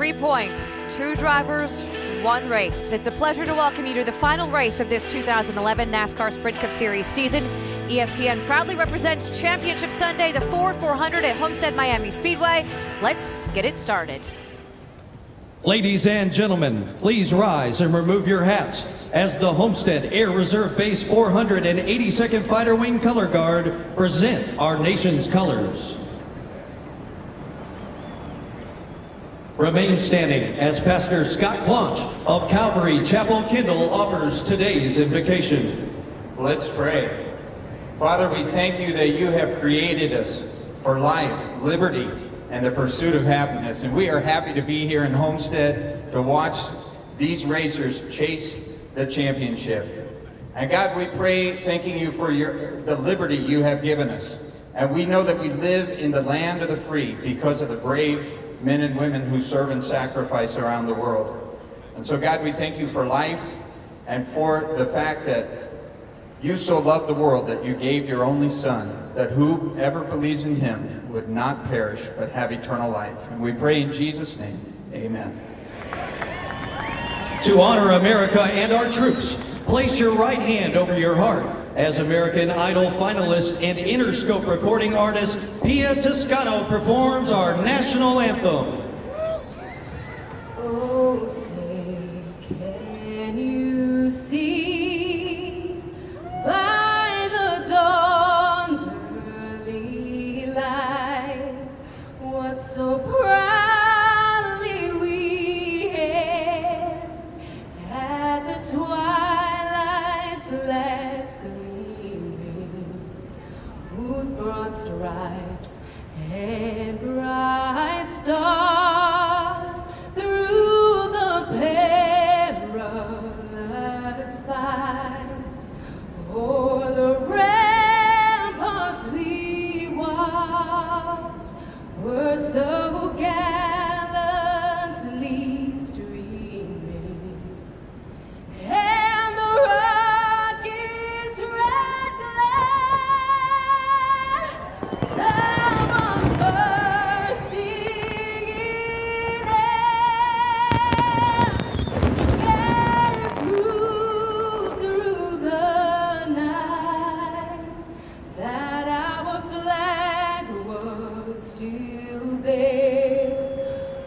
3 points, 2 drivers, 1 race. It's a pleasure to welcome you to the final race of this 2011 NASCAR Sprint Cup Series season. ESPN proudly represents Championship Sunday, the Ford 400 at Homestead Miami Speedway. Let's get it started. Ladies and gentlemen, please rise and remove your hats as the Homestead Air Reserve Base 482nd Fighter Wing Color Guard present our nation's colors. Remain standing as Pastor Scott Clonch of Calvary Chapel Kendall offers today's invocation. Let's pray. Father, we thank you that you have created us for life, liberty, and the pursuit of happiness. And we are happy to be here in Homestead to watch these racers chase the championship. And God, we pray thanking you for the liberty you have given us. And we know that we live in the land of the free because of the brave men and women who serve and sacrifice around the world. And so God, we thank you for life and for the fact that you so loved the world that you gave your only Son, that whoever believes in him would not perish but have eternal life. And we pray in Jesus' name, amen. To honor America and our troops, place your right hand over your heart as American Idol finalist and Interscope recording artist Pia Toscano performs our national anthem. Oh, say, can you see by the dawn's early light what so proudly we hailed at the twilight's last gleaming, whose broad stripes and bright stars through the perilous fight o'er the ramparts we watched were so gallantly streaming, and the rocket's red glare them was bursting in air, yet it proved through the night that our flag was still there.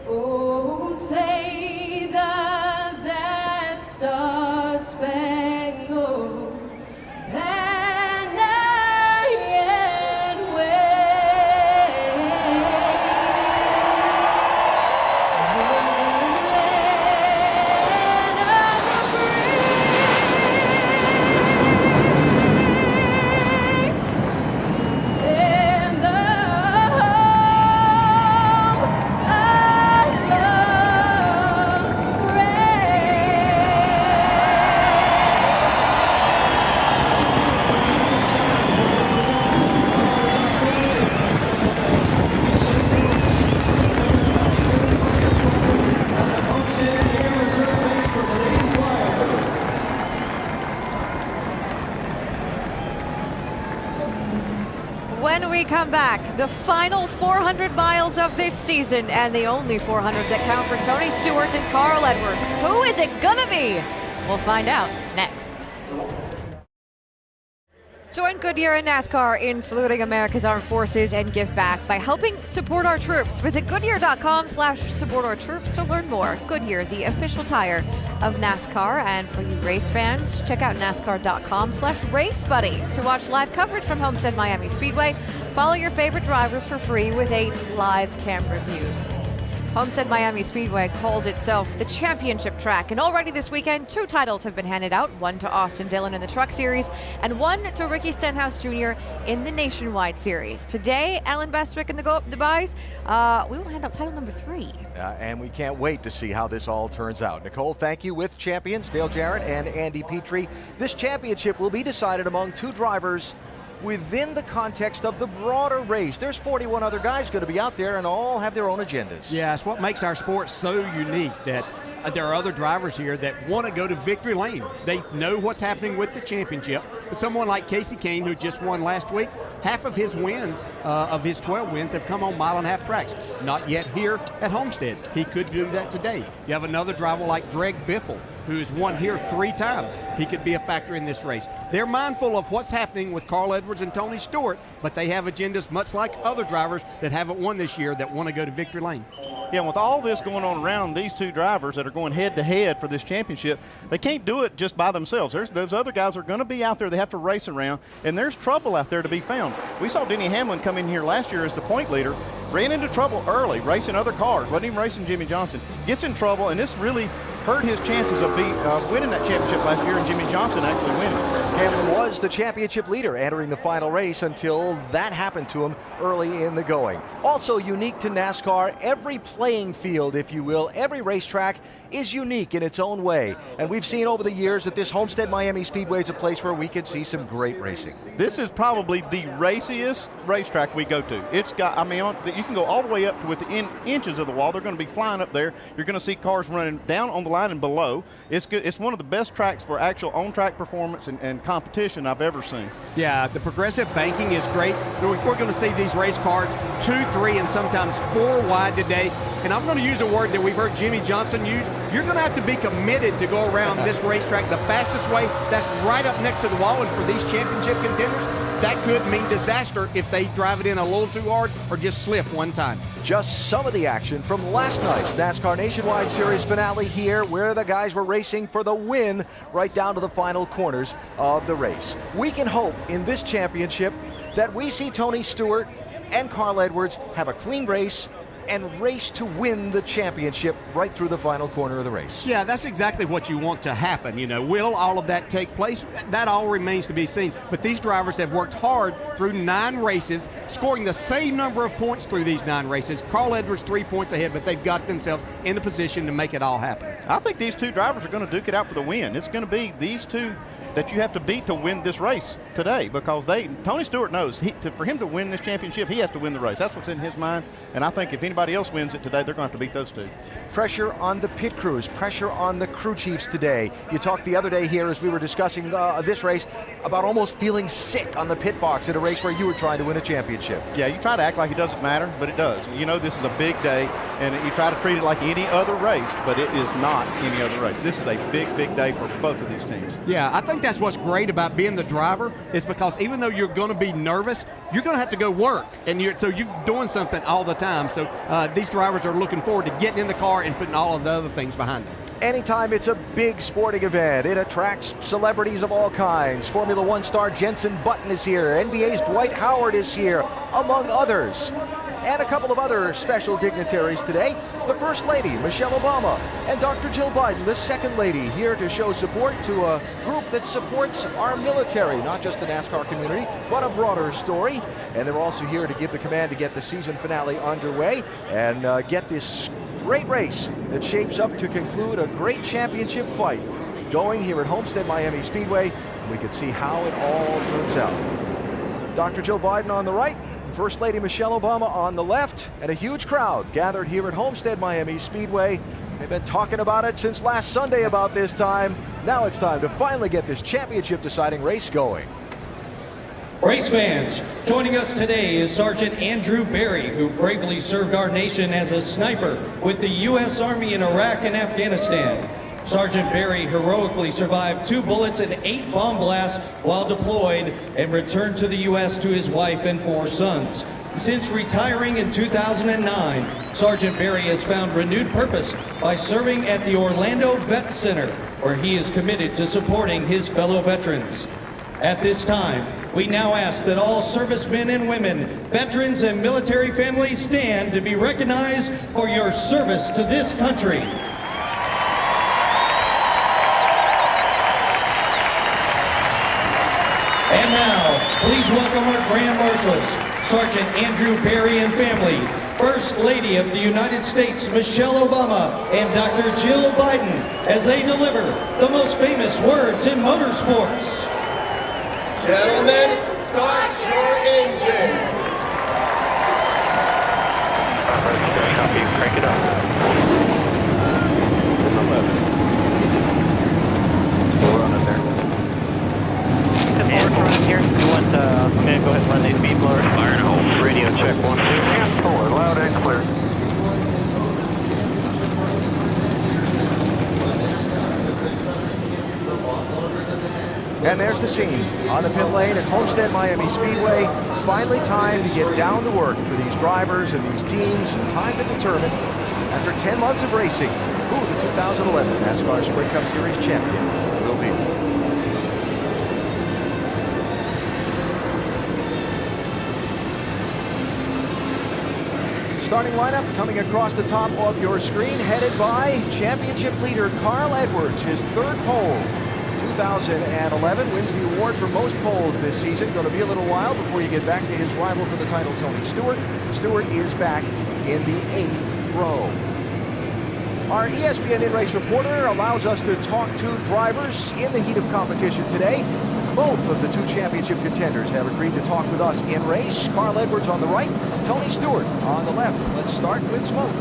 Oh, say does that star-spangled banner yet wave over the land of the free and the home of the When we come back, the final 400 miles of this season and the only 400 that count for Tony Stewart and Carl Edwards. Who is it gonna be? We'll find out next. Join Goodyear and NASCAR in saluting America's armed forces and give back by helping support our troops. Visit Goodyear.com/support our troops to learn more. Goodyear, the official tire of NASCAR. And for you race fans, check out NASCAR.com/RaceBuddy to watch live coverage from Homestead Miami Speedway. Follow your favorite drivers for free with 8 live camera views. Homestead Miami Speedway calls itself the championship track, and already this weekend, 2 titles have been handed out, one to Austin Dillon in the Truck Series, and one to Ricky Stenhouse Jr. in the Nationwide Series. Today, Alan Bastrick and the Buys, we will hand out title number 3. And we can't wait to see how this all turns out. Nicole, thank you. With champions Dale Jarrett and Andy Petrie, this championship will be decided among 2 drivers within the context of the broader race. There's 41 other guys going to be out there and all have their own agendas. Yeah, it's what makes our sport so unique, that there are other drivers here that want to go to victory lane. They know what's happening with the championship. But someone like Casey Kane, who just won last week, half of his wins, of his 12 wins, have come on mile-and-a-half tracks. Not yet here at Homestead. He could do that today. You have another driver like Greg Biffle, who has won here 3 times. He could be a factor in this race. They're mindful of what's happening with Carl Edwards and Tony Stewart, but they have agendas much like other drivers that haven't won this year that want to go to victory lane. Yeah, and with all this going on around these 2 drivers that are going head-to-head for this championship, they can't do it just by themselves. Those other guys are going to be out there. They have to race around, and there's trouble out there to be found. We saw Denny Hamlin come in here last year as the point leader, ran into trouble early, racing other cars, wasn't even racing Jimmy Johnson, gets in trouble, and this really hurt his chances of winning that championship last year, and Jimmy Johnson actually winning. Hamlin was the championship leader entering the final race until that happened to him early in the going. Also unique to NASCAR, every playing field, if you will, every racetrack is unique in its own way. And we've seen over the years that this Homestead Miami Speedway is a place where we can see some great racing. This is probably the raciest racetrack we go to. It's got, I mean, you can go all the way up to within inches of the wall. They're going to be flying up there. You're going to see cars running down on the line and below. It's good. It's one of the best tracks for actual on-track performance and competition I've ever seen. Yeah, the progressive banking is great. We're going to see these race cars 2, 3, and sometimes 4 wide today. And I'm going to use a word that we've heard Jimmy Johnson use. You're going to have to be committed to go around this racetrack the fastest way. That's right up next to the wall. And for these championship contenders, that could mean disaster if they drive it in a little too hard or just slip one time. Just some of the action from last night's NASCAR Nationwide Series finale here, where the guys were racing for the win right down to the final corners of the race. We can hope in this championship that we see Tony Stewart and Carl Edwards have a clean race and race to win the championship right through the final corner of the race. Yeah, that's exactly what you want to happen. You know, will all of that take place? That all remains to be seen. But these drivers have worked hard through 9 races, scoring the same number of points through these 9 races. Carl Edwards 3 points ahead, but they've got themselves in a position to make it all happen. I think these 2 drivers are going to duke it out for the win. It's going to be these 2 that you have to beat to win this race today, because Tony Stewart knows for him to win this championship, he has to win the race. That's what's in his mind, and I think if anybody else wins it today, they're going to have to beat those 2. Pressure on the pit crews, pressure on the crew chiefs today. You talked the other day here as we were discussing this race about almost feeling sick on the pit box at a race where you were trying to win a championship. Yeah, you try to act like it doesn't matter, but it does. You know this is a big day, and you try to treat it like any other race, but it is not any other race. This is a big, big day for both of these teams. Yeah, I think that's what's great about being the driver, is because even though you're going to be nervous, you're going to have to go work, and so you're doing something all the time. So these drivers are looking forward to getting in the car and putting all of the other things behind them. Anytime it's a big sporting event, it attracts celebrities of all kinds. Formula One star Jenson Button is here. NBA's Dwight Howard is here, among others. And a couple of other special dignitaries today. The First Lady, Michelle Obama, and Dr. Jill Biden, the Second Lady, here to show support to a group that supports our military, not just the NASCAR community, but a broader story. And they're also here to give the command to get the season finale underway and get this great race that shapes up to conclude a great championship fight going here at Homestead Miami Speedway. We can see how it all turns out. Dr. Jill Biden on the right, First Lady Michelle Obama on the left, and a huge crowd gathered here at Homestead Miami Speedway. They've been talking about it since last Sunday about this time. Now it's time to finally get this championship deciding race going. Race fans, joining us today is Sergeant Andrew Berry, who bravely served our nation as a sniper with the U.S. Army in Iraq and Afghanistan. Sergeant Berry heroically survived 2 bullets and 8 bomb blasts while deployed and returned to the U.S. to his wife and 4 sons. Since retiring in 2009, Sergeant Berry has found renewed purpose by serving at the Orlando Vet Center, where he is committed to supporting his fellow veterans. At this time, we now ask that all servicemen and women, veterans and military families stand to be recognized for your service to this country. And now, please welcome our Grand Marshals, Sergeant Andrew Berry and family, First Lady of the United States, Michelle Obama, and Dr. Jill Biden, as they deliver the most famous words in motorsports. Gentlemen, start your engines. Crank it up. We're on it there. 10-4 from here. I'm going to go ahead and run these speed And there's the scene on the pit lane at Homestead Miami Speedway. Finally time to get down to work for these drivers and these teams, and time to determine, after 10 months of racing, who the 2011 NASCAR Sprint Cup Series champion will be. Starting lineup coming across the top of your screen, headed by championship leader Carl Edwards. His third pole, 2011, wins the award for most poles this season. Going to be a little while before you get back to his rival for the title, Tony Stewart. Stewart is back in the 8th row. Our ESPN in-race reporter allows us to talk to drivers in the heat of competition today. Both of the two championship contenders have agreed to talk with us in race. Carl Edwards on the right, Tony Stewart on the left. Let's start with Smoke.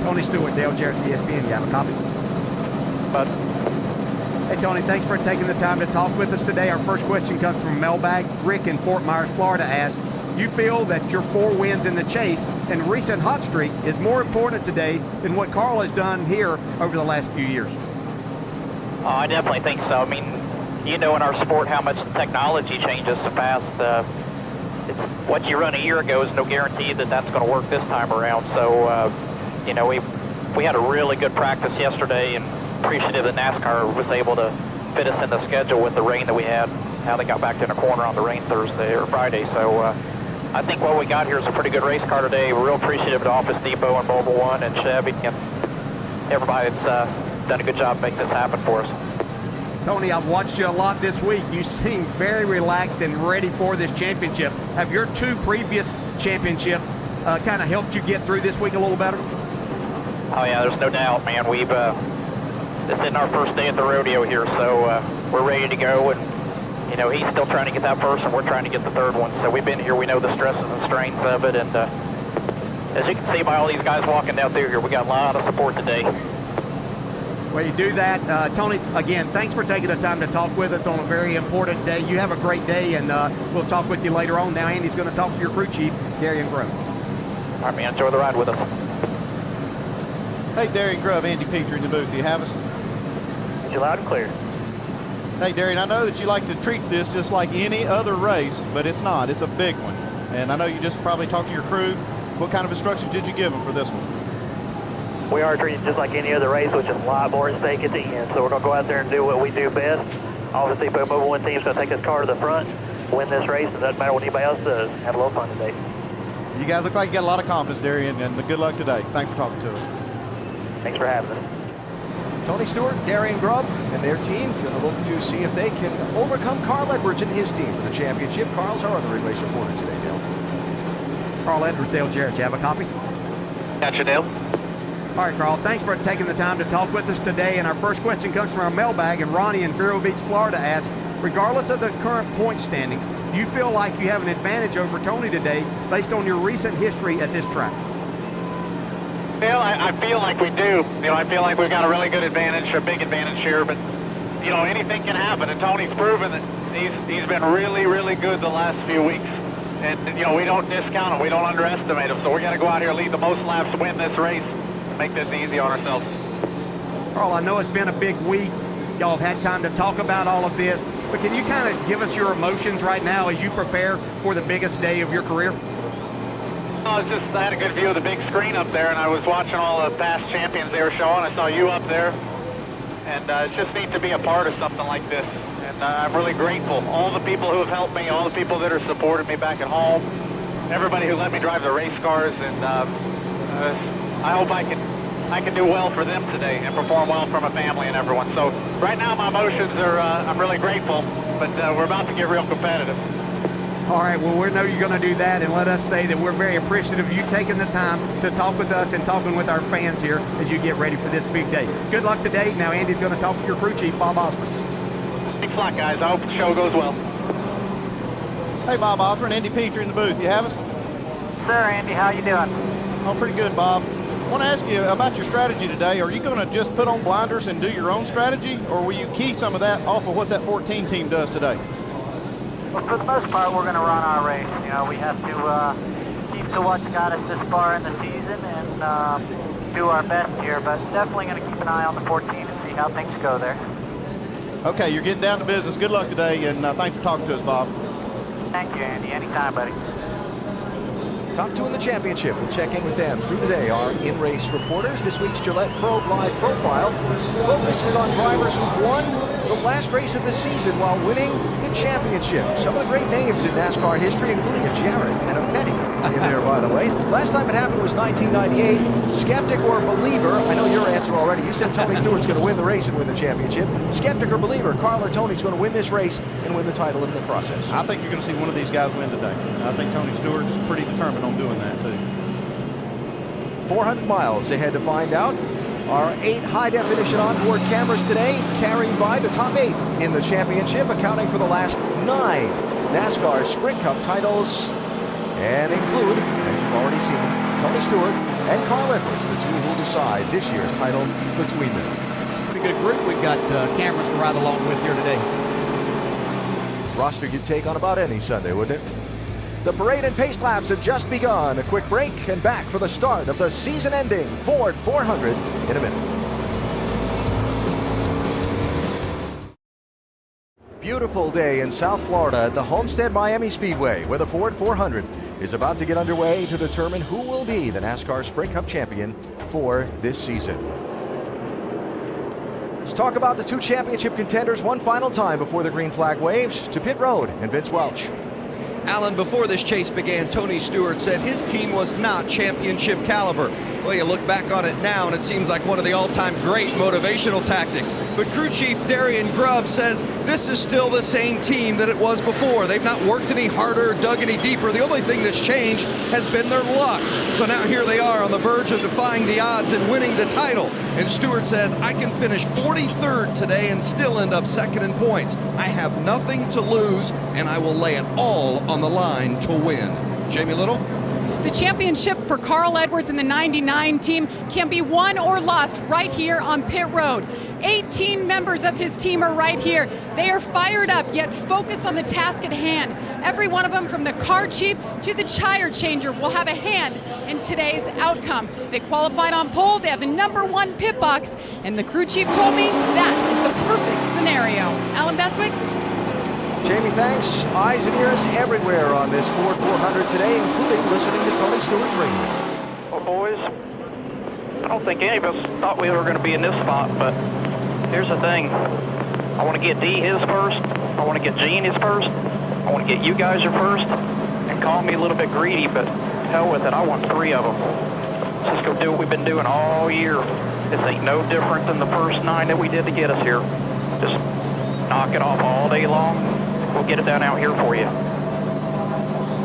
Tony Stewart, Dale Jarrett, ESPN. You have a copy? Hey, Tony, thanks for taking the time to talk with us today. Our first question comes from Mailbag. Rick in Fort Myers, Florida asks, you feel that your 4 wins in the chase and recent hot streak is more important today than what Carl has done here over the last few years? I definitely think so. I mean, you know in our sport how much technology changes so fast. What you run a year ago is no guarantee that that's going to work this time around. So, you know, we had a really good practice yesterday, and appreciative that NASCAR was able to fit us in the schedule with the rain that we had, how they got back in a corner on the rain Thursday or Friday. So I think what we got here is a pretty good race car today. We're real appreciative to Office Depot and Mobile One and Chevy and everybody that's done a good job making this happen for us. Tony, I've watched you a lot this week. You seem very relaxed and ready for this championship. Have your 2 previous championships kind of helped you get through this week a little better? Oh yeah, there's no doubt, man. This isn't our first day at the rodeo here, so we're ready to go. And you know, he's still trying to get that first, and we're trying to get the third one. So we've been here. We know the stresses and strains of it, and as you can see by all these guys walking down through here, we got a lot of support today. Well, you do that. Tony, again, thanks for taking the time to talk with us on a very important day. You have a great day, and we'll talk with you later on. Now, Andy's going to talk to your crew chief, Darian Grubb. All right, man, enjoy the ride with us. Hey, Darian Grubb, Andy Petrie in the booth. Do you have us? You're loud and clear. Hey, Darian, I know that you like to treat this just like any other race, but it's not. It's a big one. And I know you just probably talked to your crew. What kind of instructions did you give them for this one? We are treated just like any other race, which is a lot more at stake at the end. So we're going to go out there and do what we do best. Office Depot Mobile One team's going to take this car to the front, win this race. It doesn't matter what anybody else does. Have a little fun today. You guys look like you got a lot of confidence, Darian, and good luck today. Thanks for talking to us. Thanks for having us. Tony Stewart, Darian Grubb, and their team going to look to see if they can overcome Carl Edwards and his team for the championship. Carl's our other race reporter today, Dale. Carl Edwards, Dale Jarrett. You have a copy? Gotcha, Dale. All right, Carl, thanks for taking the time to talk with us today. And our first question comes from our mailbag, and Ronnie in Vero Beach, Florida asks, regardless of the current point standings, do you feel like you have an advantage over Tony today based on your recent history at this track? Well, I feel like we do. You know, I feel like we've got a really good advantage, a big advantage here, but, you know, anything can happen, and Tony's proven that he's been really, really good the last few weeks. And, you know, we don't discount him. We don't underestimate him. So we got to go out here, lead the most laps, win this race, and make this easy on ourselves. Carl, I know it's been a big week. Y'all have had time to talk about all of this, but can you kind of give us your emotions right now as you prepare for the biggest day of your career? I had a good view of the big screen up there, and I was watching all the past champions they were showing. I saw you up there, and it's just neat to be a part of something like this. And I'm really grateful. All the people who have helped me, all the people that are supported me back at home, everybody who let me drive the race cars, and I hope I can do well for them today and perform well for my family and everyone. So right now my emotions are, I'm really grateful, but we're about to get real competitive. All right, well, we know you're going to do that, and let us say that we're very appreciative of you taking the time to talk with us and talking with our fans here as you get ready for this big day. Good luck today. Now, Andy's going to talk to your crew chief, Bob Osborne. Thanks a lot, guys. I hope the show goes well. Hey, Bob Osborne, Andy Petrie in the booth. You have us? Sir, Andy, how you doing? Oh, pretty good, Bob. I want to ask you about your strategy today. Are you going to just put on blinders and do your own strategy, or will you key some of that off of what that 14 team does today? Well, for the most part, we're going to run our race. You know, we have to keep to what's got us this far in the season and do our best here, but definitely going to keep an eye on the 14 and see how things go there. Okay, you're getting down to business. Good luck today, and thanks for talking to us, Bob. Thank you, Andy. Anytime, buddy. Top 2 in the championship. We'll check in with them through the day. Our in-race reporters. This week's Gillette Pro Glide Profile focuses on drivers who've won the last race of the season while winning the championship. Some of the great names in NASCAR history, including a Jarrett and a Petty in there, by the way. Last time it happened was 1998. Skeptic or believer? I know your answer already. You said Tony Stewart's going to win the race and win the championship. Skeptic or believer? Carl or Tony's going to win this race and win the title in the process? I think you're going to see one of these guys win today. I think Tony Stewart is pretty determined on doing that, too. 400 miles ahead to find out. Our 8 high-definition onboard cameras today carried by the top 8 in the championship, accounting for the last 9 NASCAR Sprint Cup titles, and include, as you've already seen, Tony Stewart and Carl Edwards, the two who will decide this year's title between them. Pretty good group we've got cameras to ride along with here today. Roster you'd take on about any Sunday, wouldn't it? The parade and pace laps have just begun. A quick break and back for the start of the season-ending Ford 400 in a minute. Beautiful day in South Florida at the Homestead Miami Speedway, where the Ford 400 is about to get underway to determine who will be the NASCAR Sprint Cup champion for this season. Let's talk about the 2 championship contenders one final time before the green flag waves. To pit road and Vince Welch. Alan, before this chase began, Tony Stewart said his team was not championship caliber. Well, you look back on it now, and it seems like one of the all-time great motivational tactics. But crew chief Darian Grubb says this is still the same team that it was before. They've not worked any harder, dug any deeper. The only thing that's changed has been their luck. So now here they are on the verge of defying the odds and winning the title. And Stewart says, I can finish 43rd today and still end up second in points. I have nothing to lose, and I will lay it all on the line to win. Jamie Little? The championship for Carl Edwards and the 99 team can be won or lost right here on pit road. 18 members of his team are right here. They are fired up, yet focused on the task at hand. Every one of them, from the car chief to the tire changer, will have a hand in today's outcome. They qualified on pole, they have the #1 pit box, and the crew chief told me that is the perfect scenario. Alan Bestwick? Jamie, thanks. Eyes and ears everywhere on this Ford 400 today, including listening to Tony Stewart's radio. Well, boys, I don't think any of us thought we were going to be in this spot, but here's the thing. I want to get D his first. I want to get Gene his first. I want to get you guys your first. And call me a little bit greedy, but hell with it. I want 3 of them. Let's just go do what we've been doing all year. This ain't no different than the first 9 that we did to get us here. Just knock it off all day long. We'll get it down out here for you.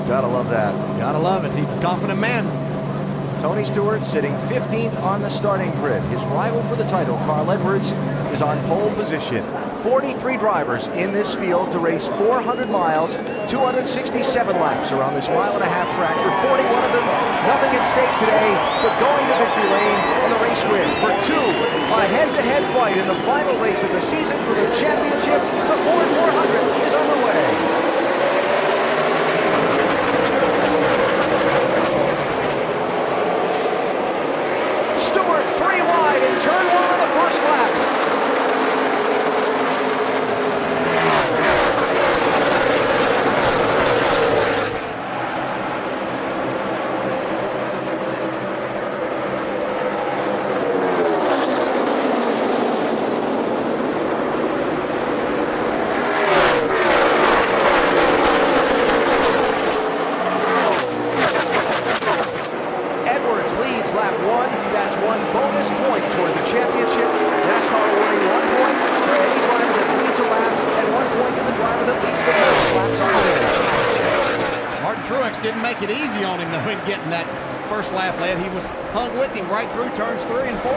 Gotta love that. Gotta love it. He's a confident man. Tony Stewart sitting 15th on the starting grid. His rival for the title, Carl Edwards, is on pole position. 43 drivers in this field to race 400 miles, 267 laps around this 1.5-mile track. For 41 of them, nothing at stake today but going to victory lane and the race win. For 2, a head-to-head fight in the final race of the season for the championship. The Ford 400 is underway. Turn 1 on the first lap. Edwards leads lap 1. That's 1 bonus point toward the championship. NASCAR awarding 1 point to any driver that leads a lap and 1 point to the driver that leads the most laps on the day. Martin Truex didn't make it easy on him, though, in getting that first lap led. He was hung with him right through turns 3 and 4.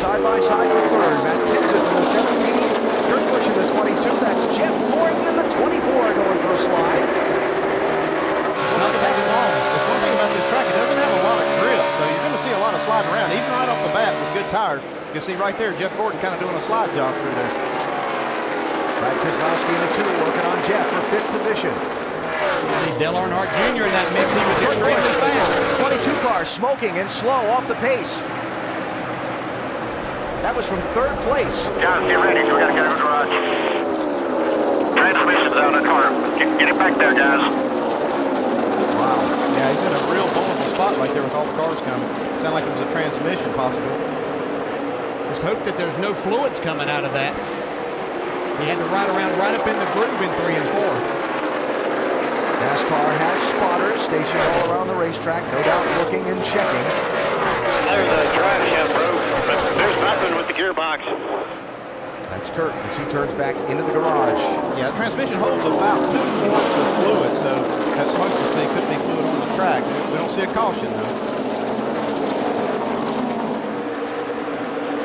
Side by side for third. Matt Kenseth in the 17. Kurt Busch in the 22. That's Jeff Gordon in the 24 going for a slide. Not taking long. The one thing about this track, it doesn't have a lot of grip, so you're going to see a lot of sliding around, even right off the bat with good tires. You can see right there, Jeff Gordon kind of doing a slide job through there. Brad Keselowski in the 2, working on Jeff for 5th position. See Dale Earnhardt Jr. in that mix. He was extremely fast. 22 car smoking and slow off the pace. That was from third place. Guys, get ready. We got to go to the garage. Transmission's out of the car. Get it back there, guys. Wow. Yeah, he's in a real vulnerable spot right there with all the cars coming. Sounded like it was a transmission, possibly. Just hope that there's no fluids coming out of that. He had to ride around right up in the groove in 3 and 4. NASCAR has spotters stationed all around the racetrack, no doubt looking and checking. There's a drive shaft broke, but there's nothing with the gearbox. That's Kurt as he turns back into the garage. Yeah, the transmission holds about 2 quarts of fluid, so that smoke we see could be fluid on the track. We don't see a caution, though.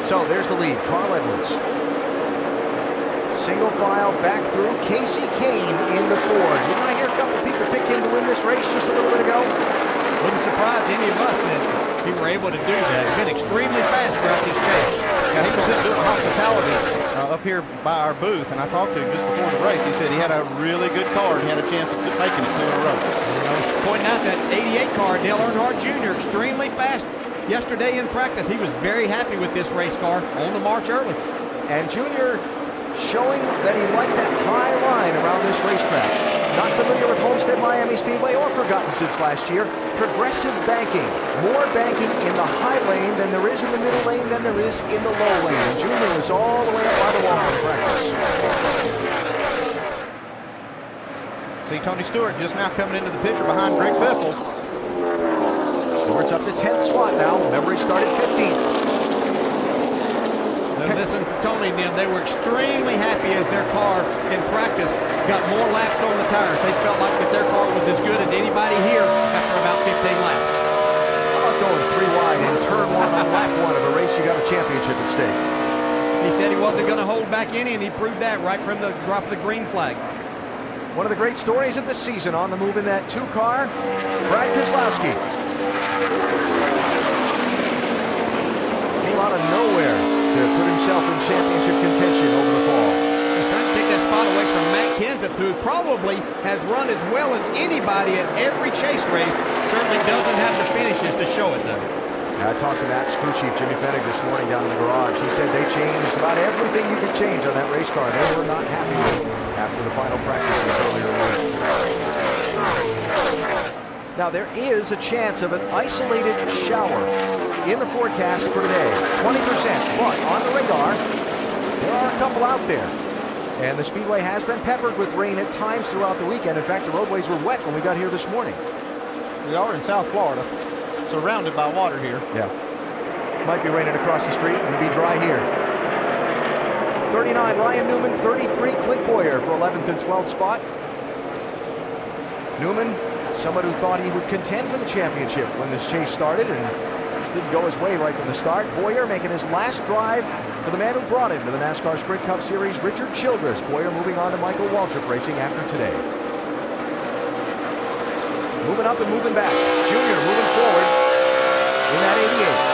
So there's the lead, Carl Edwards. Single file back through. Casey Kane in the Ford. Didn't I hear a couple people pick him to win this race just a little bit ago? Wouldn't surprise any of us that he were able to do that. He's been extremely fast throughout this chase. Yeah, he was doing hospitality up here by our booth, and I talked to him just before the race. He said he had a really good car and had a chance of making it 2 in a row. I was pointing out that 88 car, Dale Earnhardt Jr., extremely fast. Yesterday in practice, he was very happy with this race car on the march early. And Junior showing that he liked that high line around this racetrack. Not familiar with Homestead Miami Speedway or forgotten since last year. Progressive banking. More banking in the high lane than there is in the middle lane than there is in the low lane. And Junior is all the way up by the wall in practice. See Tony Stewart just now coming into the picture behind Greg Biffle. Stewart's up to 10th spot now. Remember, he started 15th. Listen to Tony and them. They were extremely happy as their car in practice got more laps on the tires. They felt like that their car was as good as anybody here after about 15 laps. How about going 3 wide in turn 1 on lap 1 of a race you got a championship at stake? He said he wasn't going to hold back any, and he proved that right from the drop of the green flag. One of the great stories of the season on the move in that 2 car, Brad Keselowski. Came out of nowhere to put himself in championship contention over the fall. They're trying to take that spot away from Matt Kenseth, who probably has run as well as anybody at every chase race. Certainly doesn't have the finishes to show it, though. I talked to Max crew chief Jimmy Fennig this morning down in the garage. He said they changed about everything you could change on that race car. They were not happy with it after the final practices earlier in the week. Now, there is a chance of an isolated shower in the forecast for today. 20%, but on the radar, there are a couple out there. And the Speedway has been peppered with rain at times throughout the weekend. In fact, the roadways were wet when we got here this morning. We are in South Florida, surrounded by water here. Yeah. Might be raining across the street and be dry here. 39, Ryan Newman. 33, Clint Boyer for 11th and 12th spot. Newman, someone who thought he would contend for the championship when this chase started and just didn't go his way right from the start. Boyer making his last drive for the man who brought him to the NASCAR Sprint Cup Series, Richard Childress. Boyer moving on to Michael Waltrip Racing after today. Moving up and moving back. Junior moving forward in that 88.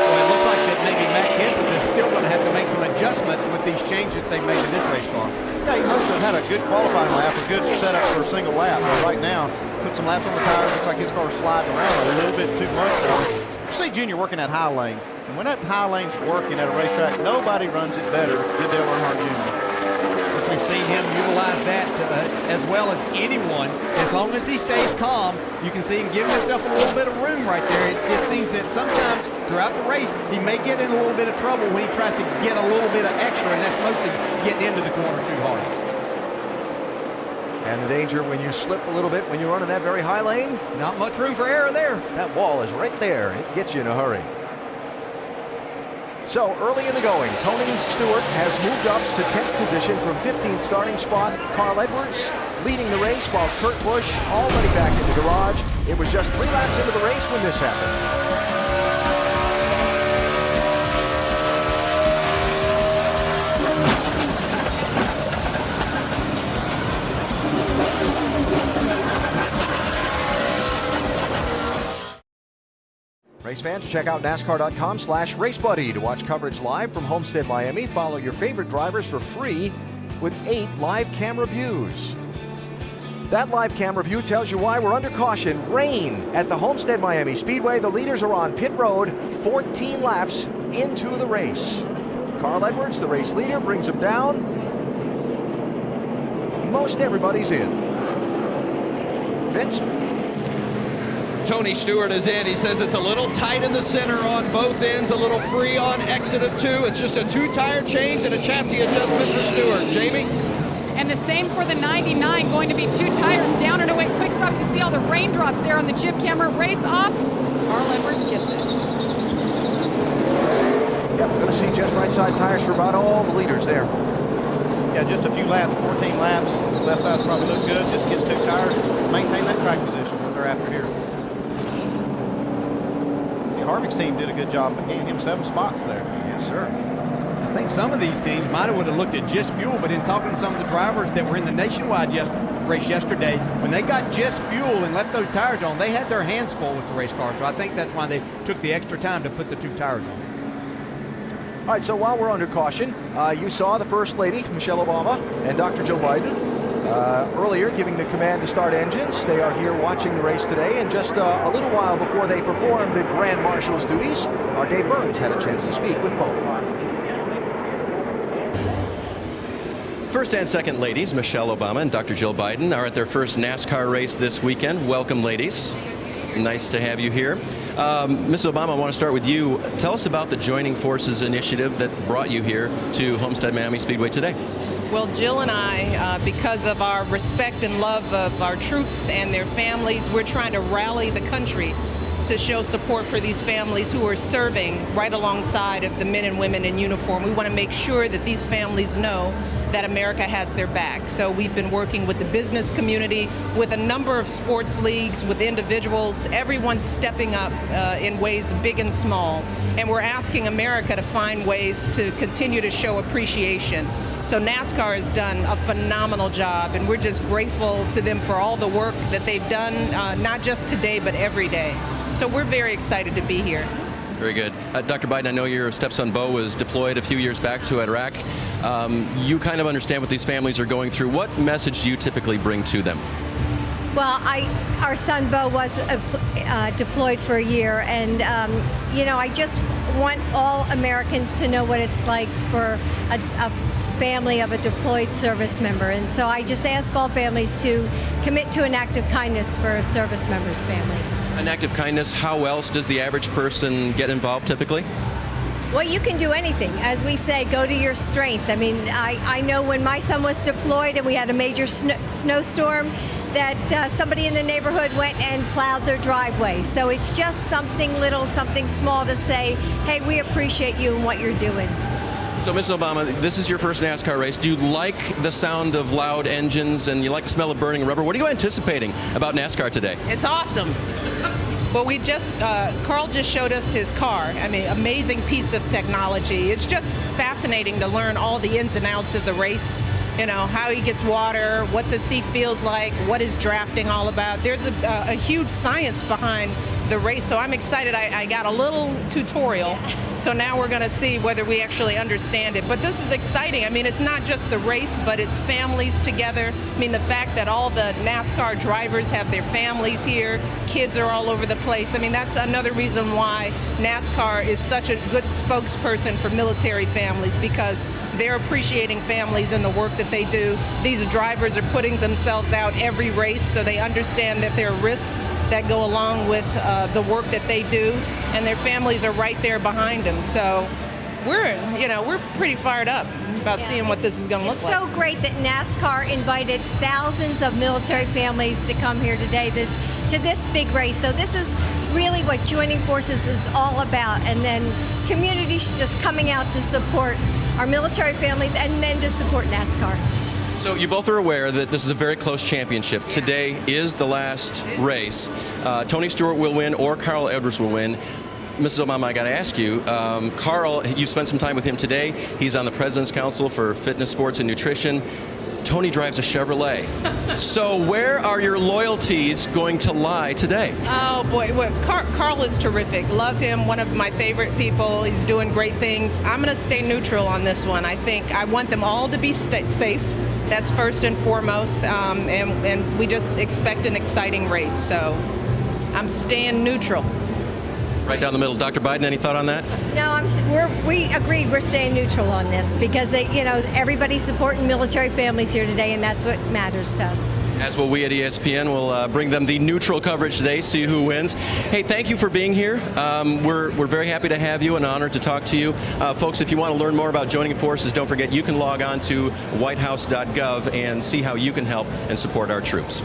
Well, it looks like that maybe Matt Kenseth is still going to have to make some adjustments with these changes they've made in this race car. Yeah, he must have had a good qualifying lap, a good setup for a single lap. But right now, put some laps on the tires. Looks like his car's sliding around a little bit too much for him. You see Junior working that high lane. And when that high lane's working at a racetrack, nobody runs it better than Dale Earnhardt Jr. We've seen him utilize that as well as anyone. As long as he stays calm, you can see him giving himself a little bit of room right there. It just seems that sometimes throughout the race, he may get in a little bit of trouble when he tries to get a little bit of extra, and that's mostly getting into the corner too hard. And the danger when you slip a little bit when you run in that very high lane. Not much room for error there. That wall is right there. It gets you in a hurry. So early in the going, Tony Stewart has moved up to 10th position from 15th starting spot. Carl Edwards leading the race while Kurt Busch already back in the garage. It was just 3 laps into the race when this happened. Race fans, check out NASCAR.com/RaceBuddy to watch coverage live from Homestead, Miami. Follow your favorite drivers for free with 8 live camera views. That live camera view tells you why we're under caution. Rain at the Homestead Miami Speedway. The leaders are on pit road, 14 laps into the race. Carl Edwards, the race leader, brings him down. Most everybody's in. Vince? Tony Stewart is in. He says it's a little tight in the center on both ends, a little free on exit of 2. It's just a 2-tire change and a chassis adjustment for Stewart. Jamie? And the same for the 99, going to be 2 tires down and away. Quick stop, you see all the raindrops there on the jib camera. Race off, Carl Edwards gets it. Yep, going to see just right side tires for about all the leaders there. Yeah, just a few laps, 14 laps. Left side's probably look good. Just get 2 tires, maintain that track position, what they're after here. See, Harvick's team did a good job of gaining him 7 spots there. Yes, sir. I think some of these teams might have would have looked at just fuel, but in talking to some of the drivers that were in the Nationwide race yesterday, when they got just fuel and left those tires on, they had their hands full with the race car. So I think that's why they took the extra time to put the 2 tires on. All right, so while we're under caution, you saw the First Lady, Michelle Obama, and Dr. Joe Biden earlier giving the command to start engines. They are here watching the race today, and just a little while before they perform the Grand Marshal's duties, our Dave Burns had a chance to speak with both. First and second ladies, Michelle Obama and Dr. Jill Biden, are at their first NASCAR race this weekend. Welcome, ladies. Nice to have you here. Ms. Obama, I want to start with you. Tell us about the Joining Forces initiative that brought you here to Homestead Miami Speedway today. Well, Jill and I, because of our respect and love of our troops and their families, we're trying to rally the country to show support for these families who are serving right alongside of the men and women in uniform. We want to make sure that these families know that America has their back. So we've been working with the business community, with a number of sports leagues, with individuals, everyone stepping up in ways big and small. And we're asking America to find ways to continue to show appreciation. So NASCAR has done a phenomenal job, and we're just grateful to them for all the work that they've done, not just today, but every day. So we're very excited to be here. Very good. Dr. Biden, I know your stepson Bo was deployed a few years back to Iraq. You kind of understand what these families are going through. What message do you typically bring to them? Well, our son Bo was deployed for a year, and I just want all Americans to know what it's like for a family of a deployed service member. And so I just ask all families to commit to an act of kindness for a service member's family. An act of kindness, how else does the average person get involved typically? Well, you can do anything. As we say, go to your strength. I mean, I know when my son was deployed and we had a major snowstorm, that somebody in the neighborhood went and plowed their driveway. So it's just something little, something small to say, hey, we appreciate you and what you're doing. So, Ms. Obama, this is your first NASCAR race. Do you like the sound of loud engines and you like the smell of burning rubber? What are you anticipating about NASCAR today? It's awesome. Well, Carl just showed us his car. I mean, amazing piece of technology. It's just fascinating to learn all the ins and outs of the race. You know, how he gets water, what the seat feels like, what is drafting all about. There's a huge science behind the race, so I'm excited. I got a little tutorial, so now we're going to see whether we actually understand it. But this is exciting. I mean, it's not just the race, but it's families together. I mean, the fact that all the NASCAR drivers have their families here, kids are all over the place. I mean, that's another reason why NASCAR is such a good spokesperson for military families, because they're appreciating families and the work that they do. These drivers are putting themselves out every race, so they understand that there are risks that go along with the work that they do, and their families are right there behind them. So we're pretty fired up about seeing what this is going to look like. It's so great that NASCAR invited thousands of military families to come here today to this big race. So this is really what Joining Forces is all about, and then communities just coming out to support our military families and then to support NASCAR. So you both are aware that this is a very close championship. Today is the last race. Tony Stewart will win or Carl Edwards will win. Mrs. Obama, I got to ask you, Carl, you spent some time with him today. He's on the President's Council for Fitness, Sports, and Nutrition. Tony drives a Chevrolet. So where are your loyalties going to lie today? Oh boy, well, Carl is terrific. Love him, one of my favorite people. He's doing great things. I'm going to stay neutral on this one. I think I want them all to be safe. That's first and foremost, and we just expect an exciting race. So I'm staying neutral. Right down the middle. Dr. Biden, any thought on that? No, we agreed we're staying neutral on this because everybody's supporting military families here today, and that's what matters to us. As will we at ESPN. We'll bring them the neutral coverage today, see who wins. Hey, thank you for being here. We're very happy to have you and honored to talk to you. Folks, if you want to learn more about joining forces, don't forget you can log on to whitehouse.gov and see how you can help and support our troops.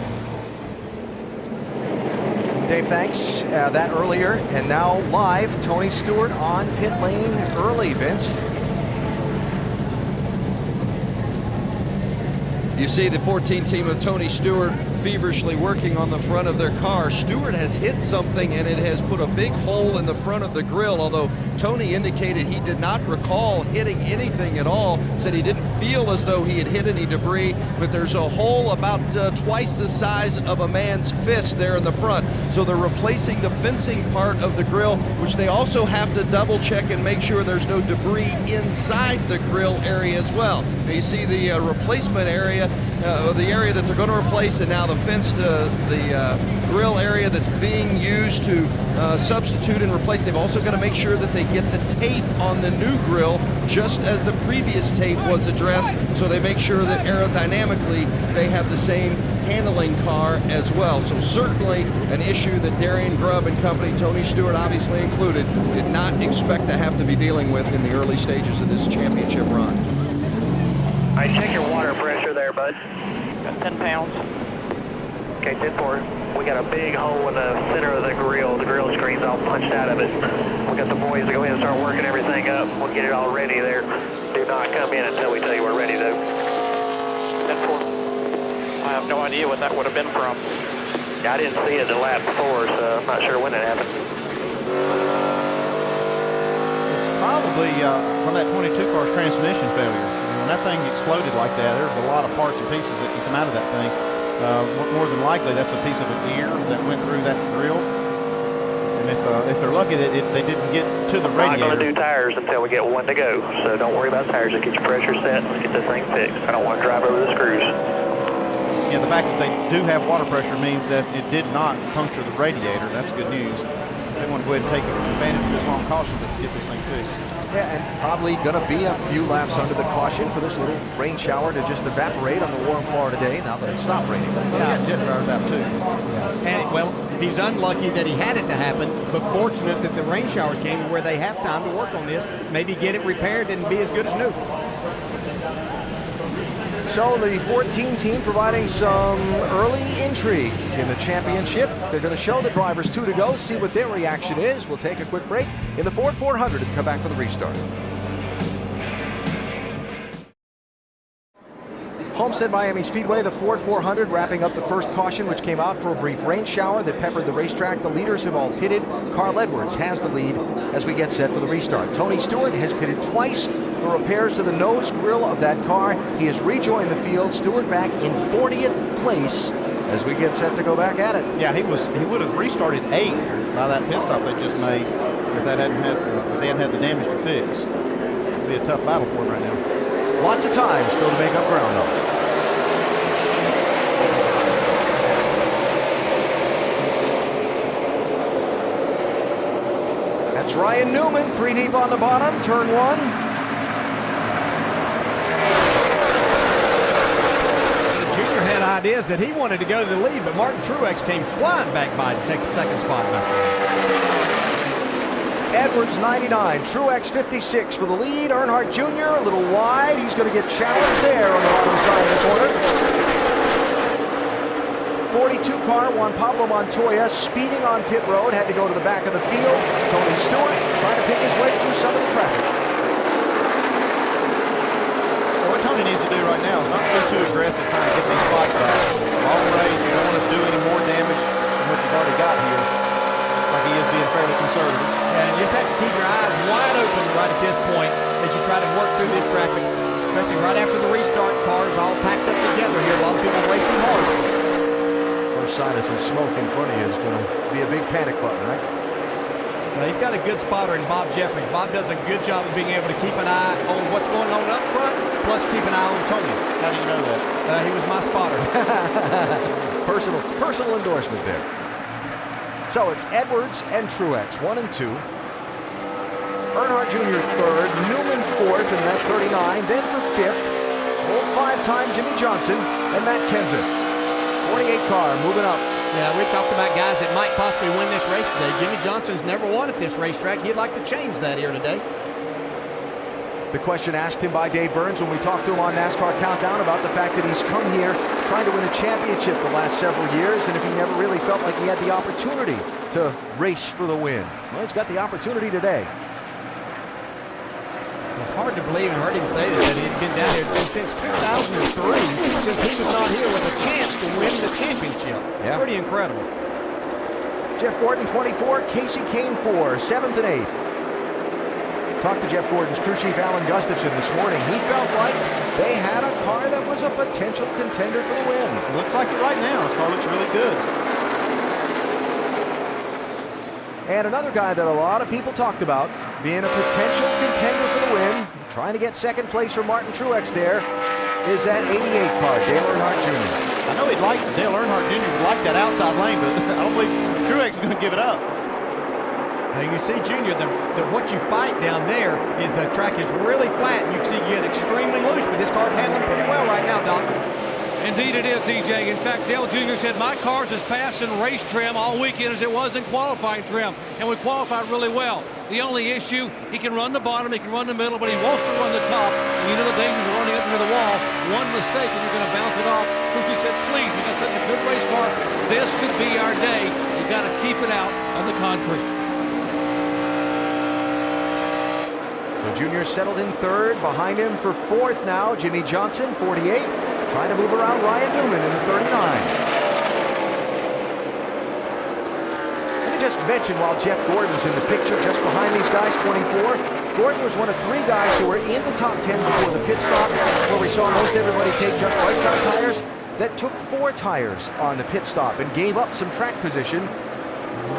Dave, thanks. That earlier, and now live, Tony Stewart on pit lane early, Vince. You see the 14 team of Tony Stewart feverishly working on the front of their car. Stewart has hit something and it has put a big hole in the front of the grille, although Tony indicated he did not recall hitting anything at all, said he didn't feel as though he had hit any debris, but there's a hole about twice the size of a man's fist there in the front. So they're replacing the fencing part of the grille, which they also have to double check and make sure there's no debris inside the grille area as well. Now you see the replacement area, the area that they're going to replace, and now the fenced, the grill area that's being used to substitute and replace. They've also got to make sure that they get the tape on the new grill just as the previous tape was addressed, so they make sure that aerodynamically they have the same handling car as well. So certainly an issue that Darian Grubb and company, Tony Stewart obviously included, did not expect to have to be dealing with in the early stages of this championship run. All right, check your water pressure there, bud. Got 10 pounds. Okay, 10-4. We got a big hole in the center of the grill. The grill screen's all punched out of it. We got the boys to go ahead and start working everything up. We'll get it all ready there. Do not come in until we tell you we're ready to. 10-4. I have no idea what that would have been from. I didn't see it the lap before, so I'm not sure when it happened. It's probably from that 22 car's transmission failure. When that thing exploded like that, there's a lot of parts and pieces that can come out of that thing. More than likely, that's a piece of an ear that went through that grill. And if they're lucky, they didn't get to the radiator. I'm not going to do tires until we get one to go, so don't worry about tires. Just get your pressure set. Let's get this thing fixed. I don't want to drive over the screws. Yeah, the fact that they do have water pressure means that it did not puncture the radiator. That's good news. They want to go ahead and take advantage of this long caution to get this thing fixed. Yeah, and probably going to be a few laps under the caution for this little rain shower to just evaporate on the warm Florida day now that it's stopped raining. Yeah, jet drivers out too. Yeah. And, well, he's unlucky that he had it to happen, but fortunate that the rain showers came where they have time to work on this, maybe get it repaired and be as good as new. So the 14 team providing some early intrigue in the championship. They're going to show the drivers 2 to go, see what their reaction is. We'll take a quick break in the Ford 400 and come back for the restart. Homestead Miami Speedway, the Ford 400 wrapping up the first caution, which came out for a brief rain shower that peppered the racetrack. The leaders have all pitted. Carl Edwards has the lead as we get set for the restart. Tony Stewart has pitted twice for repairs to the nose grille of that car. He has rejoined the field. Stewart back in 40th place as we get set to go back at it. Yeah, he would have restarted 8th by that pit stop they just made if they hadn't had the damage to fix. It would be a tough battle for him right now. Lots of time still to make up ground though. That's Ryan Newman, 3 deep on the bottom, turn 1. Had ideas that he wanted to go to the lead, but Martin Truex came flying back by to take the second spot back. Edwards 99, Truex 56 for the lead. Earnhardt Jr. a little wide. He's going to get challenged there on the bottom side of the corner. 42 car, Juan Pablo Montoya speeding on pit road, had to go to the back of the field. Tony Stewart trying to pick his way through some of the traffic. What Tony needs to do right now is not be too aggressive trying to get these spots back. Long race, you don't want to do any more damage than what you've already got here. Like he is being fairly conservative. And you just have to keep your eyes wide open right at this point as you try to work through this traffic, especially right after the restart. Cars all packed up together here. A lot of people racing hard. First sign of some smoke in front of you is going to be a big panic button, right? He's got a good spotter in Bob Jeffries. Bob does a good job of being able to keep an eye on what's going on up front, plus keep an eye on Tony. How do you know that? He was my spotter. personal endorsement there. So it's Edwards and Truex, 1 and 2. Earnhardt Jr. third, Newman fourth in that 39. Then for fifth, old 5-time Jimmy Johnson and Matt Kenseth. 48 car moving up. Yeah, we talked about guys that might possibly win this race today. Jimmy Johnson's never won at this racetrack. He'd like to change that here today. The question asked him by Dave Burns when we talked to him on NASCAR Countdown about the fact that he's come here trying to win a championship the last several years, and if he never really felt like he had the opportunity to race for the win. Well, he's got the opportunity today. It's hard to believe, and heard him say that he'd been down here. It's been since 2003 since he was not here with a chance to win the championship. It's pretty incredible. Jeff Gordon, 24. Casey Kane, 4. 7th and 8th. Talked to Jeff Gordon's crew chief, Alan Gustafson, this morning. He felt like they had a car that was a potential contender for the win. Looks like it right now. This car looks really good. And another guy that a lot of people talked about being a potential contender for the win, trying to get second place for Martin Truex there, is that 88 car, Dale Earnhardt Jr. I know Dale Earnhardt Jr. would like that outside lane, but I don't believe Truex is going to give it up. Now you see, Junior, what you fight down there is the track is really flat, and you can see you get extremely loose, but this car's handling pretty well right now, Doc. Indeed it is, DJ. In fact, Dale Jr. said, my car's as fast in race trim all weekend as it was in qualifying trim, and we qualified really well. The only issue, he can run the bottom, he can run the middle, but he wants to run the top, and you know the danger of running up into the wall. One mistake and you're going to bounce it off. Kuki said, please, we got such a good race car. This could be our day. You've got to keep it out of the concrete. So Junior settled in third. Behind him for fourth now, Jimmy Johnson, 48. Trying to move around Ryan Newman in the 39. Let me just mention while Jeff Gordon's in the picture just behind these guys, 24. Gordon was one of 3 guys who were in the top 10 before the pit stop, where we saw most everybody take just right side tires, that took 4 tires on the pit stop and gave up some track position,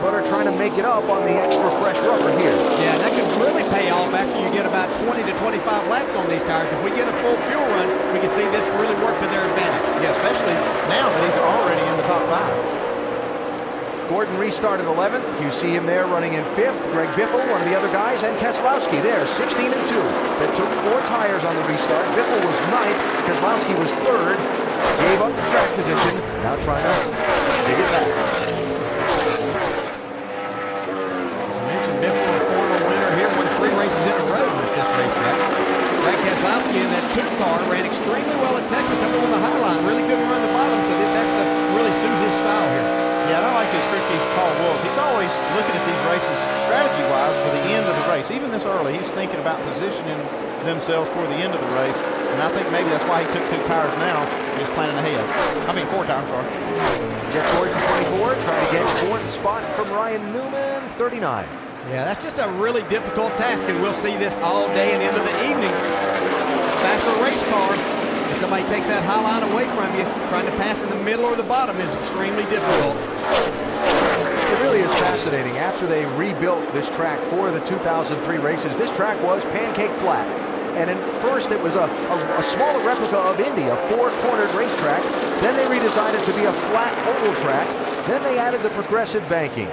but are trying to make it up on the extra fresh rubber here. Yeah, that could really pay off after you get about 20 to 25 laps on these tires. If we get a full fuel run, we can see this really work to their advantage. Yeah, especially now that he's already in the top 5. Gordon restarted 11th. You see him there running in 5th. Greg Biffle, one of the other guys, and Keselowski there, 16 and 2. That took 4 tires on the restart. Biffle was 9th. Keselowski was 3rd. Gave up the track position. Now trying to dig it back. Biffle, a former winner here, won 3 races in a row at this racetrack. Brad Keselowski in that 2 car ran extremely well at Texas up on the high line. Really couldn't run the bottom, so this has to really suit his style here. Yeah, and I like his crew chief, Paul Wolf. He's always looking at these races strategy-wise for the end of the race. Even this early, he's thinking about positioning themselves for the end of the race, and I think maybe that's why he took 2 tires now. He's planning ahead. I mean, 4 tires, sorry. Jeff Gordon, 24, trying to get 4th spot from Ryan Newman, 39. Yeah, that's just a really difficult task, and we'll see this all day and into the evening. Faster race car, if somebody takes that high line away from you, trying to pass in the middle or the bottom is extremely difficult. It really is fascinating. After they rebuilt this track for the 2003 races, this track was pancake flat. And at first it was a smaller replica of Indy, a 4-cornered racetrack. Then they redesigned it to be a flat oval track. Then they added the progressive banking.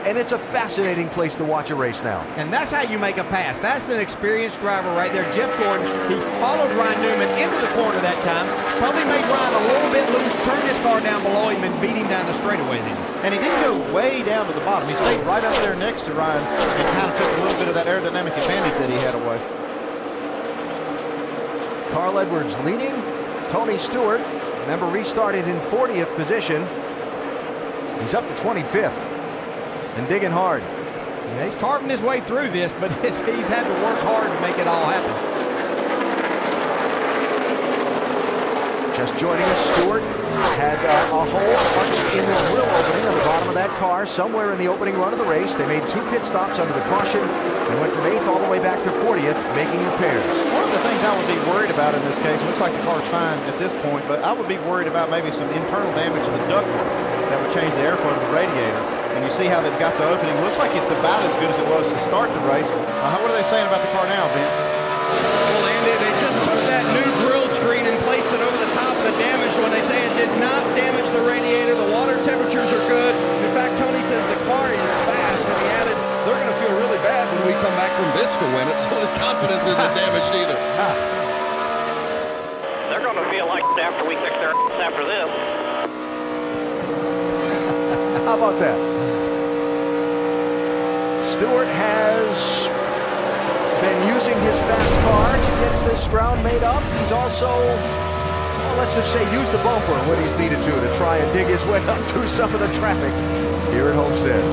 And it's a fascinating place to watch a race now. And that's how you make a pass. That's an experienced driver right there. Jeff Gordon, he followed Ryan Newman into the corner that time. Probably made Ryan a little bit loose, turned his car down below him, and beat him down the straightaway then. And he didn't go way down to the bottom. He stayed right up there next to Ryan and kind of took a little bit of that aerodynamic advantage that he had away. Carl Edwards leading. Tony Stewart, remember, restarted in 40th position. He's up to 25th. And digging hard. Yeah, he's carving his way through this, but he's had to work hard to make it all happen. Just joining us, Stewart had a hole punched in the grill opening on the bottom of that car somewhere in the opening run of the race. They made 2 pit stops under the caution and went from 8th all the way back to 40th, making repairs. One of the things I would be worried about in this case, looks like the car's fine at this point, but I would be worried about maybe some internal damage to the ductwork that would change the airflow to the radiator. And and you see how they've got the opening. Looks like it's about as good as it was to start the race. What are they saying about the car now, Ben? Well, Andy, they just took that new grille screen and placed it over the top of the damaged one. They say it did not damage the radiator. The water temperatures are good. In fact, Tony says the car is fast, and he added, they're going to feel really bad when we come back from this to win it, so his confidence isn't damaged either. They're going to feel like after we kick their ass after this. How about that? Stewart has been using his fast car to get this ground made up. He's also, well, let's just say, used the bumper when he's needed to try and dig his way up through some of the traffic here at Homestead.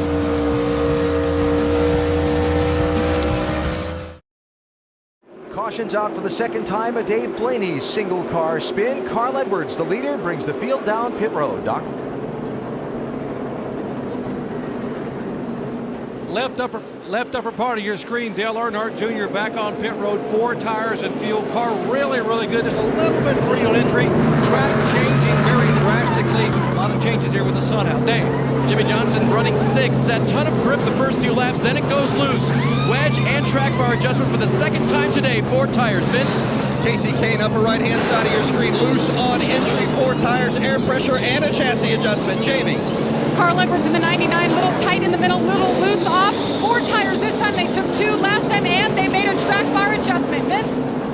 Cautions out for the second time, a Dave Blaney single car spin. Carl Edwards, the leader, brings the field down pit road. Doc? Left upper part of your screen, Dale Earnhardt Jr. back on pit road, 4 tires and fuel. Car really, really good. Just a little bit free on entry. Track changing very drastically. A lot of changes here with the sun out. Dave. Jimmie Johnson running 6th. That ton of grip the first few laps, then it goes loose. Wedge and track bar adjustment for the second time today. 4 tires. Vince? Casey Kane, upper right-hand side of your screen, loose on entry, 4 tires, air pressure, and a chassis adjustment. Jamie. Carl Edwards in the 99, little tight in the middle, little loose off. 4 tires this time. They took 2 last time, and they made a track bar adjustment. Vince?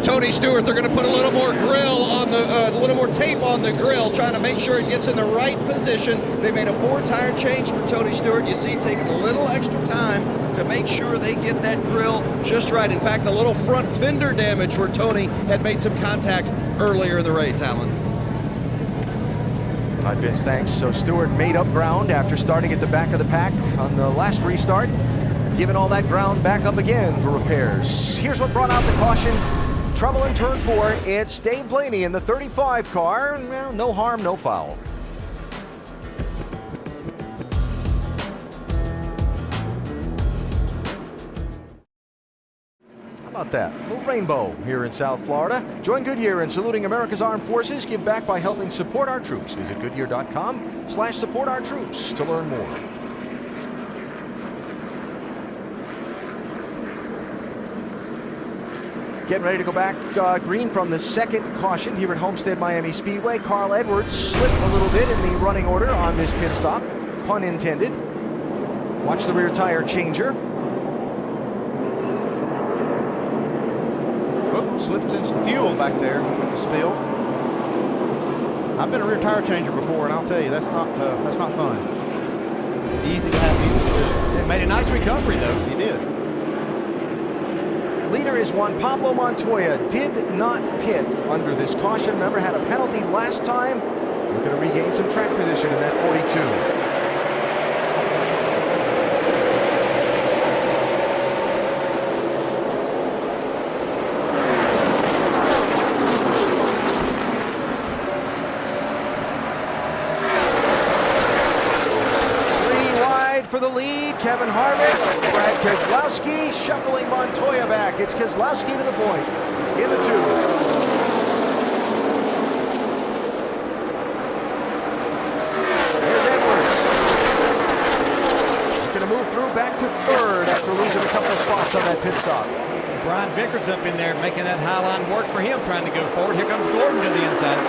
Tony Stewart, they're going to put a little more grill on the, a little more tape on the grill, trying to make sure it gets in the right position. They made a 4-tire change for Tony Stewart. You see, taking a little extra time to make sure they get that grill just right. In fact, a little front fender damage where Tony had made some contact earlier in the race, Alan. All right, Vince, thanks. So Stewart made up ground after starting at the back of the pack on the last restart, giving all that ground back up again for repairs. Here's what brought out the caution. Trouble in turn 4. It's Dave Blaney in the 35 car. Well, no harm, no foul. How about that? A little rainbow here in South Florida. Join Goodyear in saluting America's Armed Forces. Give back by helping support our troops. Visit Goodyear.com/support our troops to learn more. Getting ready to go back green from the second caution here at Homestead Miami Speedway. Carl Edwards slipped a little bit in the running order on this pit stop, pun intended. Watch the rear tire changer. Whoop, slips in some fuel back there, spilled. I've been a rear tire changer before, and I'll tell you, that's not fun. Easy to have, easy to do. It made a nice recovery, though. He did. Leader is Juan Pablo Montoya. Did not pit under this caution. Remember, had a penalty last time. We're going to regain some track position in that 42. 3 wide for the lead. Kevin Harvick, Brad Keselowski shuffling Montoya back. It's Keselowski to the point in the 2. Here's Edwards. He's going to move through back to 3rd after losing a couple of spots on that pit stop. Brian Vickers up in there making that high line work for him, trying to go forward. Here comes Gordon to the inside.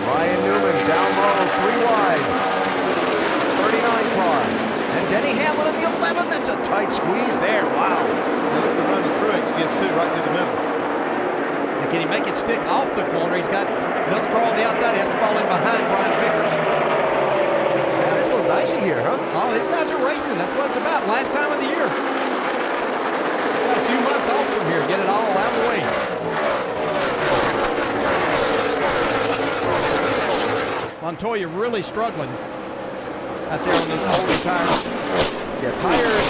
Ryan Newman down low, 3 wide. 39 car. And Denny Hamlin in the 11. That's a tight squeeze there. Wow. Look at the run that Truex gets too, right through the middle. And can he make it stick off the corner? He's got another car on the outside. He has to fall in behind Brian Vickers. Yeah, it's a little dicey here, huh? Oh, these guys are racing. That's what it's about. Last time of the year. Got a few months off from here. Get it all out of the way. Montoya really struggling out there on those older tires. Yeah, tires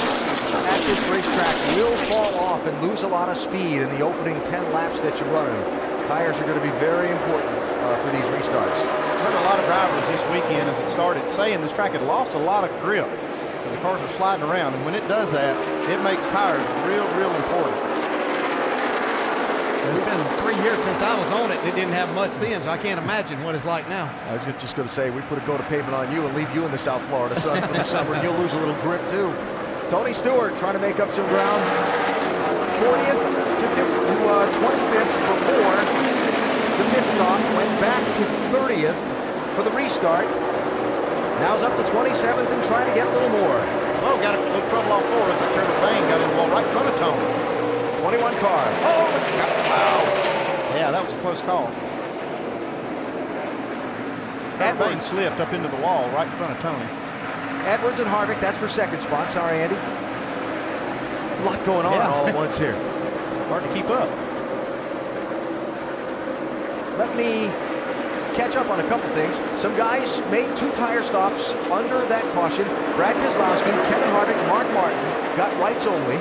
at this racetrack will fall off and lose a lot of speed in the opening 10 laps that you're running. Tires are going to be very important for these restarts. I heard a lot of drivers this weekend as it started saying this track had lost a lot of grip. and the cars are sliding around. And when it does that, it makes tires real important. It's been 3 years since I was on it. It didn't have much then, so I can't imagine what it's like now. I was just going to say, we put a coat of pavement on you and leave you in the South Florida sun for the summer, and you'll lose a little grip too. Tony Stewart trying to make up some ground. 40th to 25th before the pit stop. Went back to 30th for the restart. Now's up to 27th and trying to get a little more. Oh, got a little trouble off forward. It's like Trevor Bayne got in the wall right in front of Tony. 21 car. Oh, wow. Yeah, that was a close call. Trevor Bayne slipped up into the wall right in front of Tony. Edwards and Harvick, that's for second spot. Sorry, Andy. A lot going on all at once here. Hard to keep up. Let me catch up on a couple things. Some guys made 2 tire stops under that caution. Brad Keselowski, Kevin Harvick, Mark Martin got rights only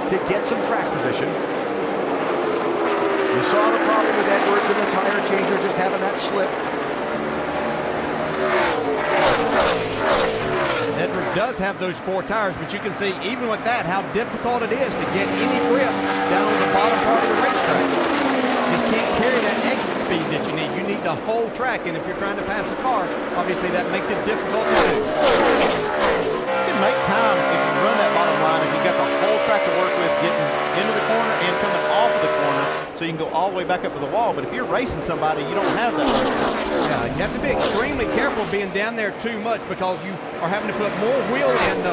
to get some track position. You saw the problem with Edwards and the tire changer just having that slip. Edwards does have those 4 tires, but you can see even with that how difficult it is to get any grip down on the bottom part of the racetrack. Just can't carry that exit speed that you need. You need the whole track, and if you're trying to pass a car, obviously that makes it difficult to do. You can make time if you run that bottom line, if you've got the whole track to work with, getting into the corner and coming off of the corner, so you can go all the way back up to the wall. But if you're racing somebody, you don't have that. Yeah, you have to be extremely careful being down there too much because you are having to put more wheel in in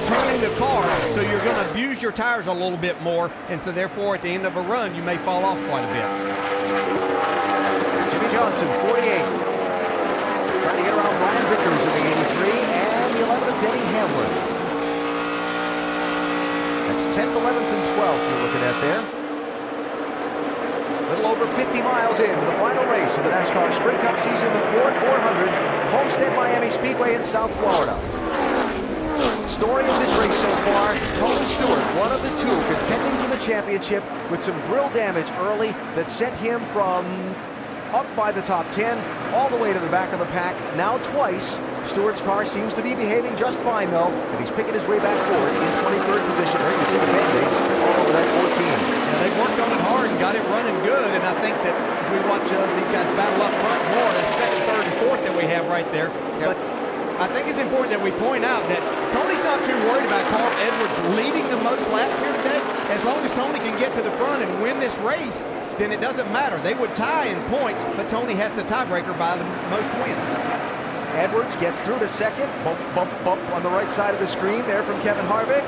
turning the car, so you're going to abuse your tires a little bit more, and so therefore at the end of a run you may fall off quite a bit. Jimmy Johnson, 48. Trying to get around Ryan Vickers in the 83 and the 11th of Denny Hamlin. That's 10th, 11th, and 12th you're looking at there. A little over 50 miles into the final race of the NASCAR Sprint Cup season, the Ford 400, Homestead Miami Speedway in South Florida. Story of this race so far, Tony Stewart, one of the 2 contending for the championship with some grill damage early that sent him from up by the top 10 all the way to the back of the pack. Now twice. Stewart's car seems to be behaving just fine though, and he's picking his way back forward in 23rd position. There you see the Band-Aids all over that 14. Yeah, they worked on it hard and got it running good, and I think that as we watch these guys battle up front more, that's 2nd, 3rd, and 4th that we have right there. But I think it's important that we point out that Tony's not too worried about Carl Edwards leading the most laps here today. As long as Tony can get to the front and win this race, then it doesn't matter. They would tie in points, but Tony has the tiebreaker by the most wins. Edwards gets through to second. Bump, bump, bump on the right side of the screen there from Kevin Harvick.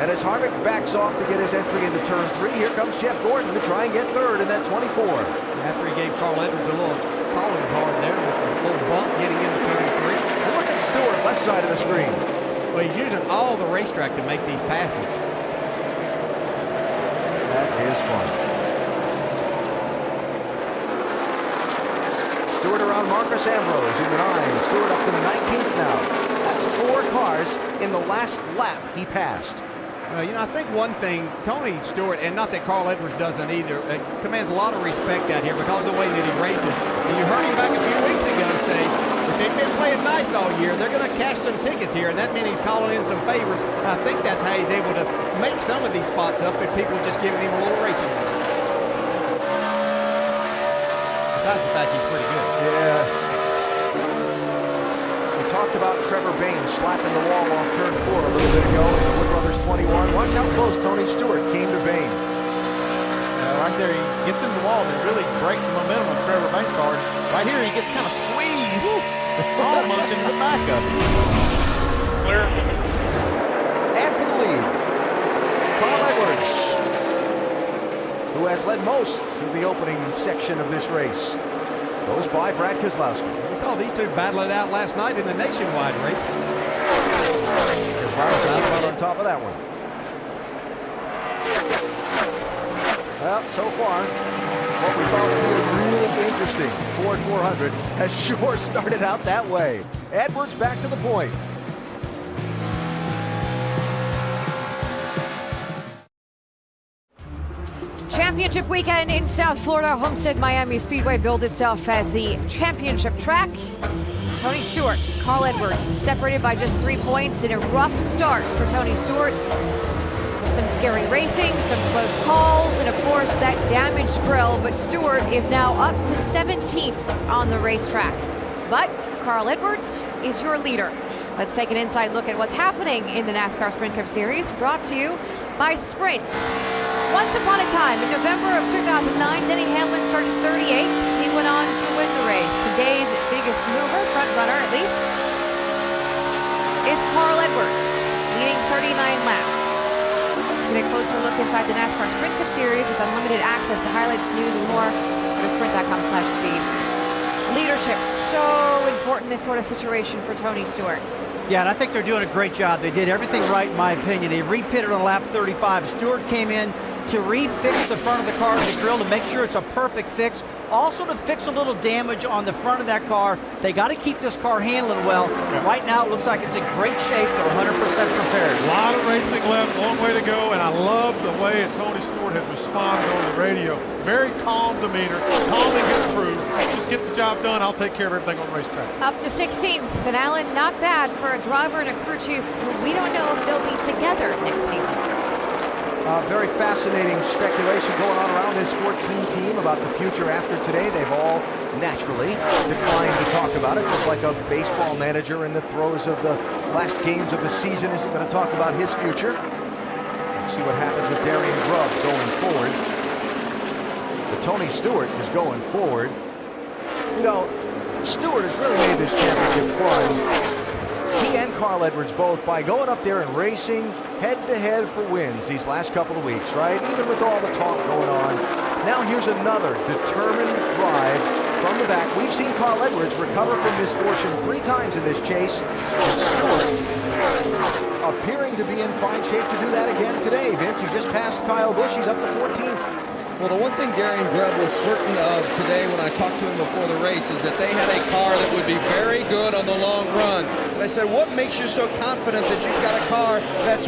And as Harvick backs off to get his entry into turn 3, here comes Jeff Gordon to try and get 3rd in that 24. After he gave Carl Edwards a little calling card there with a little bump getting into turn 3. And look at Stewart, left side of the screen. Well, he's using all the racetrack to make these passes. That is fun. Stewart around Marcus Ambrose in the 9. Stewart up to the 19th now. That's 4 cars in the last lap he passed. Well, you know, I think one thing, Tony Stewart, and not that Carl Edwards doesn't either, commands a lot of respect out here because of the way that he races. And you heard him back a few weeks ago say, if they've been playing nice all year, they're going to cash some tickets here, and that means he's calling in some favors. And I think that's how he's able to make some of these spots up, and people are just giving him a little racing. Besides the fact he's pretty good. Yeah. We talked about Trevor Bayne slapping the wall off turn 4 a little bit ago in the Wood Brothers 21. Watch how close Tony Stewart came to Bayne. Right there, he gets in the wall and it really breaks the momentum of Trevor Bayne's car. Right here, he gets kind of squeezed almost into the backup. Clear. And for the lead, Carl Edwards, who has led most of the opening section of this race, goes by Brad Keselowski. We saw these 2 battle it out last night in the nationwide race. Keselowski right on top of that one. Well, so far, what we thought would be a really interesting Ford 400 has sure started out that way. Edwards back to the point. Championship weekend in South Florida. Homestead Miami Speedway billed itself as the championship track. Tony Stewart, Carl Edwards, separated by just 3 points in a rough start for Tony Stewart. Some scary racing, some close calls, and of course that damaged grill, but Stewart is now up to 17th on the racetrack. But Carl Edwards is your leader. Let's take an inside look at what's happening in the NASCAR Sprint Cup Series, brought to you by Sprints. Once upon a time, in November of 2009, Denny Hamlin started 38th. He went on to win the race. Today's biggest mover, front runner at least, is Carl Edwards, leading 39 laps. Let's get a closer look inside the NASCAR Sprint Cup Series with unlimited access to highlights, news, and more. Go to sprint.com/speed. Leadership, so important in this sort of situation for Tony Stewart. Yeah, and I think they're doing a great job. They did everything right, in my opinion. They repitted on lap 35. Stewart came in to refix the front of the car, the grill, to make sure it's a perfect fix. Also to fix a little damage on the front of that car. They got to keep this car handling well. Yeah. Right now, it looks like it's in great shape. They're 100% prepared. A lot of racing left, long way to go, and I love the way Tony Stewart has responded on the radio. Very calm demeanor, calming his crew. Just get the job done. I'll take care of everything on the racetrack. Up to 16th, and Alan, not bad for a driver and a crew chief who we don't know if they'll be together next season. Very fascinating speculation going on around this 14 team about the future after today. They've all naturally declined to talk about it, just like a baseball manager in the throes of the last games of the season isn't going to talk about his future. We'll see what happens with Darian Grubb going forward. But Tony Stewart is going forward. You know, Stewart has really made this championship fun. He and Carl Edwards both by going up there and racing head-to-head for wins these last couple of weeks, right? Even with all the talk going on. Now here's another determined drive from the back. We've seen Carl Edwards recover from misfortune 3 times in this chase. And Stewart appearing to be in fine shape to do that again today. Vince, he just passed Kyle Busch. He's up to 14th. Well, the one thing Darian Grubb was certain of today when I talked to him before the race is that they had a car that would be very good on the long run. And I said, what makes you so confident that you've got a car that's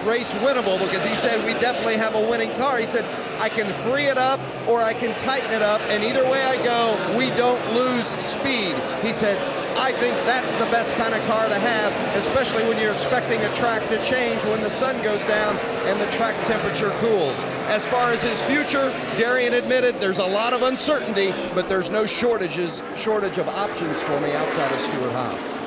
race winnable? Because he said, we definitely have a winning car. He said, I can free it up or I can tighten it up, and either way I go, we don't lose speed. He said, I think that's the best kind of car to have, especially when you're expecting a track to change when the sun goes down and the track temperature cools. As far as his future, Darian admitted there's a lot of uncertainty, but there's no shortage of options for me outside of Stewart Haas.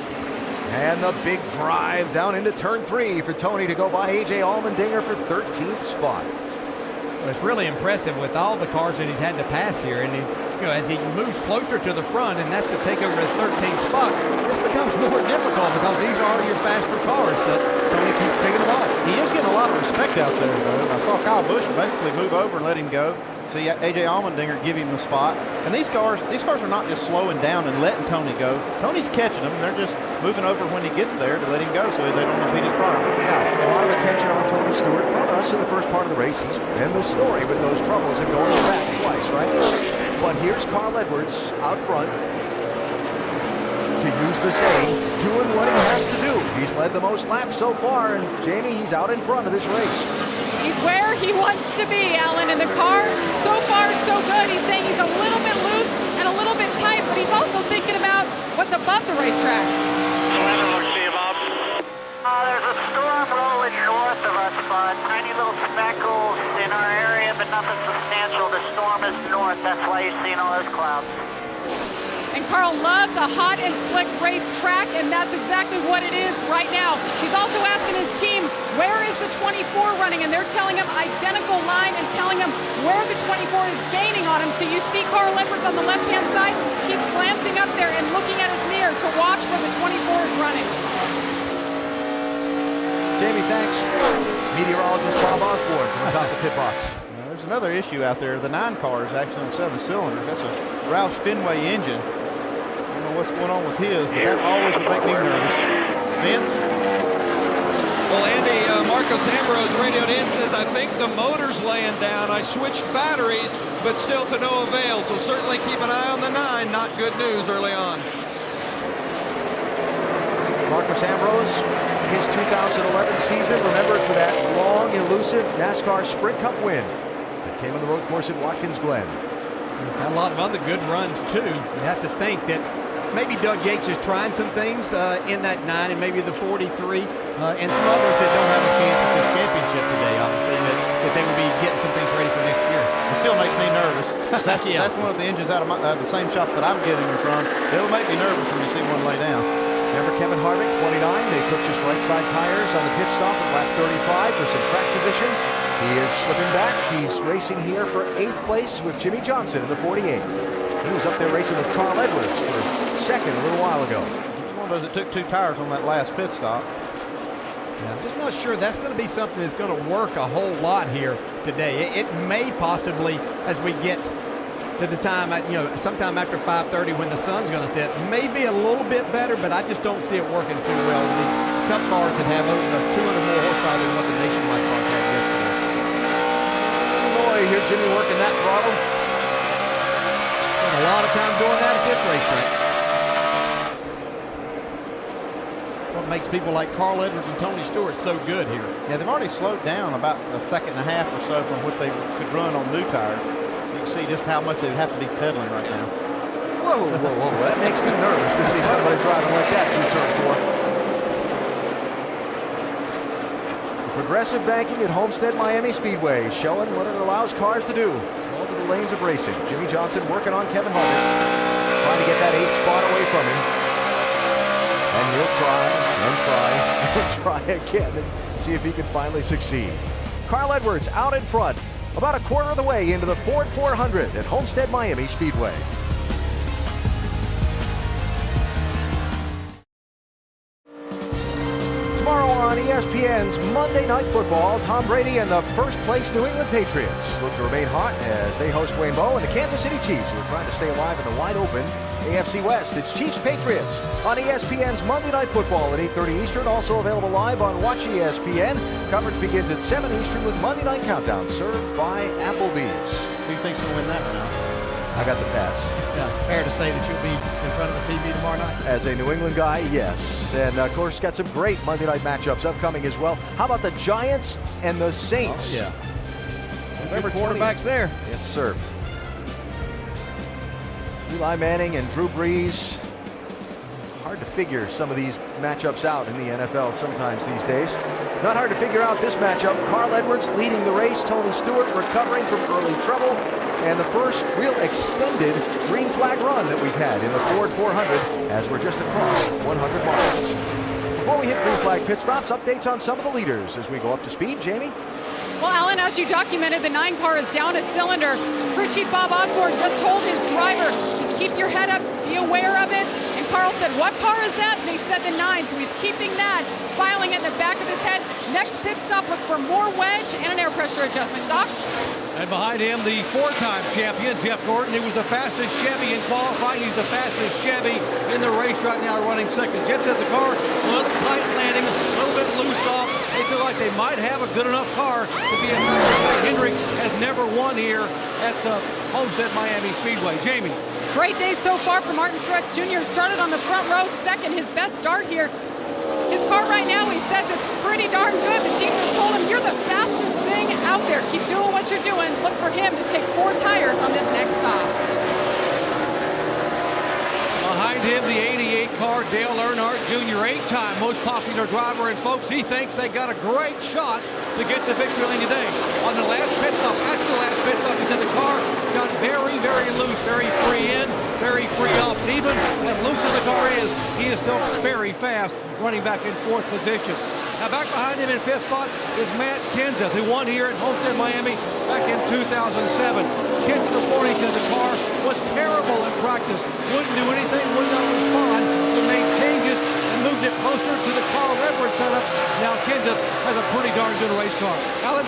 And the big drive down into turn 3 for Tony to go by A.J. Allmendinger for 13th spot. Well, it's really impressive with all the cars that he's had to pass here, and as he moves closer to the front, and that's to take over the 13th spot, this becomes more difficult because these are your faster cars that Tony keeps picking them off. He is getting a lot of respect out there, though. I saw Kyle Busch basically move over and let him go. See A.J. Allmendinger give him the spot. And these cars are not just slowing down and letting Tony go. Tony's catching them. They're just moving over when he gets there to let him go so they don't impede his progress. Now, a lot of attention on Tony Stewart from us in the first part of the race. He's been the story with those troubles and going back twice, right? But here's Carl Edwards out front, to use the saying, doing what he has to do. He's led the most laps so far, and Jamie, he's out in front of this race. He's where he wants to be, Alan, in the car. So far, so good. He's saying he's a little bit loose and a little bit tight, but he's also thinking about what's above the racetrack. There's a storm rolling north of us, bud. Tiny little speckles in our area, but nothing substantial. The storm is north. That's why you're seeing all those clouds. And Carl loves a hot and slick racetrack, and that's exactly what it is right now. He's also asking his team, where is the 24 running? And they're telling him identical line and telling him where the 24 is gaining on him. So you see Carl Edwards on the left-hand side, keeps glancing up there and looking at his mirror to watch where the 24 is running. Jamie, thanks. Meteorologist Bob Osborne from the top of the pit box. There's another issue out there. The 9 car is actually on 7 cylinders. That's a Roush Fenway engine. I don't know what's going on with his, but that always would make me nervous. Vince? Well, Andy, Marcos Ambrose radioed in, says, I think the motor's laying down. I switched batteries, but still to no avail. So certainly keep an eye on the 9. Not good news early on. Marcos Ambrose, his 2011 season, remembered for that long, elusive NASCAR Sprint Cup win that came on the road course at Watkins Glen. He's had a lot of other good runs, too. You have to think that maybe Doug Yates is trying some things in that 9 and maybe the 43, and some others that don't have a chance at this championship today, obviously, that they would be getting some things ready for next year. It still makes me nervous. That's one of the engines out of the same shop that I'm getting them from. It'll make me nervous when you see one lay down. Remember Kevin Harvick, 29. They took just right side tires on the pit stop at lap 35 for some track position. He is slipping back. He's racing here for 8th place with Jimmy Johnson in the 48. He was up there racing with Carl Edwards for 2nd a little while ago. He's one of those that took 2 tires on that last pit stop. Yeah, I'm just not sure that's going to be something that's going to work a whole lot here today. It may possibly, as we get to the time, sometime after 5:30 when the sun's going to set, maybe a little bit better, but I just don't see it working too well in these Cup cars that have 200 more horsepower than what the Nationwide cars had yesterday. Boy, here's Jimmy working that throttle. Spent a lot of time doing that at this racetrack. What makes people like Carl Edwards and Tony Stewart so good here. Yeah, they've already slowed down about a second and a half or so from what they could run on new tires. So you can see just how much they would have to be pedaling right now. Whoa, whoa, whoa. That makes me nervous to see somebody driving like that through turn 4. Progressive banking at Homestead Miami Speedway, showing what it allows cars to do. Multiple lanes of racing. Jimmy Johnson working on Kevin Harvick, trying to get that 8th spot away from him. And he'll try and try and try again and see if he can finally succeed. Carl Edwards out in front, about a quarter of the way into the Ford 400 at Homestead Miami Speedway. Tomorrow on ESPN's Monday Night Football, Tom Brady and the first-place New England Patriots look to remain hot as they host Wayne Bowe and the Kansas City Chiefs, who are trying to stay alive in the wide-open AFC West. It's Chiefs-Patriots on ESPN's Monday Night Football at 8:30 Eastern, also available live on Watch ESPN. Coverage begins at 7 Eastern with Monday Night Countdown, served by Applebee's. Who thinks will win that one now? I got the Pats. Yeah, fair to say that you'll be in front of the TV tomorrow night? As a New England guy, yes. And, of course, got some great Monday night matchups upcoming as well. How about the Giants and the Saints? Oh, yeah. Favorite quarterbacks there. Yes, sir. Eli Manning and Drew Brees. Hard to figure some of these matchups out in the NFL sometimes these days. Not hard to figure out this matchup. Carl Edwards leading the race. Tony Stewart recovering from early trouble. And the first real extended green flag run that we've had in the Ford 400 as we're just across 100 miles. Before we hit green flag pit stops, updates on some of the leaders as we go up to speed. Jamie? Well, Alan, as you documented, the 9 car is down a cylinder. Crew Chief Bob Osborne just told his driver, just keep your head up, be aware of it. And Carl said, what car is that? And they said the 9, so he's keeping that, filing it in the back of his head. Next pit stop, look for more wedge and an air pressure adjustment. Doc? And behind him, the 4-time champion, Jeff Gordon. He was the fastest Chevy in qualifying. He's the fastest Chevy in the race right now, running second. Jeff says the car, a little tight landing, a little bit loose off. They feel like they might have a good enough car to be a Hendrick has never won here at Homestead Miami Speedway. Jamie. Great day so far for Martin Truex Jr. Started on the front row, second, his best start here. His car right now, he says it's pretty darn good. The team has told him, you're the fastest thing out there. Keep doing what you're doing. Look for him to take 4 tires on this next stop. Behind him, the 88 car, Dale Earnhardt Jr., 8-time most popular driver. And folks, he thinks they got a great shot to get the victory lane today. On the last pit stop, after the last pit stop, he said the car got very, very loose, very free in, very free off. And even as loose as the car is, he is still very fast, running back in 4th position. Now back behind him in 5th spot is Matt Kenseth, who won here at Homestead Miami back in 2007. Kenseth this morning said the car was terrible in practice, wouldn't do anything, would not respond, but made changes and moved it closer to the Carl Edwards setup. Now Kenseth has a pretty darn good race car. Alan?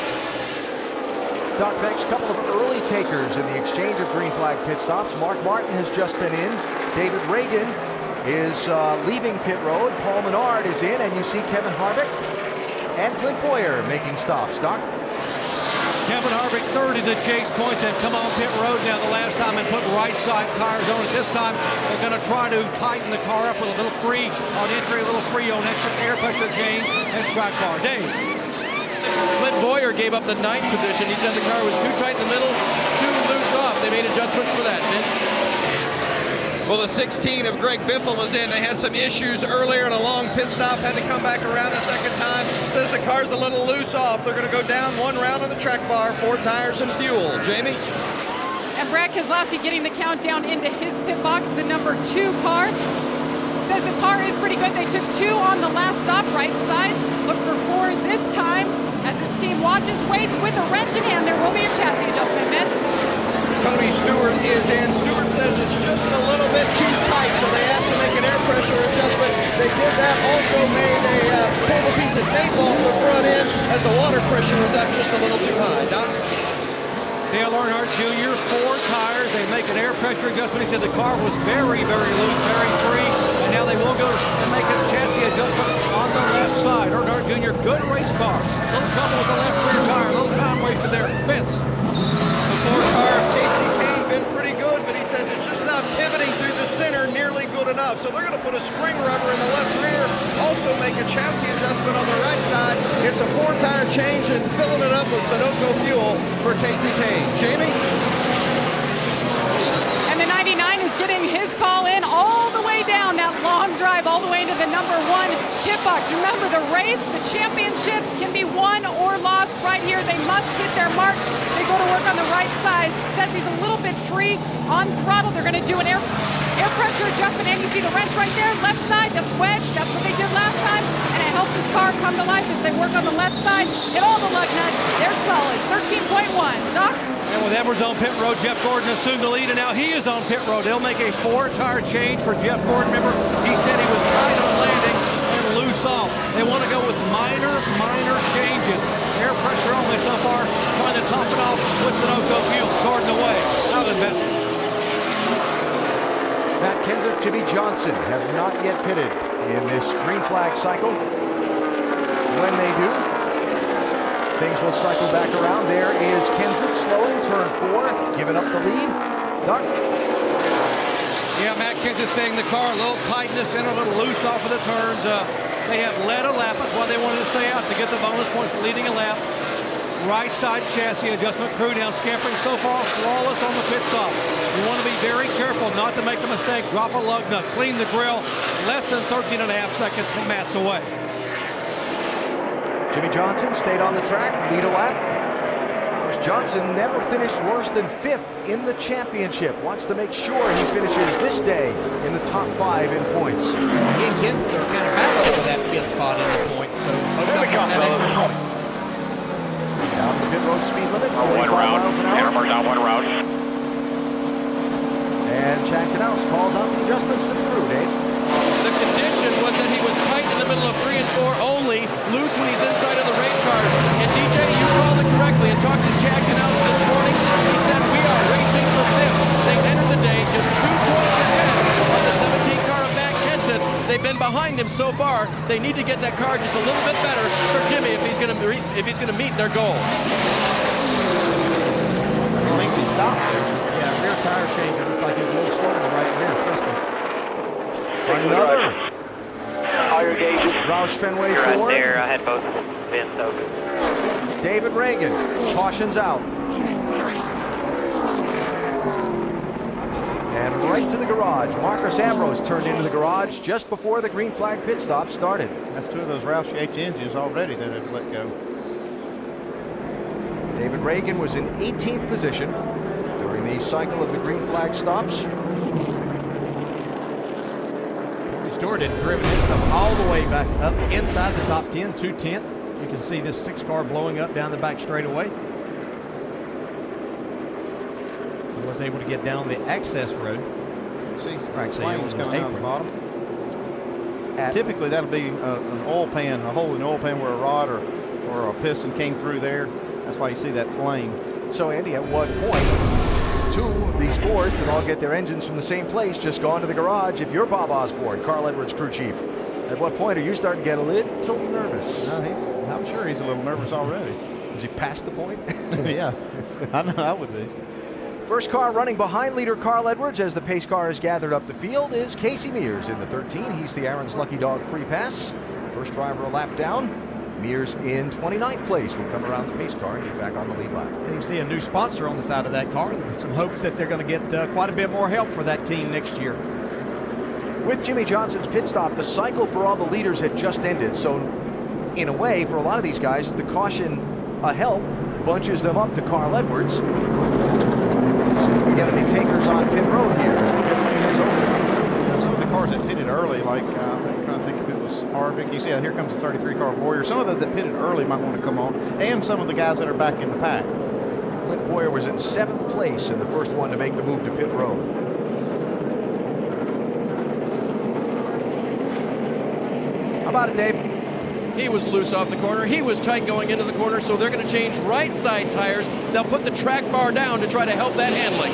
Doc, thanks. A couple of early takers in the exchange of green flag pit stops. Mark Martin has just been in. David Reagan is leaving pit road. Paul Menard is in, and you see Kevin Harvick and Clint Boyer making stops. Doc? Kevin Harvick third in the chase points and come on pit road now the last time and put right side tires on it. This time they're going to try to tighten the car up with a little free on entry, a little free on exit air pressure change and track bar. Dave. Clint Boyer gave up the 9th position. He said the car was too tight in the middle, too loose off. They made adjustments for that, Vince. Well, the 16 of Greg Biffle is in. They had some issues earlier in a long pit stop, had to come back around a second time. Says the car's a little loose off. They're going to go down one round on the track bar, 4 tires and fuel. Jamie? And Brad Keselowski getting the countdown into his pit box, the number 2 car. Says the car is pretty good. They took 2 on the last stop, right sides. Look for 4 this time. As his team watches, waits with a wrench in hand. There will be a chassis adjustment, Vince. Tony Stewart is in. Stewart says it's just a little bit too tight, so they asked to make an air pressure adjustment. They did that. Also made pulled a piece of tape off the front end as the water pressure was up just a little too high. Doc? Dale Earnhardt Jr., 4 tires. They make an air pressure adjustment. He said the car was very, very loose, very free. And now they will go and make a chassis adjustment on the left side. Earnhardt Jr., good race car. A little trouble with the left rear tire. A little time wasted there. Vince. The 4 car of Casey Kane been pretty good, but he says it's just not pivoting through the center nearly good enough. So they're going to put a spring rubber in the left rear. Also make a chassis adjustment on the right side. It's a 4-tire change and filling it up with Sunoco fuel for Casey Kane. Jamie? And the 99 is getting his call in all the way down that long drive, all the way into the number 1 pit box. Remember, the race, the championship can be won or lost right here. They must hit their marks. They go to work on the right side. Says he's a little bit free on throttle. They're going to do an air pressure adjustment, and you see the wrench right there, left side, that's wedged. That's what they did last time, and it helped this car come to life as they work on the left side. Hit all the lug nuts. They're solid. 13.1. Doc? And with Edwards on pit road, Jeff Gordon assumed the lead, and now he is on pit road. They'll make a 4-tire change for Jeff Gordon. Remember, he said he was tight on landing and loose off. They want to go with minor changes. Air pressure only so far, trying to top it off with Sunoco fuel. Gordon away. Out of investment. Matt Kenseth, Jimmy Johnson have not yet pitted in this green flag cycle. When they do, things will cycle back around. There is Kenseth slowing, turn 4, giving up the lead. Doc? Yeah, Matt Kenseth saying the car a little tightness and a little loose off of the turns. They have led a lap. That's why they wanted to stay out to get the bonus points for leading a lap. Right side chassis adjustment. Crew now scampering so far flawless on the pit stop. You want to be very careful not to make a mistake. Drop a lug nut. Clean the grill. Less than 13.5 seconds and Matt's away. Jimmy Johnson stayed on the track, lead a lap. Of course, Johnson never finished worse than 5th in the championship. Wants to make sure he finishes this day in the top 5 in points. He and Kenseth are kind of battling for that 5th spot in the points, so hope on that extra point. Down the pit road speed limit, 45 miles an hour. Down 1 route. And Chad Knaus calls out the adjustments to the crew, Dave. The condition was that he was tight in the middle of 3 and 4 only, loose when he's inside of the race cars. And DJ, you called it correctly. And talking to Chad Knaus this morning, he said we are racing for 5th. They entered the day just 2 points ahead of the 17 car of Matt Kenseth. They've been behind him so far. They need to get that car just a little bit better for Jimmy if he's going to meet their goal. Lengthy stop there. Yeah, rear tire change. It looked like he was a little slow in the right rear, especially. Another. All your gauges. Roush Fenway You're right Ford. there. I had both bins open. David Reagan, cautions out. And right to the garage. Marcus Ambrose turned into the garage just before the green flag pit stop started. That's 2 of those Roush H engines already that have let go. David Reagan was in 18th position during the cycle of the green flag stops. Stewart had driven himself all the way back up inside the top 10, 2/10. You can see this 6 car blowing up down the back straightaway. He was able to get down the access road. See, flames coming out of the bottom. Typically, that'll be an oil pan, a hole in the oil pan where a rod or a piston came through there. That's why you see that flame. So, Andy, at what point 2 of these Fords that all get their engines from the same place just gone to the garage? If you're Bob Osborne, Carl Edwards crew chief, at what point are you starting to get a little nervous? I'm sure he's a little nervous already. Is he past the point? Yeah, I know I would be. First car running behind leader Carl Edwards as the pace car is gathered up the field is Casey Mears in the 13. He's the Aaron's Lucky Dog free pass. First driver a lap down. Mears in 29th place will come around the pace car and get back on the lead lap. And you see a new sponsor on the side of that car. Some hopes that they're going to get quite a bit more help for that team next year. With Jimmy Johnson's pit stop, the cycle for all the leaders had just ended. So in a way, for a lot of these guys, the caution a help bunches them up to Carl Edwards. See if we get any takers on pit road here. Some of the cars that pitted early, like I'm trying to think if it was Harvick. You see, here comes the 33 car Boyer. Some of those that pitted early might want to come on, and some of the guys that are back in the pack. Clint Boyer was in 7th place and the first one to make the move to pit road. How about it, Dave? He was loose off the corner. He was tight going into the corner, so they're going to change right side tires. They'll put the track bar down to try to help that handling.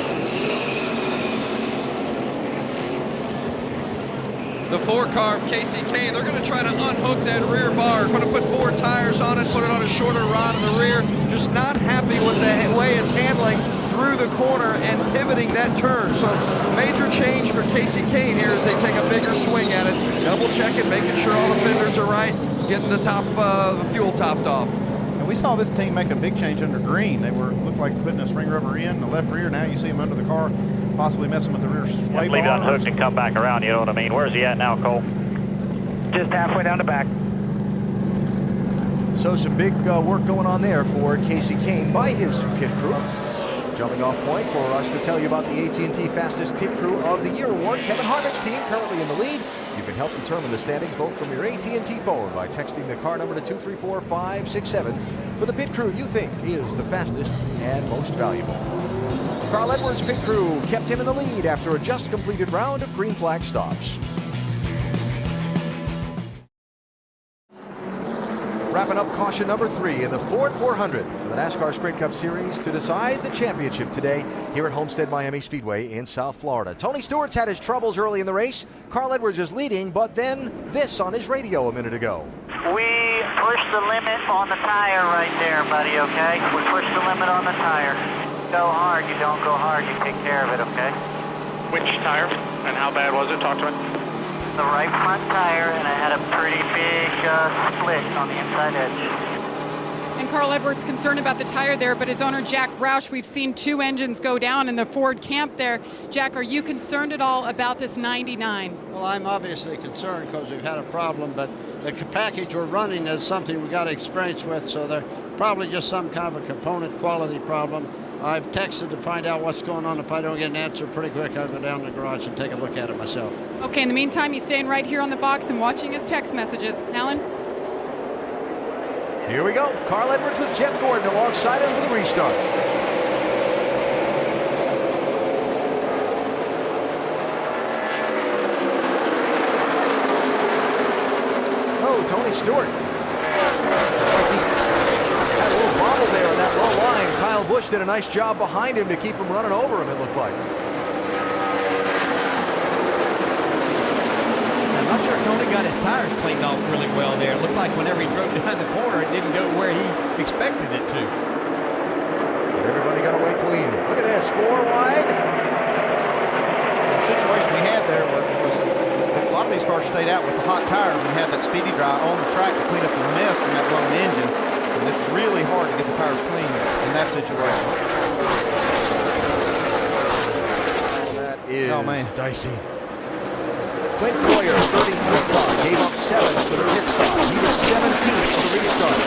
The 4 car of Kasey Kahne, they're going to try to unhook that rear bar. Going to put 4 tires on it, put it on a shorter rod in the rear. Just not happy with the way it's handling through the corner and pivoting that turn. So major change for Kasey Kahne here as they take a bigger swing at it. Double checking, making sure all the fenders are right, getting the top, the fuel topped off. And we saw this team make a big change under green. They looked like putting a spring rubber in the left rear. Now you see them under the car, possibly messing with the rear sway Leave it bar. unhooked and come back around, you know what I mean? Where's he at now, Cole? Just halfway down the back. So some big work going on there for Kasey Kahne by his pit crew. Jumping off point for us to tell you about the AT&T Fastest Pit Crew of the Year award. Kevin Harvick's team currently in the lead. You can help determine the standings. Vote from your AT&T phone by texting the car number to 234-567 for the pit crew you think is the fastest and most valuable. Carl Edwards' pit crew kept him in the lead after a just completed round of green flag stops. Wrapping up caution number 3 in the Ford 400 for the NASCAR Sprint Cup Series to decide the championship today here at Homestead Miami Speedway in South Florida. Tony Stewart's had his troubles early in the race. Carl Edwards is leading, but then this on his radio a minute ago. We pushed the limit on the tire right there, buddy, okay? We pushed the limit on the tire. Go hard, you don't go hard, you take care of it, okay? Which tire and how bad was it? Talk to me. The right front tire, and I had a pretty big split on the inside edge. And Carl Edwards concerned about the tire there, but his owner Jack Roush, we've seen 2 engines go down in the Ford camp there. Jack, are you concerned at all about this 99? Well, I'm obviously concerned because we've had a problem, but the package we're running is something we got experience with, so they're probably just some kind of a component quality problem. I've texted to find out what's going on. If I don't get an answer pretty quick, I'll go down to the garage and take a look at it myself. Okay, in the meantime, he's staying right here on the box and watching his text messages. Alan? Here we go. Carl Edwards with Jeff Gordon alongside him for the restart. Oh, Tony Stewart. Had a little bobble there on that low line. Kyle Busch did a nice job behind him to keep him running over him, it looked like. I'm not sure Tony got his tires cleaned off really well there. It looked like whenever he drove down the corner, it didn't go where he expected it to. But everybody got away clean. Look at this, 4 wide. The situation we had there was a lot of these cars stayed out with the hot tires and had that speedy dry on the track to clean up the mess from that blown engine. And it's really hard to get the tires clean in that situation. That is dicey. Clint Boyer, 30th pit stop, gave up 7th for the pit stop. He was 17th for the restart.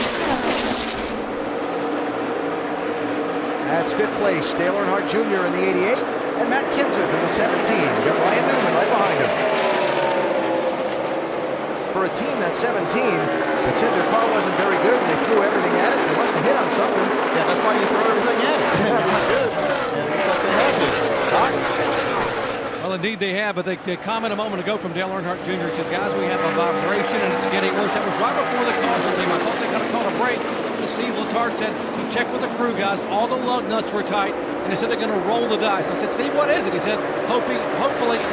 That's 5th place, Dale Earnhardt Jr. in the 88, and Matt Kenseth in the 17. Got Ryan Newman right behind him. For a team that's 17, that said their car wasn't very good and they threw everything at it, they must have hit on something. Yeah, that's why you throw everything at it. Well, indeed they have, but they comment a moment ago from Dale Earnhardt Jr. said, guys, we have a vibration and it's getting worse. That was right before the caution team. I thought they could have caught a break. But Steve Letarte said he checked with the crew guys. All the lug nuts were tight, and they said they're going to roll the dice. I said, Steve, what is it? He said, hopefully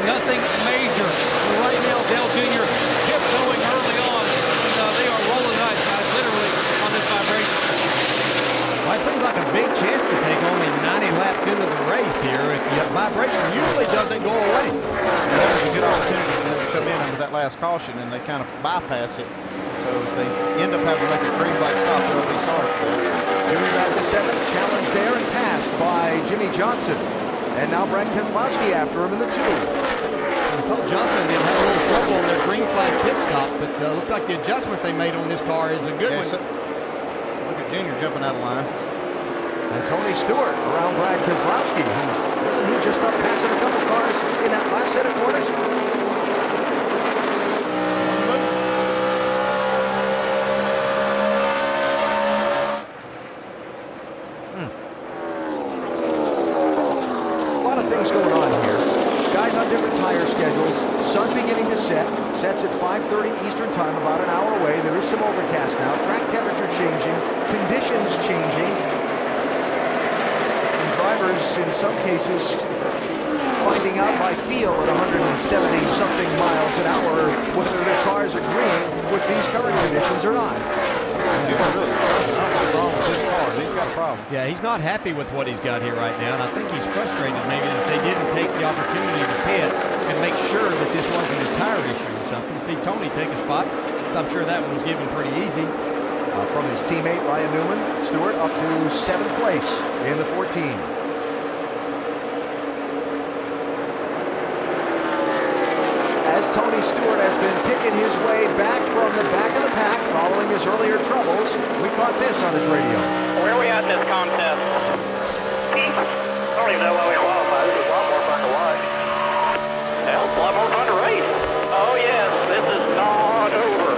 nothing major. But right now, Dale Jr. kept going early on. And, they are rolling the dice, guys, literally on this vibration. Well, it seems like a big chance to take only 90 laps into the race here. The vibration usually doesn't go away. Yeah, that was a good opportunity for them to come in under that last caution, and they kind of bypassed it. So if they end up having to make a green flag stop, they'll be sorry for that. Jimmy back to 7th, challenge there and passed by Jimmy Johnson. And now Brad Keselowski after him in the 2. I saw Johnson did have a little trouble on their green flag pit stop, but looked like the adjustment they made on this car is a good one. Look at Junior jumping out of line. And Tony Stewart around Brad Keselowski. He just up passing a couple cars in that last set of corners. A lot of things going on here. Guys on different tire schedules. Sun beginning to set. Sets at 5:30 Eastern time, about an hour away. There is some overcast now. Track temperature changing. Conditions changing. Drivers, in some cases, finding out by feel at 170-something miles an hour whether their cars are agreeing with these current conditions or not. He's got a problem. Yeah, he's not happy with what he's got here right now, and I think he's frustrated maybe that they didn't take the opportunity to pit and make sure that this wasn't a tire issue or something. See Tony take a spot. I'm sure that one was given pretty easy. From his teammate Ryan Newman, Stewart up to 7th place in the 14. As Tony Stewart has been picking his way back from the back of the pack following his earlier troubles, we caught this on his radio. Where are we at in this contest? I don't even know why we qualified. This is a lot more fun to watch. Hell, it's a lot more fun to race. Oh yes, this is not over.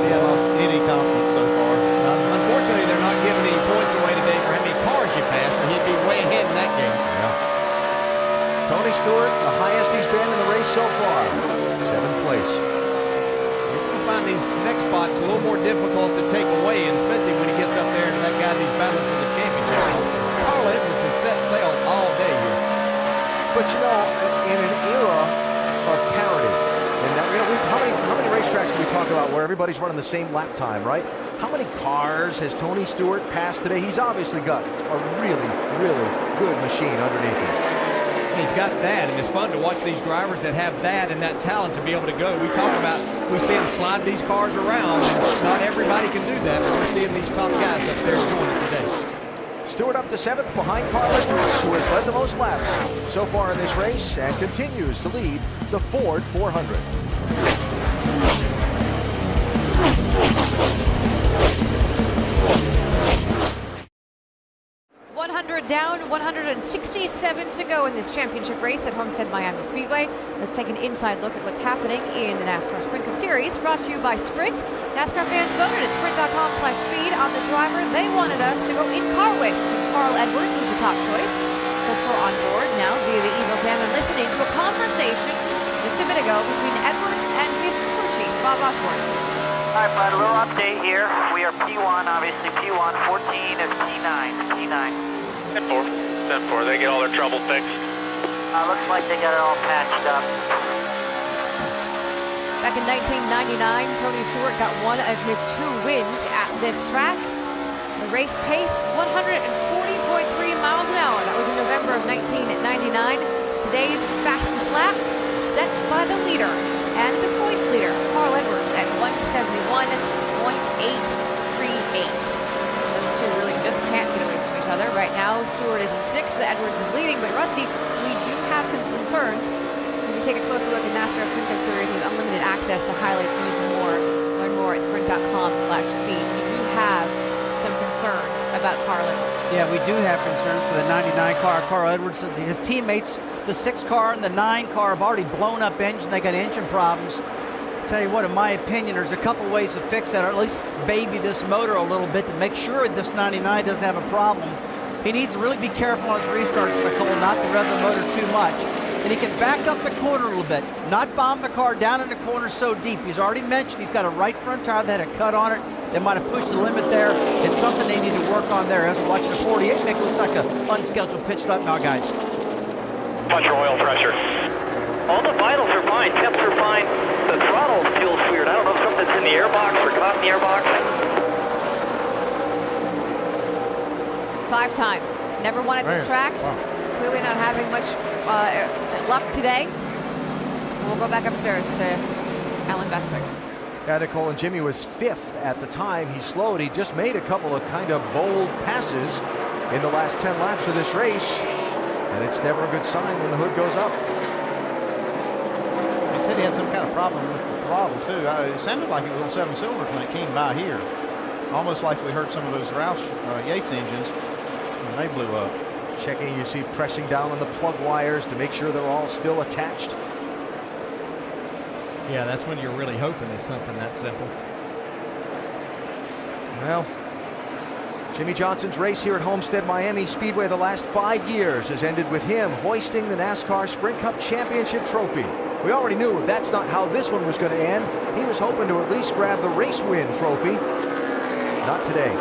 He had lost any confidence so far. Unfortunately, they're not giving any points away today for how many cars you pass, or he'd be way ahead in that game. Tony Stewart, the highest he's been in the race so far, 7th place. He's going to find these next spots a little more difficult to take away, and especially when he gets up there to that guy that he's battling for the championship. Carl Edwards has set sail all day here. But you know, in an era of parity, and that, you know, how many racetracks do we talk about where everybody's running the same lap time, right? How many cars has Tony Stewart passed today? He's obviously got a really, really good machine underneath him. He's got that, and it's fun to watch these drivers that have that and that talent to be able to go. We talk about, we see them slide these cars around, and not everybody can do that, but we're seeing these top guys up there doing it today. Stewart up to 7th behind Carl Edwards, who has led the most laps so far in this race and continues to lead the Ford 400. 100 down, 167 to go in this championship race at Homestead Miami Speedway. Let's take an inside look at what's happening in the NASCAR Sprint Cup Series, brought to you by Sprint. NASCAR fans voted at sprint.com/speed on the driver they wanted us to go in car with. Carl Edwards was the top choice. So let's go on board now via the Evo Cam and listen into a conversation just a bit ago between Edwards and his crew chief, Bob Osborne. All right, bud, a little update here. We are P1, obviously P1, 14 is P9, P9. 10-4, they get all their trouble fixed. Looks like they got it all patched up. Back in 1999, Tony Stewart got one of his true wins at this track. The race paced 140.3 miles an hour. That was in November of 1999. Today's fastest lap set by the leader and the points leader, Carl Edwards, at 171.838. Those two really just can't get away from each other. Right now, Stewart is in 6th, Edwards is leading, but Rusty, we do have concerns as we take a closer look at NASCAR Sprint Cup Series with unlimited access to highlights, news, and more. Learn more at sprint.com/speed. We do have some concerns about Carl Edwards. Yeah, we do have concerns for the 99 car. Carl Edwards, his teammates, the 6 car and the 9 car have already blown up engine. They got engine problems. Tell you what, in my opinion, there's a couple ways to fix that, or at least baby this motor a little bit to make sure this 99 doesn't have a problem. He needs to really be careful on his restarts, Nicole, not to rev the motor too much. And he can back up the corner a little bit, not bomb the car down in the corner so deep. He's already mentioned he's got a right front tire that had a cut on it. They might have pushed the limit there. It's something they need to work on there. As we're watching the 48, it looks like an unscheduled pit stop now, guys. Watch your oil pressure. All the vitals are fine, temps are fine. The throttle feels weird. I don't know if something's in the airbox or caught in the airbox. 5-time. Never won at this track. Wow. Clearly not having much luck today. We'll go back upstairs to Alan Bestwick. Yeah, Nicole, and Jimmy was 5th at the time. He slowed. He just made a couple of kind of bold passes in the last 10 laps of this race. And it's never a good sign when the hood goes up. He said he had some kind of problem with the throttle, too. It sounded like it was on 7 cylinders when it came by here. Almost like we heard some of those Roush Yates engines when they blew up. Checking, you see pressing down on the plug wires to make sure they're all still attached. Yeah, that's when you're really hoping it's something that simple. Well, Jimmie Johnson's race here at Homestead Miami Speedway the last 5 years has ended with him hoisting the NASCAR Sprint Cup Championship trophy. We already knew that's not how this one was going to end. He was hoping to at least grab the race win trophy. Not today.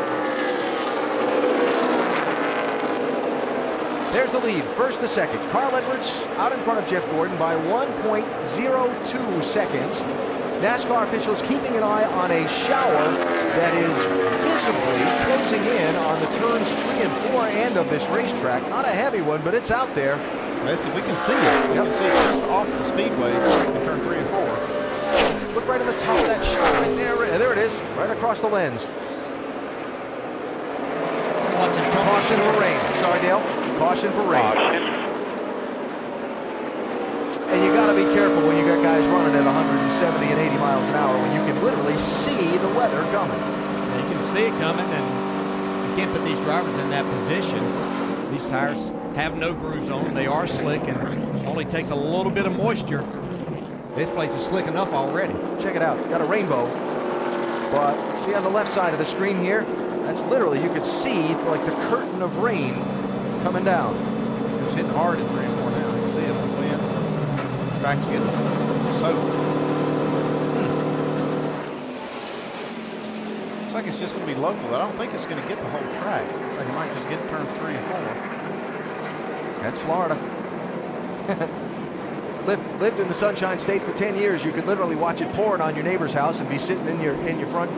There's the lead, first to second. Carl Edwards out in front of Jeff Gordon by 1.02 seconds. NASCAR officials keeping an eye on a shower that is visibly closing in on the turns 3 and 4 end of this racetrack. Not a heavy one, but it's out there. We can see it. We can see it just off the speedway in turn 3 and 4. Look right at the top of that shot right there. There it is, right across the lens. Caution for rain. Sorry, Dale. Caution for rain. And you got to be careful when you got guys running at 170 and 80 miles an hour when you can literally see the weather coming. Yeah, you can see it coming, and you can't put these drivers in that position. These tires have no grooves on. They are slick, and it only takes a little bit of moisture. This place is slick enough already. Check it out. Got a rainbow. But see on the left side of the screen here, that's literally, you could see like the curtain of rain coming down. It's hitting hard at 3 and 4 now. You can see it on the wind. The track's getting soaked. Looks like it's just going to be local. I don't think it's going to get the whole track. Looks like it might just get turns 3 and 4. That's Florida. Lived in the Sunshine State for 10 years. You could literally watch it pouring on your neighbor's house and be sitting in your front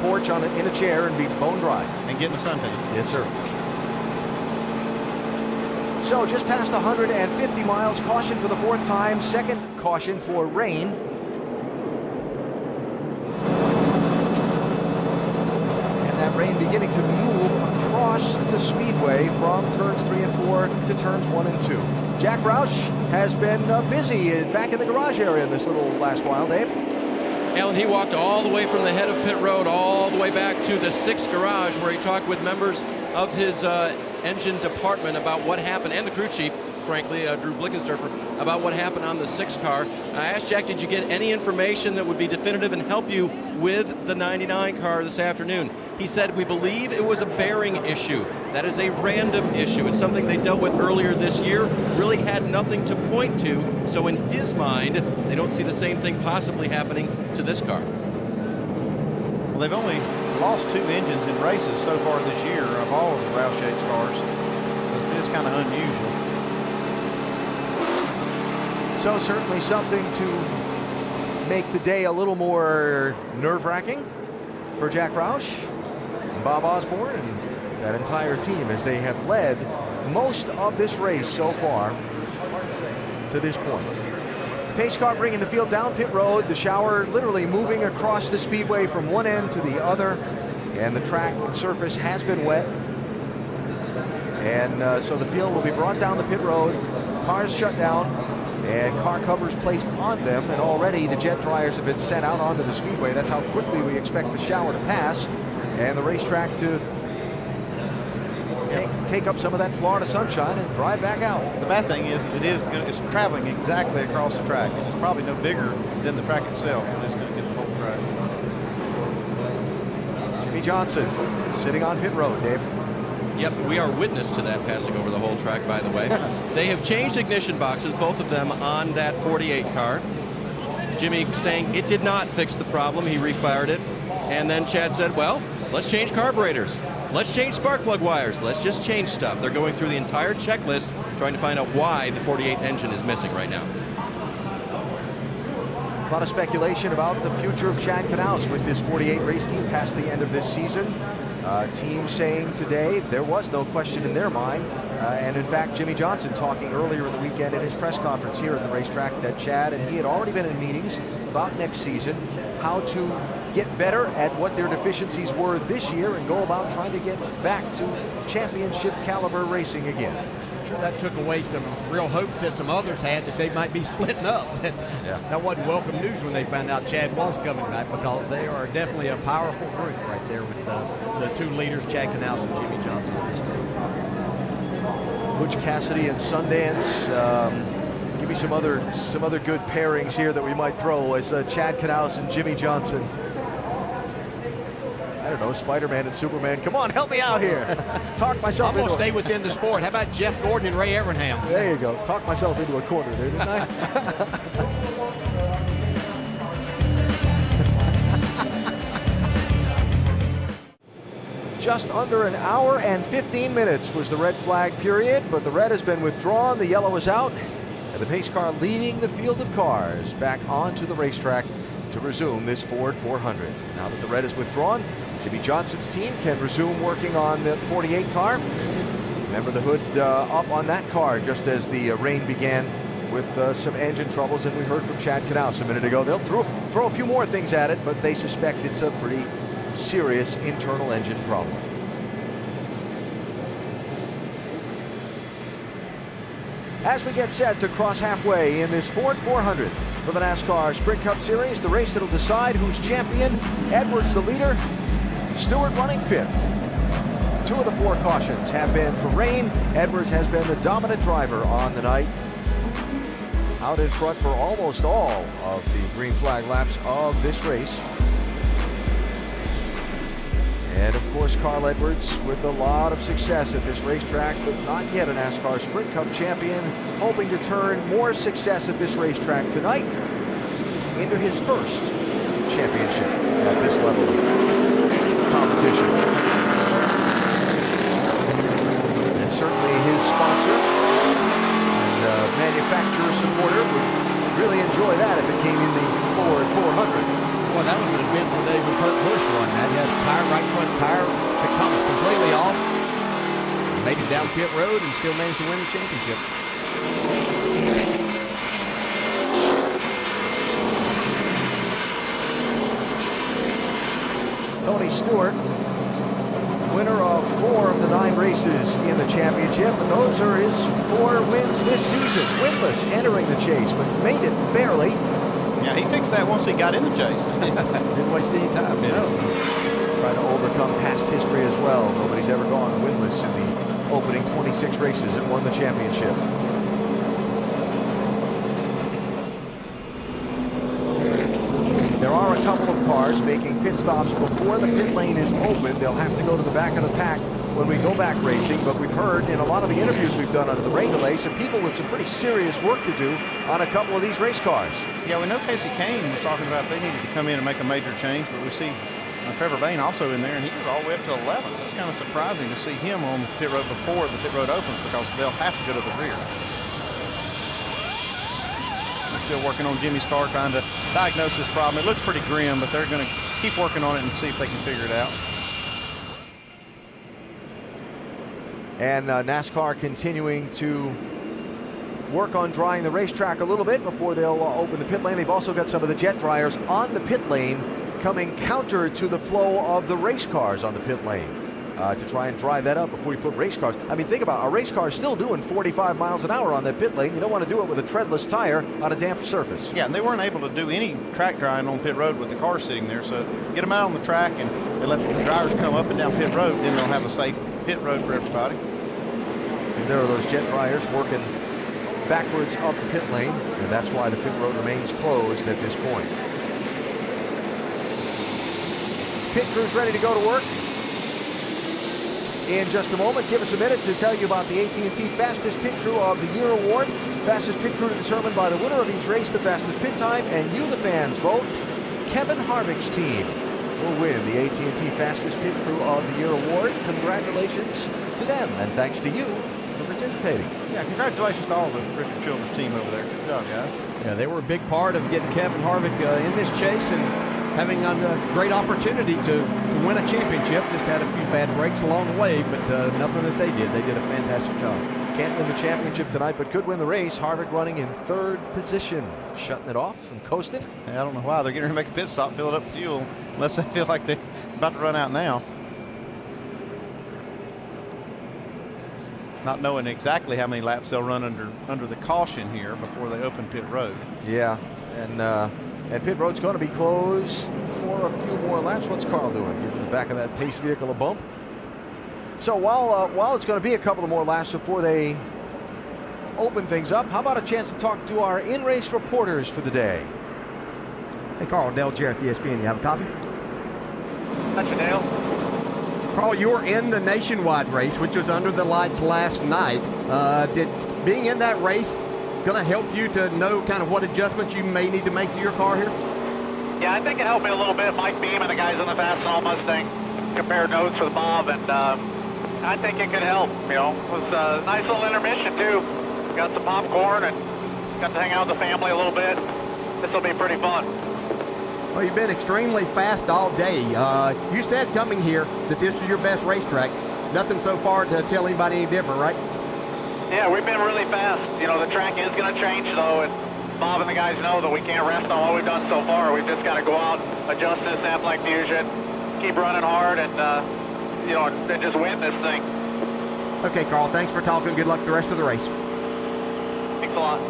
porch in a chair and be bone dry. And getting the suntan. Yes, sir. So just past 150 miles, caution for the 4th time, second caution for rain. And that rain beginning to move across the speedway from turns 3 and 4 to turns 1 and 2. Jack Roush has been busy back in the garage area in this little last while, Dave. Alan, he walked all the way from the head of pit road all the way back to the 6th garage where he talked with members of his engine department about what happened, and the crew chief, frankly, Drew Blickensderfer, about what happened on the 6th car. I asked Jack, did you get any information that would be definitive and help you with the 99 car this afternoon? He said, we believe it was a bearing issue. That is a random issue. It's something they dealt with earlier this year, really had nothing to point to, so in his mind, they don't see the same thing possibly happening to this car. Well, they've only lost 2 engines in races so far this year of all of the Roush Yates cars, so it is kind of unusual. So certainly something to make the day a little more nerve-wracking for Jack Roush and Bob Osborne and that entire team as they have led most of this race so far to this point. Pace car bringing the field down pit road, the shower literally moving across the speedway from one end to the other, and the track surface has been wet. And so the field will be brought down the pit road, cars shut down, and car covers placed on them, and already the jet dryers have been sent out onto the speedway. That's how quickly we expect the shower to pass, and the racetrack to take up some of that Florida sunshine and drive back out. The bad thing is it's traveling exactly across the track, and it's probably no bigger than the track itself, but it's going to get the whole track. Jimmie Johnson sitting on pit road, Dave. Yep, we are witness to that passing over the whole track, by the way. They have changed ignition boxes, both of them on that 48 car. Jimmy saying it did not fix the problem, he refired it. And then Chad said, well, let's change carburetors. Let's change spark plug wires. Let's just change stuff. They're going through the entire checklist, trying to find out why the 48 engine is missing right now. A lot of speculation about the future of Chad Knaus with this 48 race team past the end of this season. Team saying today there was no question in their mind. And in fact, Jimmie Johnson talking earlier in the weekend in his press conference here at the racetrack that Chad and he had already been in meetings about next season, how to get better at what their deficiencies were this year and go about trying to get back to championship caliber racing again. I'm sure that took away some real hopes that some others had that they might be splitting up. That wasn't welcome news when they found out Chad was coming back, because they are definitely a powerful group right there with the two leaders, Chad Knaus and Jimmie Johnson on this team. Butch Cassidy and Sundance. Give me some other good pairings here that we might throw as Chad Knaus and Jimmie Johnson. I don't know, Spider-Man and Superman. Come on, help me out here. Talk myself I'm going to stay within the sport. How about Jeff Gordon and Ray Evernham? There you go. Talk myself into a corner there, didn't I? Just under an hour and 15 minutes was the red flag period, but the red has been withdrawn, the yellow is out, and the pace car leading the field of cars back onto the racetrack to resume this Ford 400. Now that the red is withdrawn, Jimmie Johnson's team can resume working on the 48 car. Remember the hood up on that car just as the rain began with some engine troubles, and we heard from Chad Knaus a minute ago. They'll throw a few more things at it, but they suspect it's a pretty serious internal engine problem. As we get set to cross halfway in this Ford 400 for the NASCAR Sprint Cup Series, the race that'll decide who's champion. Edwards the leader, Stewart running fifth. Two of the four cautions have been for rain. Edwards has been the dominant driver on the night, out in front for almost all of the green flag laps of this race. And of course, Carl Edwards with a lot of success at this racetrack, but not yet a NASCAR Sprint Cup champion, hoping to turn more success at this racetrack tonight into his first championship at this level of competition. And certainly his sponsor and manufacturer supporter would really enjoy that if it came in the Ford 400. Well, that was an eventful day when Kurt Busch won that. He had a right front tire to come completely off. He made it down pit road and still managed to win the championship. Tony Stewart, winner of 4 of the 9 races in the championship, but those are his 4 wins this season. Winless entering the chase, but made it barely. Yeah, he fixed that once he got in the chase. Didn't waste any time, did he? Trying to overcome past history as well. Nobody's ever gone winless in the opening 26 races and won the championship. There are a couple of cars making pit stops before the pit lane is open. They'll have to go to the back of the pack when we go back racing, but we've heard in a lot of the interviews we've done under the rain delay some people with some pretty serious work to do on a couple of these race cars. Yeah, we know Casey Kane was talking about they needed to come in and make a major change, but we see Trevor Bayne also in there, and he was all the way up to 11th. So it's kind of surprising to see him on the pit road before the pit road opens, because they'll have to go to the rear. They're still working on Jimmy's car, trying to diagnose this problem. It looks pretty grim, but they're going to keep working on it and see if they can figure it out. And NASCAR continuing to work on drying the racetrack a little bit before they'll open the pit lane. They've also got some of the jet dryers on the pit lane coming counter to the flow of the race cars on the pit lane to try and dry that up before you put race cars. I mean, think about it. A race car is still doing 45 miles an hour on that pit lane. You don't want to do it with a treadless tire on a damp surface. Yeah, and they weren't able to do any track drying on pit road with the cars sitting there. So get them out on the track and they let the drivers come up and down pit road. Then they'll have a safe pit road for everybody. And there are those jet dryers working backwards up the pit lane, and that's why the pit road remains closed at this point. Pit crew's ready to go to work in just a moment. Give us a minute to tell you about the AT&T Fastest Pit Crew of the Year award. Fastest pit crew determined by the winner of each race, the fastest pit time, and you, the fans, vote. Kevin Harvick's team will win the AT&T Fastest Pit Crew of the Year award. Congratulations to them, and thanks to you for participating. Yeah, congratulations to all the Richard Childress team over there. Good job, guys. Yeah, they were a big part of getting Kevin Harvick in this chase, and having a great opportunity to win a championship. Just had a few bad breaks along the way, but nothing that they did. They did a fantastic job. Can't win the championship tonight, but could win the race. Harvick running in 3rd position, shutting it off and coasting. I don't know why. They're getting ready to make a pit stop, fill it up with fuel, unless they feel like they're about to run out now. Not knowing exactly how many laps they'll run under the caution here before they open pit road. Yeah, and pit road's going to be closed for a few more laps. What's Carl doing? Giving the back of that pace vehicle a bump. So while it's going to be a couple of more laps before they open things up, how about a chance to talk to our in-race reporters for the day? Hey, Carl, Dale Jarrett, ESPN. You have a copy? Thank you, Dale. Carl, you were in the nationwide race, which was under the lights last night. Did being in that race going to help you to know kind of what adjustments you may need to make to your car here? Yeah, I think it helped me a little bit. Mike Beam and the guys on the Fastenal Mustang compared notes with Bob, and I think it could help. You know, it was a nice little intermission too. Got some popcorn and got to hang out with the family a little bit. This will be pretty fun. Well, you've been extremely fast all day. You said coming here that this was your best racetrack. Nothing so far to tell anybody any different, right? Yeah, we've been really fast. You know, the track is going to change though, and Bob and the guys know that we can't rest on what we've done so far. We've just got to go out, adjust this amp-like fusion, keep running hard, and you know, and just win this thing. Okay, Carl, thanks for talking. Good luck the rest of the race. Thanks a lot.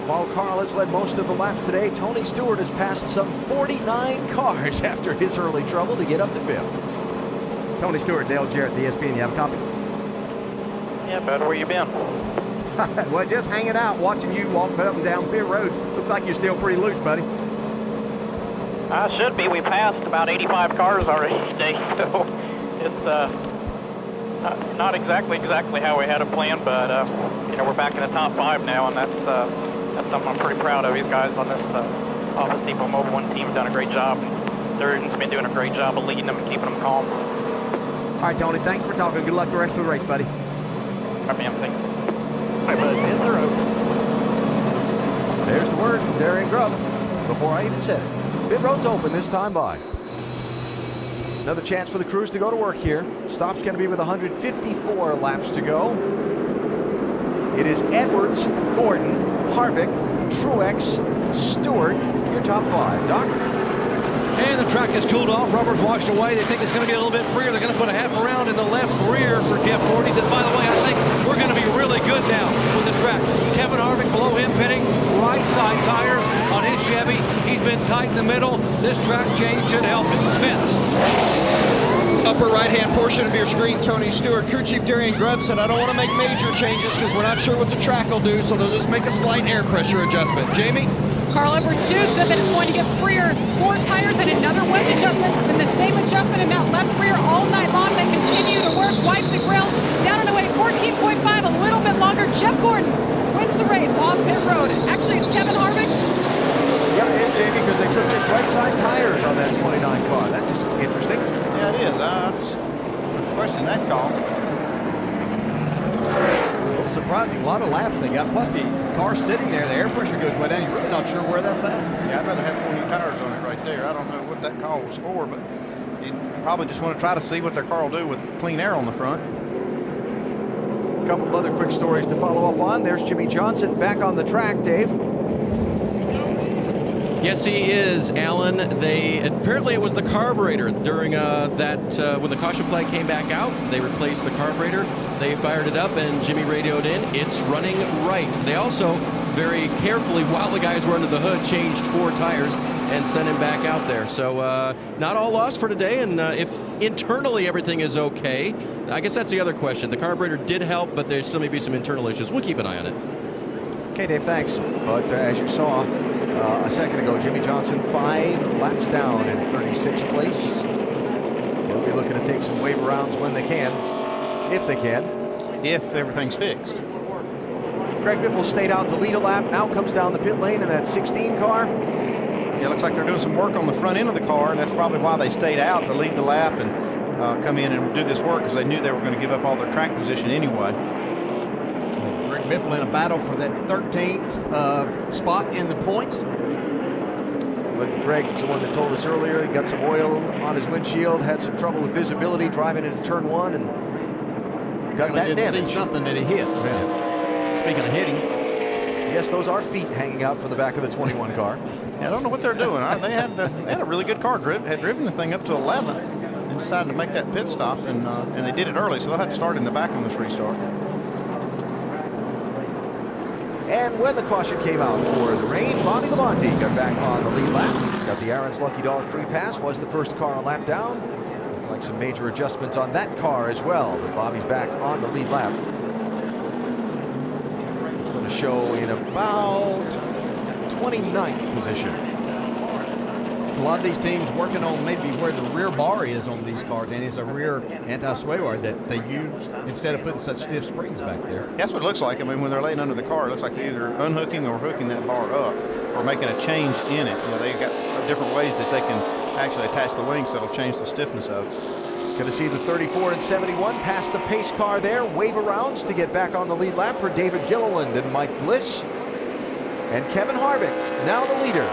While Carl has led most of the laps today, Tony Stewart has passed some 49 cars after his early trouble to get up to 5th. Tony Stewart, Dale Jarrett, the ESPN. You have a copy? Yeah, bud, where you been? Well, just hanging out, watching you walk up and down pit road. Looks like you're still pretty loose, buddy. I should be. We passed about 85 cars already today, so it's not exactly how we had it planned, but you know, we're back in the top 5 now, and that's something I'm pretty proud of. These guys on this Office Depot Mobile One team have done a great job. They've been doing a great job of leading them and keeping them calm. All right, Tony, thanks for talking. Good luck the rest of the race, buddy. All right, man, thanks. All right, bud, pit road. There's the word from Darian Grubb before I even said it. Pit road's open this time by. Another chance for the crews to go to work here. Stop's going to be with 154 laps to go. It is Edwards, Gordon, Harvick, Truex, Stewart, your top 5. Doc? And the track has cooled off. Rubber's washed away. They think it's going to be a little bit freer. They're going to put a half around in the left rear for Jeff Gordon. He said, by the way, I think we're going to be really good now with the track. Kevin Harvick below him pitting right side tires on his Chevy. He's been tight in the middle. This track change should help him. Spence. Upper right-hand portion of your screen, Tony Stewart. Crew Chief Darian Grubb said, I don't want to make major changes because we're not sure what the track will do, so they'll just make a slight air pressure adjustment. Jamie? Carl Edwards, too, said that it's going to get freer. 4 tires and another wedge adjustment. It's been the same adjustment in that left rear all night long. They continue to work, wipe the grill. Down and away, 14.5, a little bit longer. Jeff Gordon wins the race off pit road. Actually, it's Kevin Harvick. Yeah, it is, Jamie, because they took just right side tires on that 29 car. That's just interesting. Yeah, it is. I question that call. Surprising, a lot of laps they got. Plus the car sitting there, the air pressure goes way down. You're really not sure where that's at. Yeah, I'd rather have 4 new tires on it right there. I don't know what that call was for, but you probably just want to try to see what their car will do with clean air on the front. A couple of other quick stories to follow up on. There's Jimmy Johnson back on the track, Dave. Yes, he is, Alan. Apparently it was the carburetor during when the caution flag came back out. They replaced the carburetor. They fired it up, and Jimmy radioed in. It's running right. They also very carefully, while the guys were under the hood, changed 4 tires and sent him back out there. So not all lost for today. And if internally everything is okay, I guess that's the other question. The carburetor did help, but there still may be some internal issues. We'll keep an eye on it. Okay, Dave, thanks. But as you saw a second ago, Jimmy Johnson 5 laps down in 36th place. They'll be looking to take some wave rounds when they can, if they can. If everything's fixed. Greg Biffle stayed out to lead a lap, now comes down the pit lane in that 16 car. Yeah, it looks like they're doing some work on the front end of the car, and that's probably why they stayed out to lead the lap and come in and do this work, because they knew they were going to give up all their track position anyway. Greg Biffle in a battle for that 13th spot in the points. But Greg's the one that told us earlier he got some oil on his windshield, had some trouble with visibility driving into turn 1, and got that damage. See something that he hit. Yeah. Speaking of hitting. Yes, those are feet hanging out from the back of the 21 car. Yeah, I don't know what they're doing. They had a really good car. Had driven the thing up to 11th and decided to make that pit stop, and they did it early, so they'll have to start in the back on this restart. And when the caution came out for the rain, Bobby Labonte got back on the lead lap. Got the Aaron's Lucky Dog free pass, was the first car a lap down. Looked like some major adjustments on that car as well, but Bobby's back on the lead lap. It's going to show in about 29th position. A lot of these teams working on maybe where the rear bar is on these cars, and it's a rear anti-sway bar that they use instead of putting such stiff springs back there. That's what it looks like. I mean, when they're laying under the car, it looks like they're either unhooking or hooking that bar up or making a change in it. You know, they've got different ways that they can actually attach the links that'll change the stiffness of it. Going to see the 34 and 71 pass the pace car there, wave arounds to get back on the lead lap for David Gilliland and Mike Bliss. And Kevin Harvick, now the leader,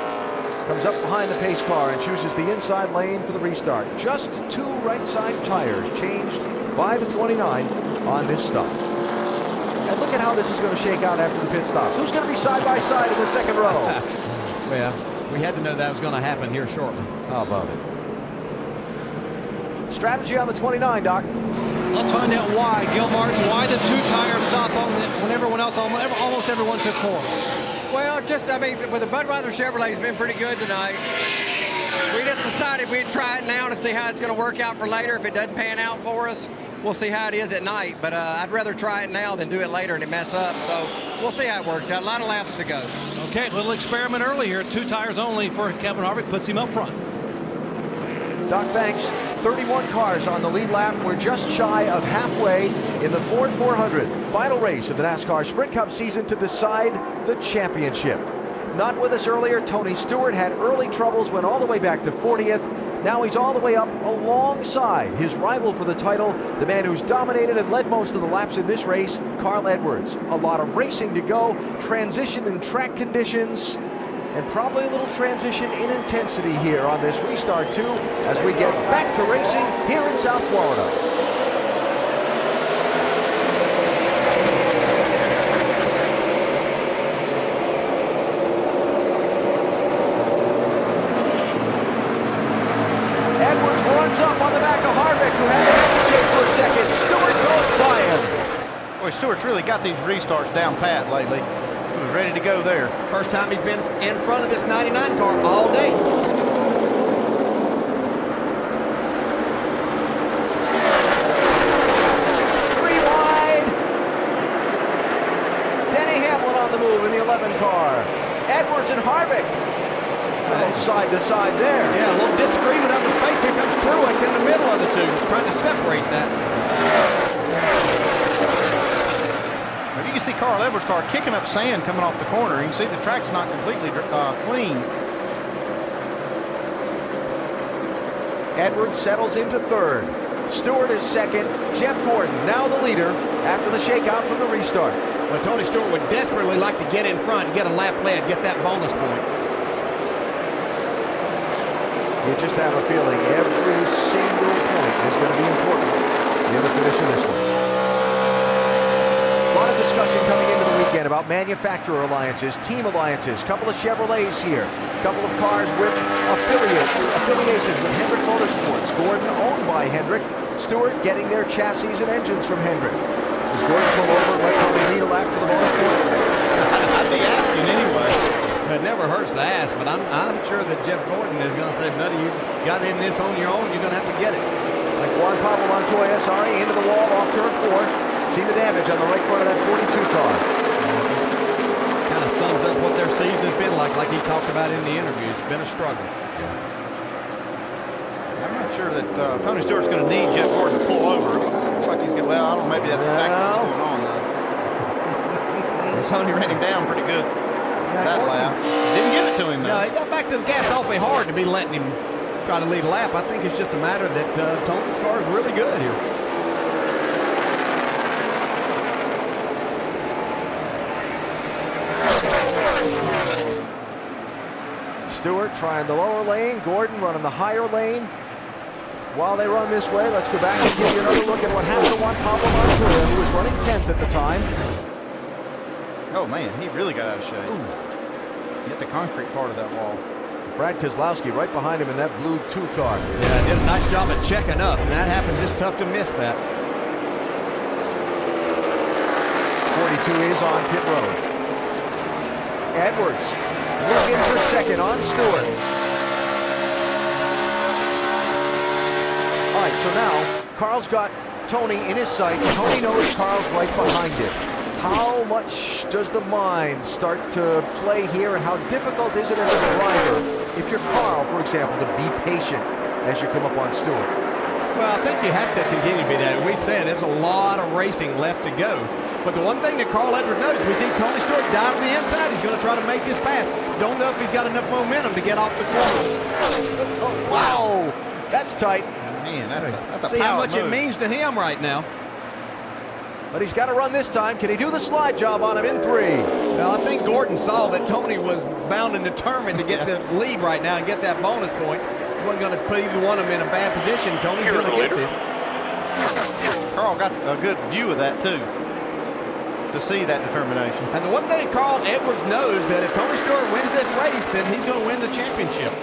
comes up behind the pace car and chooses the inside lane for the restart. Just 2 right side tires changed by the 29 on this stop. And look at how this is going to shake out after the pit stops. Who's going to be side by side in the second row? Well, we had to know that was going to happen here shortly. How about it? Strategy on the 29, Doc. Let's find out why, Gil Martin, why the 2 tires stop when everyone else, almost everyone took 4. Well, I mean, with the Budweiser Chevrolet has been pretty good tonight. We just decided we'd try it now to see how it's going to work out for later. If it doesn't pan out for us, we'll see how it is at night. But I'd rather try it now than do it later and it mess up. So we'll see how it works out. A lot of laps to go. Okay, little experiment early here. 2 tires only for Kevin Harvick, puts him up front. Doc, thanks. 31 cars on the lead lap. We're just shy of halfway in the Ford 400. Final race of the NASCAR Sprint Cup season to decide the championship. Not with us earlier, Tony Stewart had early troubles, went all the way back to 40th. Now he's all the way up alongside his rival for the title, the man who's dominated and led most of the laps in this race, Carl Edwards. A lot of racing to go, transition in track conditions, and probably a little transition in intensity here on this restart too, as we get back to racing here in South Florida. Edwards runs up on the back of Harvick, who had to hesitate for a second. Stewart goes by him. Boy, Stewart's really got these restarts down pat lately. He was ready to go there. First time he's been in front of this 99 car all day. Three wide. Denny Hamlin on the move in the 11 car. Edwards and Harvick. Side to side there. Yeah, a little disagreement over space. Here comes Truex in the middle of the two, trying to separate that. You can see Carl Edwards' car kicking up sand coming off the corner. You can see the track's not completely clean. Edwards settles into third. Stewart is second. Jeff Gordon, now the leader after the shakeout from the restart. Well, Tony Stewart would desperately like to get in front, get a lap lead, get that bonus point. You just have a feeling every single point is going to be important in the finish of this one. A lot of discussion coming into the weekend about manufacturer alliances, team alliances, couple of Chevrolets here, couple of cars with affiliations with Hendrick Motorsports. Gordon owned by Hendrick, Stewart getting their chassis and engines from Hendrick. Does Gordon pull over and let Tony need a lap for the Motorsport? I'd be asking anyway. It never hurts to ask, but I'm sure that Jeff Gordon is going to say, buddy, you got in this on your own, you're going to have to get it. Like Juan Pablo Montoya, into the wall off turn 4. See the damage on the right front of that 42 car. Kind of sums up what their season has been like he talked about in the interview. It's been a struggle. I'm not sure that Tony Stewart's going to need Jeff Gordon to pull over. Looks like he's got, well, I don't know, maybe that's exactly what's going on though. Tony ran him down pretty good that lap. Didn't give it to him though. No, he got back to the gas awfully hard to be letting him try to lead a lap. I think it's just a matter that Tony's car is really good here. Stewart trying the lower lane, Gordon running the higher lane. While they run this way, let's go back and give you another look at what happened to Juan Pablo Montoya, who was running 10th at the time. Oh man, he really got out of shape. Hit the concrete part of that wall. Brad Keselowski right behind him in that blue 2 car. Yeah, did a nice job of checking up, and that happens. It's tough to miss that. 42 is on pit road. Edwards looking for second on Stewart. All right, so now Carl's got Tony in his sights. Tony knows Carl's right behind him. How much does the mind start to play here, and how difficult is it as a driver, if you're Carl, for example, to be patient as you come up on Stewart? Well, I think you have to continue to be that. We've said there's a lot of racing left to go. But the one thing that Carl Edwards knows, we see Tony Stewart dive to the inside. He's going to try to make this pass. Don't know if he's got enough momentum to get off the corner. Oh, wow, that's tight. Man, that's a see how power much move. it means to him right now. But he's got to run this time. Can he do the slide job on him in 3? Well, I think Gordon saw that Tony was bound and determined to get the lead right now and get that bonus point. He wasn't going to put either one of them in a bad position. Tony's going to get this. Carl got a good view of that too, to see that determination. And the one thing Carl Edwards knows, that if Tony Stewart wins this race, then he's going to win the championship.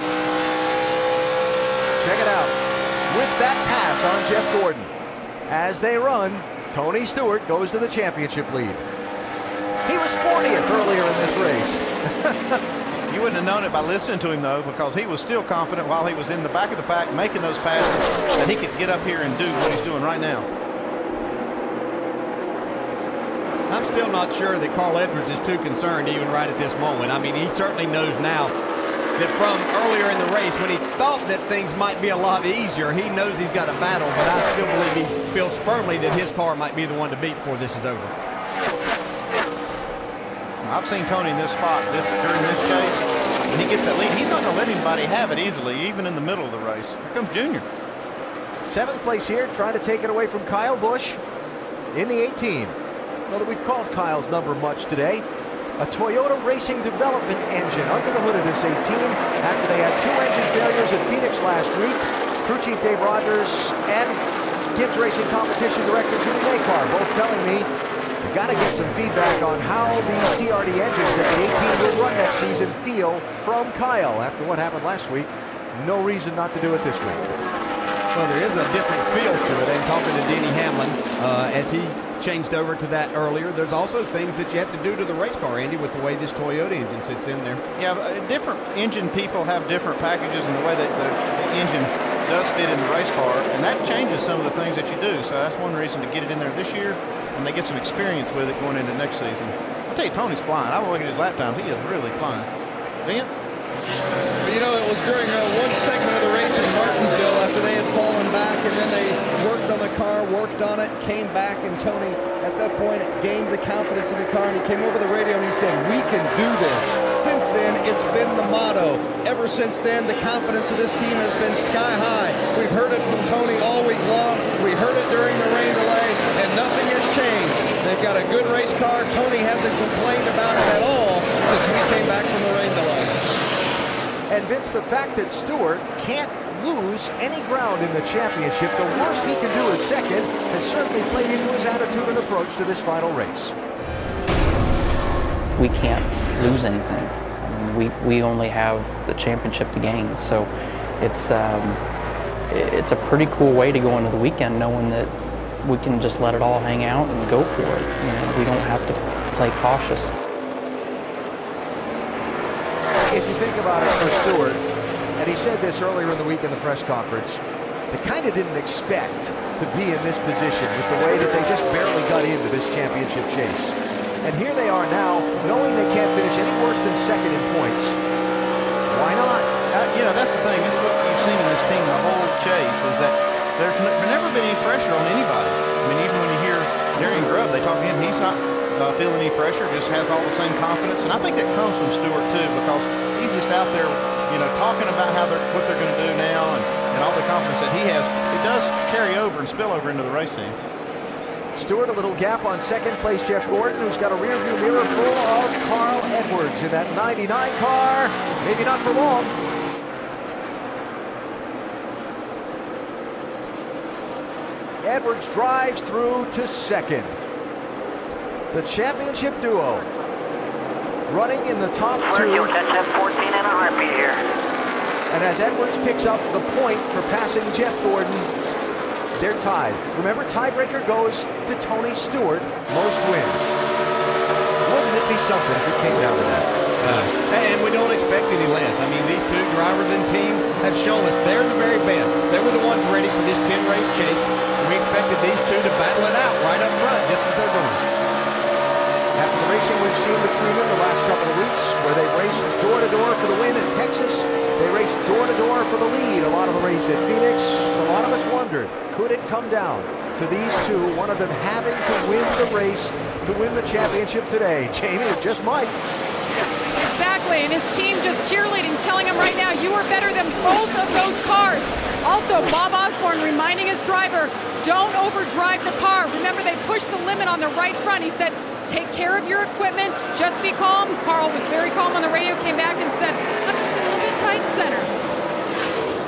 Check it out. With that pass on Jeff Gordon. As they run, Tony Stewart goes to the championship lead. He was 40th earlier in this race. You wouldn't have known it by listening to him, though, because he was still confident while he was in the back of the pack making those passes that he could get up here and do what he's doing right now. I'm still not sure that Carl Edwards is too concerned even right at this moment. I mean, he certainly knows now that from earlier in the race when he thought that things might be a lot easier, he knows he's got a battle, but I still believe he feels firmly that his car might be the one to beat before this is over. I've seen Tony in this spot during this chase. When he gets that lead, he's not going to let anybody have it easily, even in the middle of the race. Here comes Junior. 7th place here, trying to take it away from Kyle Busch in the 18. Well, that we've called Kyle's number much today. A Toyota Racing Development engine under the hood of this 18 after they had 2 engine failures at Phoenix last week. Crew Chief Dave Rogers and Gibbs Racing Competition Director Julie Nakar both telling me you got to get some feedback on how the CRD engines that the 18 will run next season feel from Kyle after what happened last week. No reason not to do it this week. Well, there is a different feel to it. And talking to Denny Hamlin as he changed over to that earlier, there's also things that you have to do to the race car, Andy, with the way this Toyota engine sits in there. Yeah, different engine people have different packages and the way that the engine does fit in the race car, and that changes some of the things that you do. So that's one reason to get it in there this year, and they get some experience with it going into next season. I'll tell you, Tony's flying. I look at his lap times. He is really flying. Vince? You know, it was during one segment of the race in Martinsville after they had fallen back, and then they worked on the car, worked on it, came back, and Tony, at that point, gained the confidence in the car, and he came over the radio and he said, "We can do this." Since then, it's been the motto. Ever since then, the confidence of this team has been sky high. We've heard it from Tony all week long. We heard it during the rain delay, and nothing has changed. They've got a good race car. Tony hasn't complained about it at all since we came back from the rain delay. And Vince, the fact that Stewart can't lose any ground in the championship, the worst he can do is second, has certainly played into his attitude and approach to this final race. We can't lose anything. I mean, we only have the championship to gain, so it's a pretty cool way to go into the weekend, knowing that we can just let it all hang out and go for it. You know, we don't have to play cautious. If you think about it for Stewart, and he said this earlier in the week in the press conference, they kind of didn't expect to be in this position with the way that they just barely got into this championship chase. And here they are now, knowing they can't finish any worse than second in points. Why not? You know, that's the thing. This is what you've seen in this team the whole chase, is that there's never been any pressure on anybody. I mean, even when you hear Darian Grubb, they talk to him, he's not feeling any pressure, just has all the same confidence. And I think that comes from Stewart, too, because he's just out there, you know, talking about what they're going to do now and all the confidence that he has. It does carry over and spill over into the race team. Stewart, a little gap on second place Jeff Gordon, who's got a rearview mirror full of Carl Edwards in that 99 car. Maybe not for long. Edwards drives through to second. The championship duo running in the top two. You'll catch that 14 in a heartbeat here. And as Edwards picks up the point for passing Jeff Gordon, they're tied. Remember, tiebreaker goes to Tony Stewart, most wins. Wouldn't it be something if it came down to that? And we don't expect any less. I mean, these two drivers and team have shown us they're the very best. They were the ones ready for this 10-race chase. We expected these two to battle it out right up front, just as they're doing. After the racing we've seen between them the last couple of weeks, where they raced door-to-door for the win in Texas, they raced door-to-door for the lead. A lot of the race at Phoenix. A lot of us wondered, could it come down to these two, one of them having to win the race to win the championship today? Jamie, it just might. Exactly, and his team just cheerleading, telling him right now, you are better than both of those cars. Also, Bob Osborne reminding his driver, don't overdrive the car. Remember, they pushed the limit on the right front. He said, take care of your equipment, just be calm. Carl was very calm on the radio, came back and said, I'm just a little bit tight center.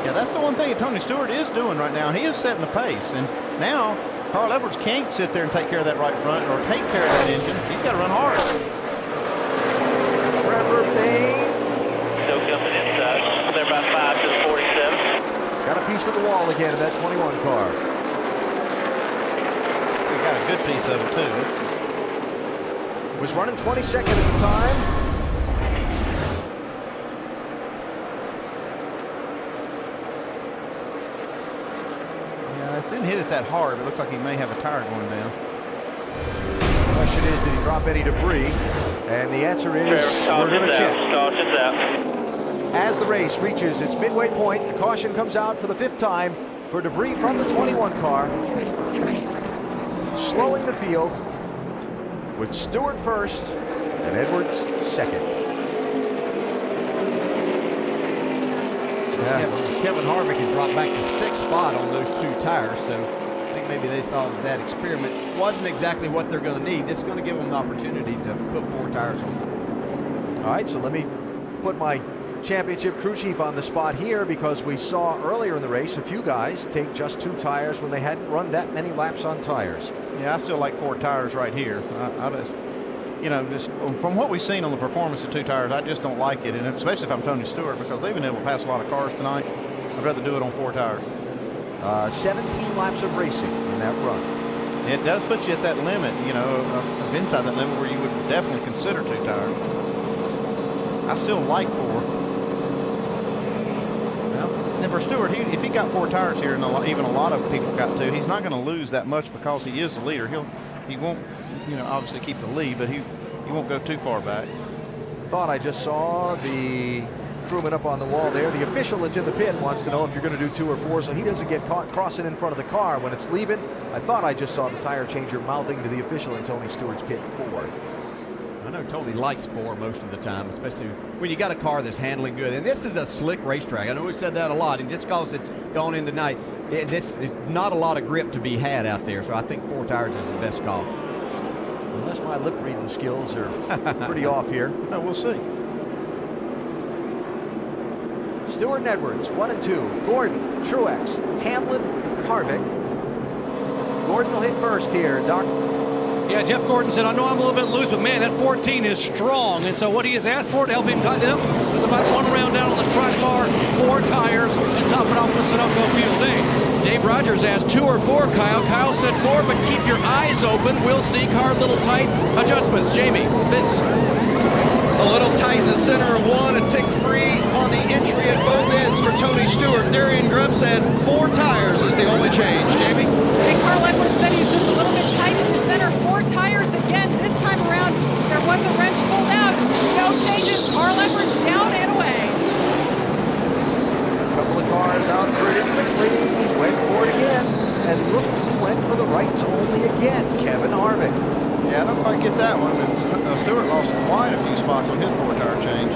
Yeah, that's the one thing that Tony Stewart is doing right now. He is setting the pace, and now Carl Edwards can't sit there and take care of that right front or take care of that engine. He's got to run hard. Trevor Bayne. Still coming inside. They're about 5 to the 47. Got a piece of the wall again in that 21 car. He got a good piece of it, too. Was running 22nd at the time. Yeah, it didn't hit it that hard, but it looks like he may have a tire going down. The question is, did he drop any debris? And the answer is, we're going to check. Caution's out. As the race reaches its midway point, the caution comes out for the 5th time for debris from the 21 car, slowing the field with Stewart first and Edwards second. Kevin Harvick had dropped back to 6th spot on those two tires, so I think maybe they saw that experiment wasn't exactly what they're going to need. This is going to give them the opportunity to put 4 tires on. All right, so let me put my championship crew chief on the spot here, because we saw earlier in the race a few guys take just 2 tires when they hadn't run that many laps on tires. Yeah, I still like 4 tires right here. I just, you know, just from what we've seen on the performance of 2 tires, I just don't like it, and especially if I'm Tony Stewart, because they've been able to pass a lot of cars tonight. I'd rather do it on 4 tires. 17 laps of racing in that run. It does put you at that limit, you know, of inside that limit where you would definitely consider 2 tires. I still like 4. And for Stewart, if he got 4 tires here, and even a lot of people got 2, he's not going to lose that much because he is the leader. He won't, you know, obviously keep the lead, but he won't go too far back. Thought I just saw the crewman up on the wall there. The official that's in the pit wants to know if you're going to do 2 or 4, so he doesn't get caught crossing in front of the car when it's leaving. I thought I just saw the tire changer mouthing to the official in Tony Stewart's pit 4. I know Tony likes 4 most of the time, especially when you got a car that's handling good. And this is a slick racetrack. I know we said that a lot, and just because it's gone in tonight, this is not a lot of grip to be had out there. So I think 4 tires is the best call. Unless my lip reading skills are pretty off here. No, we'll see. Stewart and Edwards, 1 and 2. Gordon, Truex, Hamlin, Harvick. Gordon will hit first here. Doc. Yeah, Jeff Gordon said, I know I'm a little bit loose, but man, that 14 is strong. And so what he has asked for to help him cut it up is about 1 round down on the track bar, 4 tires, and top it off with Sunoco Field A. Dave Rogers asked 2 or 4, Kyle. Kyle said 4, but keep your eyes open. We'll see car little tight adjustments. Jamie, Vince. A little tight in the center of 1, a tick free on the entry at both ends for Tony Stewart. Darian Grubb said 4 tires is the only change. Jamie? And Carl Edwards said he's just a little bit tight in the center. 4 tires again. This time around, there was a wrench pulled out. No changes. Carl Edwards down and away. A couple of cars out pretty quickly. He went for it again. And look who went for the rights only again. Kevin Harvick. Yeah, I don't quite get that one. Stewart lost quite a few spots on his 4-tire change.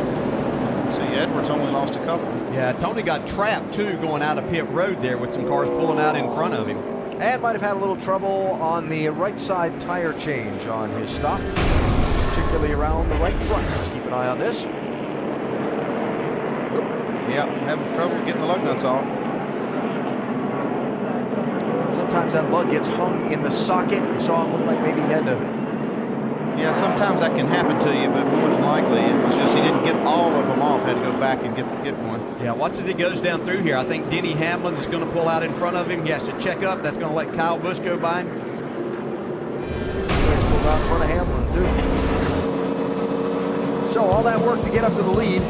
See, Edwards only lost a couple. Yeah, Tony got trapped, too, going out of pit road there with some cars pulling out in front of him. And might have had a little trouble on the right side tire change on his stop, particularly around the right front. Keep an eye on this. Yeah, having trouble getting the lug nuts off. Sometimes that lug gets hung in the socket. You saw him look like maybe he had to. Yeah, sometimes that can happen to you, but more than likely it was just he didn't get all of them off. Had to go back and get one. Yeah, watch as he goes down through here. I think Denny Hamlin is going to pull out in front of him. He has to check up. That's going to let Kyle Busch go by him. Pulled out in front of Hamlin, too. So all that work to get up to the lead.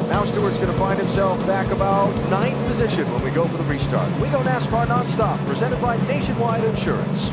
Now Stewart's going to find himself back about 9th position when we go for the restart. We go NASCAR nonstop, presented by Nationwide Insurance.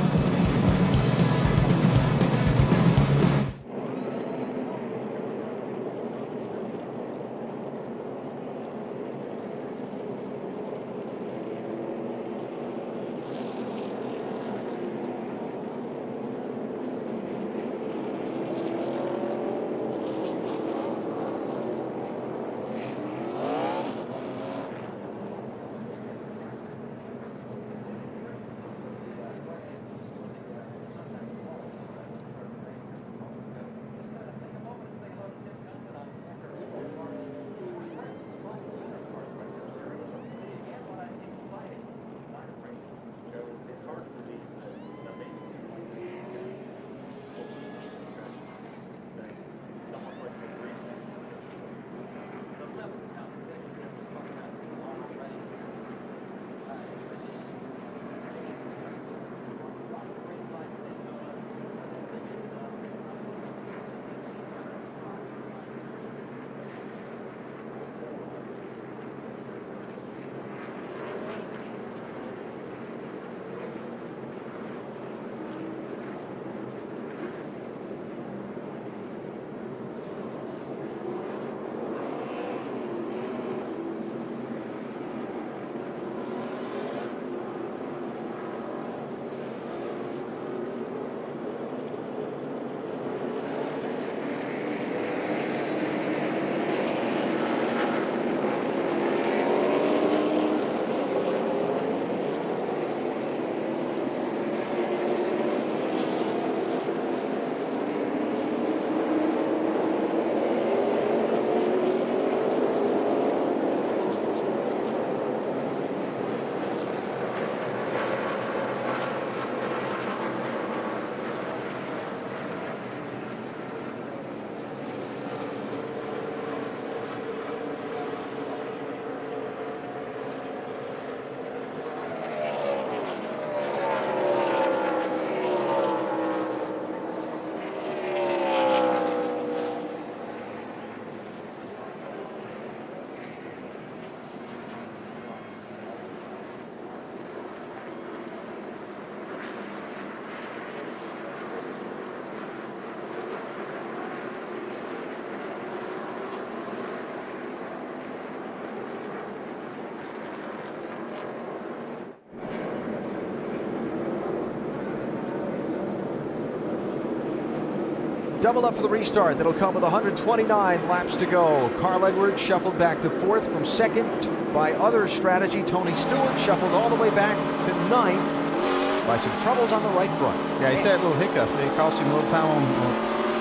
Double up for the restart. That'll come with 129 laps to go. Carl Edwards shuffled back to 4th from 2nd by other strategy. Tony Stewart shuffled all the way back to 9th by some troubles on the right front. Yeah, he said a little hiccup. It cost him a little time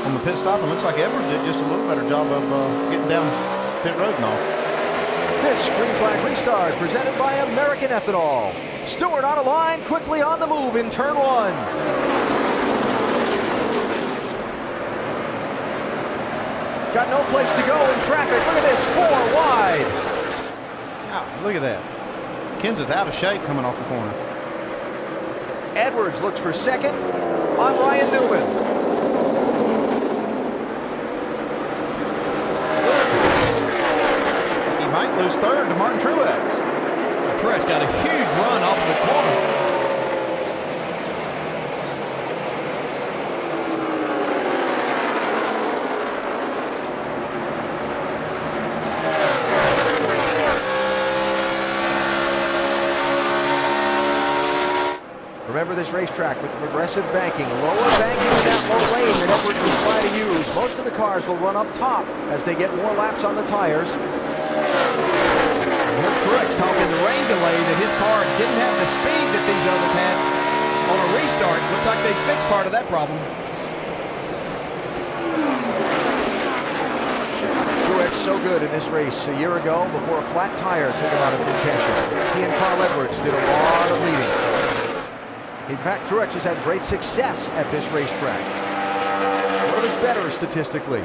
on the pit stop. And looks like Edwards did just a little better job of getting down pit road and all. This green flag restart presented by American Ethanol. Stewart on a line, quickly on the move in turn 1. Got no place to go in traffic. Look at this, 4 wide. Wow, look at that. Kenseth out of shape coming off the corner. Edwards looks for 2nd on Ryan Newman. He might lose 3rd to Martin Truex. Truex got a huge run off the corner. Remember this racetrack with the progressive banking. Lower banking in that low lane that Edwards will try to use. Most of the cars will run up top as they get more laps on the tires. And here Truex talking the rain delay that his car didn't have the speed that these others had on a restart. Looks like they fixed part of that problem. Truex so good in this race a year ago before a flat tire took him out of contention. He and Carl Edwards did a lot of leading. In fact, Truex has had great success at this racetrack. One of his better statistically.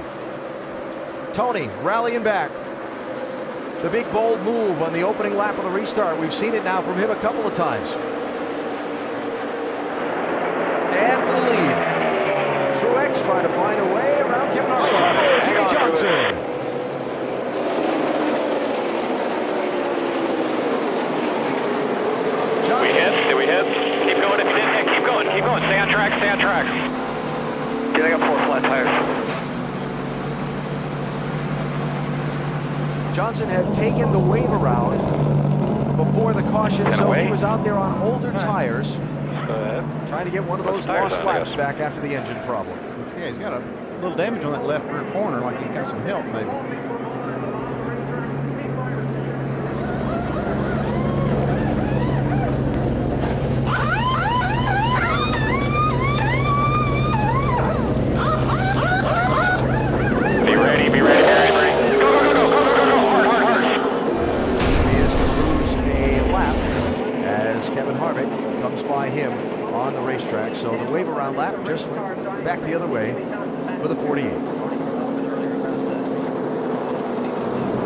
Tony rallying back. The big bold move on the opening lap of the restart. We've seen it now from him a couple of times. And for the lead. Truex trying to find a way around Kevin Harvick. Jimmy Johnson. Did we hit? Keep going if you didn't hit. Keep going. Stay on track. Dude, I got 4 flat tires. Johnson had taken the wave around before the caution, so he was out there on older tires, trying to get one of those lost laps back after the engine problem. Yeah, he's got a little damage on that left rear corner, like he got some help maybe. So the wave around lap just went back the other way for the 48.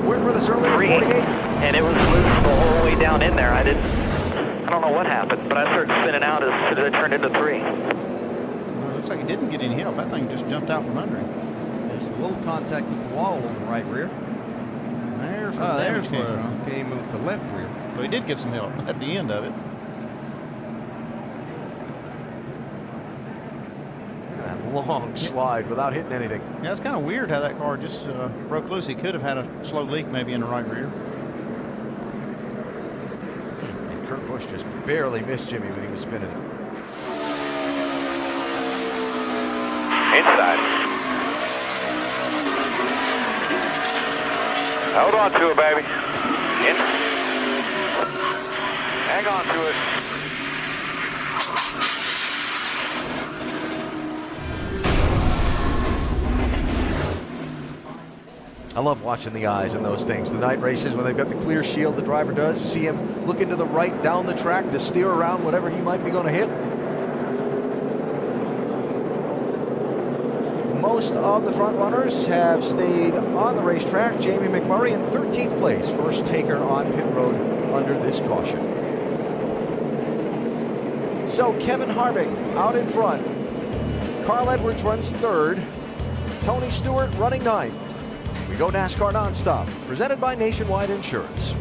Where were this earlier? 48? And it was loose the whole way down in there. I don't know what happened, but I started spinning out as soon as it turned into 3. Well, it looks like he didn't get any help. That thing just jumped out from under him. There's a little contact with the wall on the right rear. There's where it came with the left rear. So he did get some help at the end of it. Long slide without hitting anything. Yeah, it's kind of weird how that car just broke loose. He could have had a slow leak maybe in the right rear. And Kurt Busch just barely missed Jimmy when he was spinning. Inside. Hold on to it, baby. Hang on to it. I love watching the eyes in those things. The night races, when they've got the clear shield, the driver does. You see him looking to the right down the track to steer around whatever he might be going to hit. Most of the front runners have stayed on the racetrack. Jamie McMurray in 13th place, first taker on pit road under this caution. So Kevin Harvick out in front. Carl Edwards runs third. Tony Stewart running ninth. We go NASCAR Nonstop, presented by Nationwide Insurance.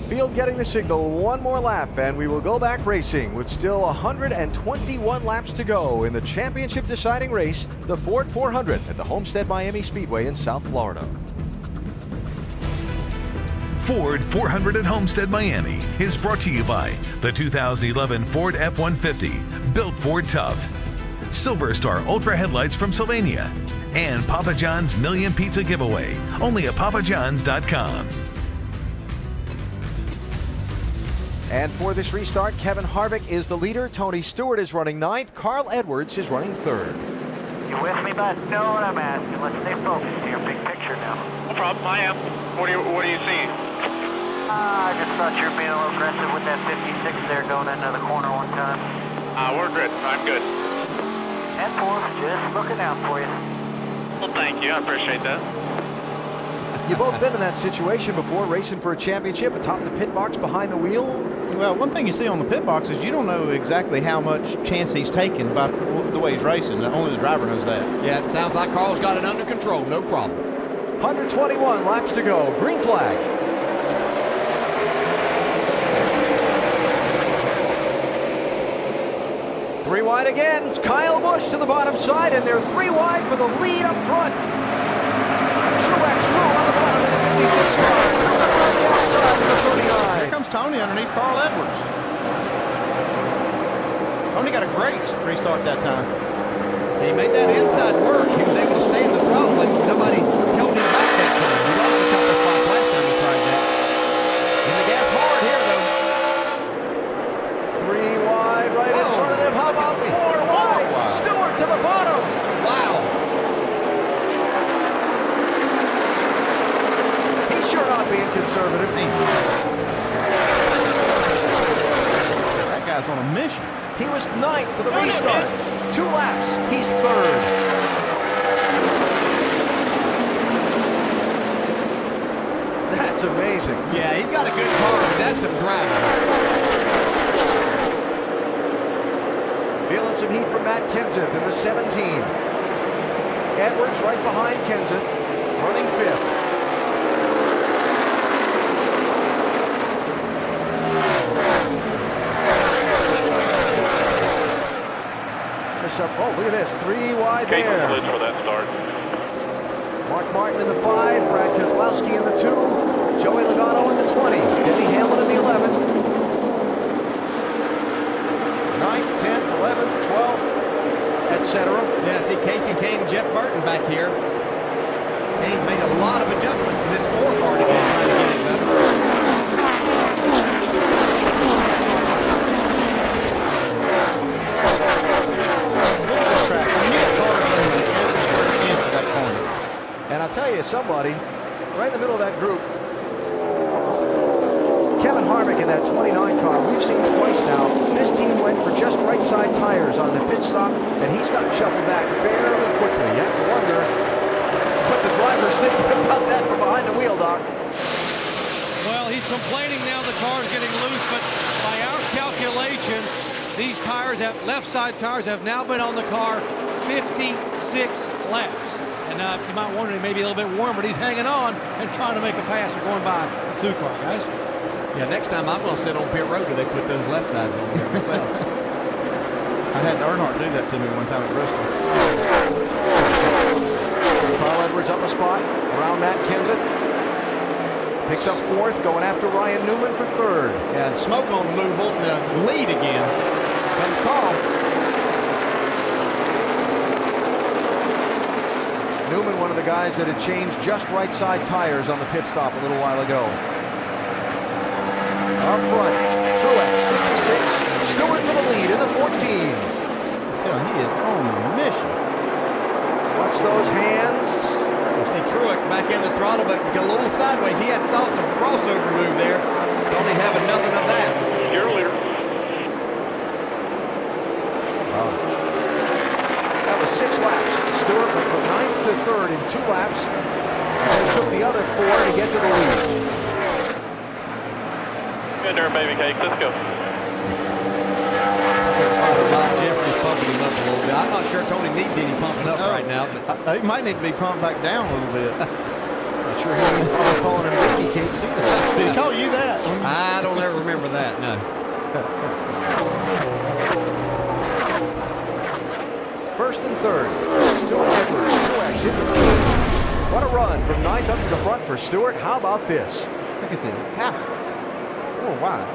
Field getting the signal, one more lap, and we will go back racing with still 121 laps to go in the championship deciding race, the Ford 400 at the Homestead Miami Speedway in South Florida. Ford 400 at Homestead Miami is brought to you by the 2011 Ford F-150, built Ford tough, Silver Star Ultra headlights from Sylvania, and Papa John's Million Pizza Giveaway, only at papajohns.com. And for this restart, Kevin Harvick is the leader. Tony Stewart is running 9th. Carl Edwards is running 3rd. You with me, bud? Know what I'm asking. Let's stay focused here. Big picture now. No problem. I am. What do you see? I just thought you were being a little aggressive with that 56 there going into the corner one time. We're good. I'm good. And fourth, just looking out for you. Well, thank you. I appreciate that. You've both been in that situation before, racing for a championship atop the pit box behind the wheel. Well, one thing you see on the pit box is you don't know exactly how much chance he's taking by the way he's racing. Only the driver knows that. Yeah, it sounds like Carl's got it under control. No problem. 121 laps to go. Green flag. Three wide again. It's Kyle Busch to the bottom side, and they're 3 wide for the lead up front. Truex through on the bottom of the 56 car. On the outside of the 39. Here comes Tony underneath Carl Edwards. Tony got a great restart that time. He made that inside work. He was able to stay in the throttle, and nobody held him back that time. He lost a couple of spots last time he tried that. And the gas hard here, though. 3 wide right in front of them. How about 4 wide? Stewart to the bottom. Wow. He's sure not being conservative. That guy's on a mission. He was 9th for the restart. 2 laps. He's 3rd. That's amazing. Yeah, he's got a good car, but that's some driving. Feeling some heat from Matt Kenseth in the 17. Edwards right behind Kenseth, running 5th. Oh, look at this. 3 wide there. For that start. Mark Martin in the 5, Brad Keselowski in the 2, Joey Logano in the 20, Denny Hamlin in the 11, 9th, 10th, 11th, 12th, etc. Yeah, see Casey Kane and Jeff Burton back here. Kane made a lot of adjustments to this 4 car today, trying to get it better. And I'll tell you, somebody right in the middle of that group, Kevin Harvick in that 29 car, we've seen twice now. This team went for just right side tires on the pit stop, and he's gotten shuffled back fairly quickly. You have to wonder what the driver's thinking about that from behind the wheel, Doc. Well, he's complaining now the car's getting loose, but by our calculation, these tires, left side tires, have now been on the car 56 laps. And you might wonder, he may be a little bit warm, but he's hanging on and trying to make a pass or going by the 2 car, guys. Yeah, next time I'm going to sit on pit road till they put those left sides on here myself. I had Earnhardt do that to me one time at Bristol. Carl Edwards up a spot around Matt Kenseth. Picks up 4th, going after Ryan Newman for 3rd. Yeah, and Smoke on the move on the lead again. Comes Carl. Newman, one of the guys that had changed just right side tires on the pit stop a little while ago. Up front, Truex, 56. Stewart for the lead in the 14. He is on a mission. Watch those hands. You see Truex back in the throttle, but a little sideways. He had thoughts of a crossover move there. Only having nothing of that. You're a leader. Wow. That was 6 laps. Stewart went from 9th to 3rd in 2 laps, and then took the other 4 to get to the lead. Good there, baby cakes. Let's go. Bob Jeffries pumping him up a little bit. I'm not sure Tony needs any pumping up right now. But He might need to be pumped back down a little bit. Not sure he needs calling him baby cakes either. Did he call you that? I know. First and third. Stuart Edwards, Truex in between. What a run from ninth up to the front for Stewart. How about this? Look at that. God. 4 wide.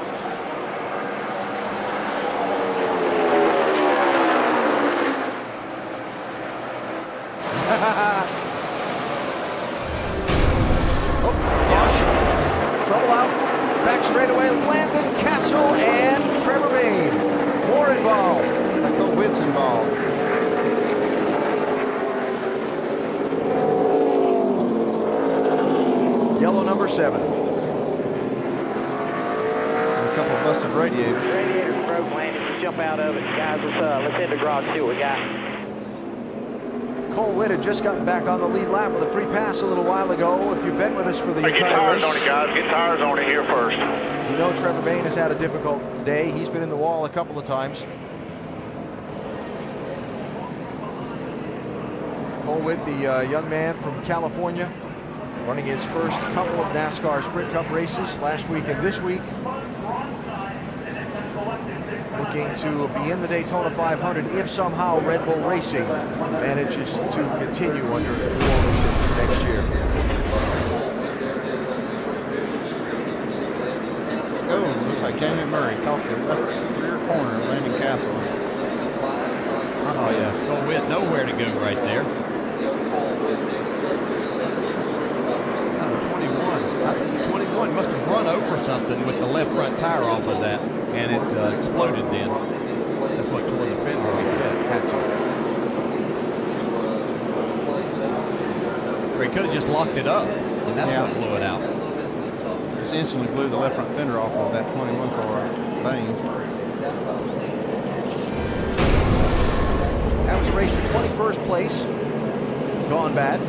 Trouble out. Back straightaway, Landon Castle and Trevor Bayne. More involved. Cole Witt's involved. Yellow number 7. And a couple of busted radiators. Radiator's broke, Landon. Just jump out of it. Guys, let's hit the garage, see what we got. Cole Witt had just gotten back on the lead lap with a free pass a little while ago. If you've been with us for the Get entire tires race, on it, guys. Get tires on it here first. you know Trevor Bayne has had a difficult day. He's been in the wall a couple of times. Cole Witt, the young man from California, running his first couple of NASCAR Sprint Cup races last week and this week. Looking to be in the Daytona 500 if somehow Red Bull Racing manages to continue under new ownership next year. Oh, looks like Cameron Murray caught the left rear corner of Landon Castle. Oh, yeah. Cole Witt, nowhere to go right there. Number 21. I think 21 must have run over something with the left front tire off of that, and it exploded then. That's what tore the fender off of that. Had to. Or he could have just locked it up, and that's what blew it out. Just instantly blew the left front fender off of that 21 car, Baines. That was a race for 21st place. Gone bad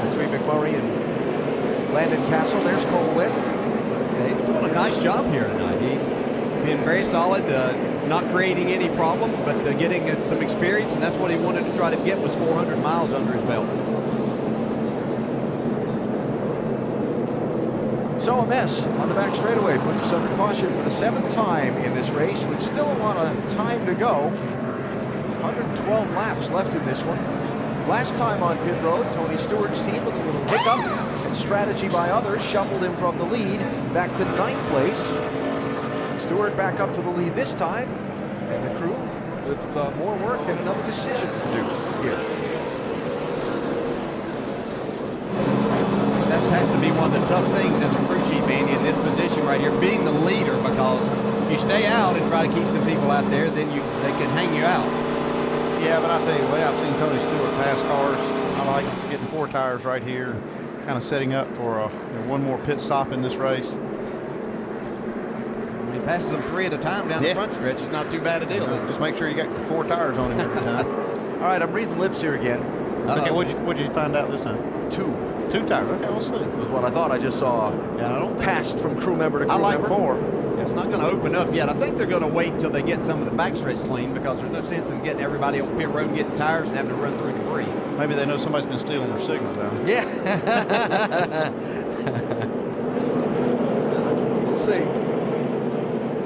between McMurray and Landon Castle. There's Cole Witt. Yeah, he's doing a nice job here tonight. He's been very solid, not creating any problems, but getting some experience, and that's what he wanted to try to get, was 400 miles under his belt. So a mess on the back straightaway puts us under caution for the 7th time in this race with still a lot of time to go. 112 laps left in this one. Last time on pit road, Tony Stewart's team with a little hiccup and strategy by others shuffled him from the lead back to 9th place. Stewart back up to the lead this time, and the crew with more work and another decision to do here. That has to be one of the tough things as a crew chief, Andy, in this position right here, being the leader, because if you stay out and try to keep some people out there, then they can hang you out. Yeah, but I tell you the way I've seen Tony Stewart pass cars, I like getting 4 tires right here, kind of setting up for one more pit stop in this race. When he passes them 3 at a time down the front stretch, it's not too bad a deal. Just make sure you got 4 tires on him every time. All right, I'm reading lips here again. Okay, what'd you find out this time? 2. 2 tires. Okay, we'll see. Was what I thought. I just saw passed from crew member to crew member. I like 4. It's not going to open up yet. I think they're going to wait until they get some of the backstretch clean, because there's no sense in getting everybody on pit road and getting tires and having to run through debris. Maybe they know somebody's been stealing their signals out. Yeah. We'll see.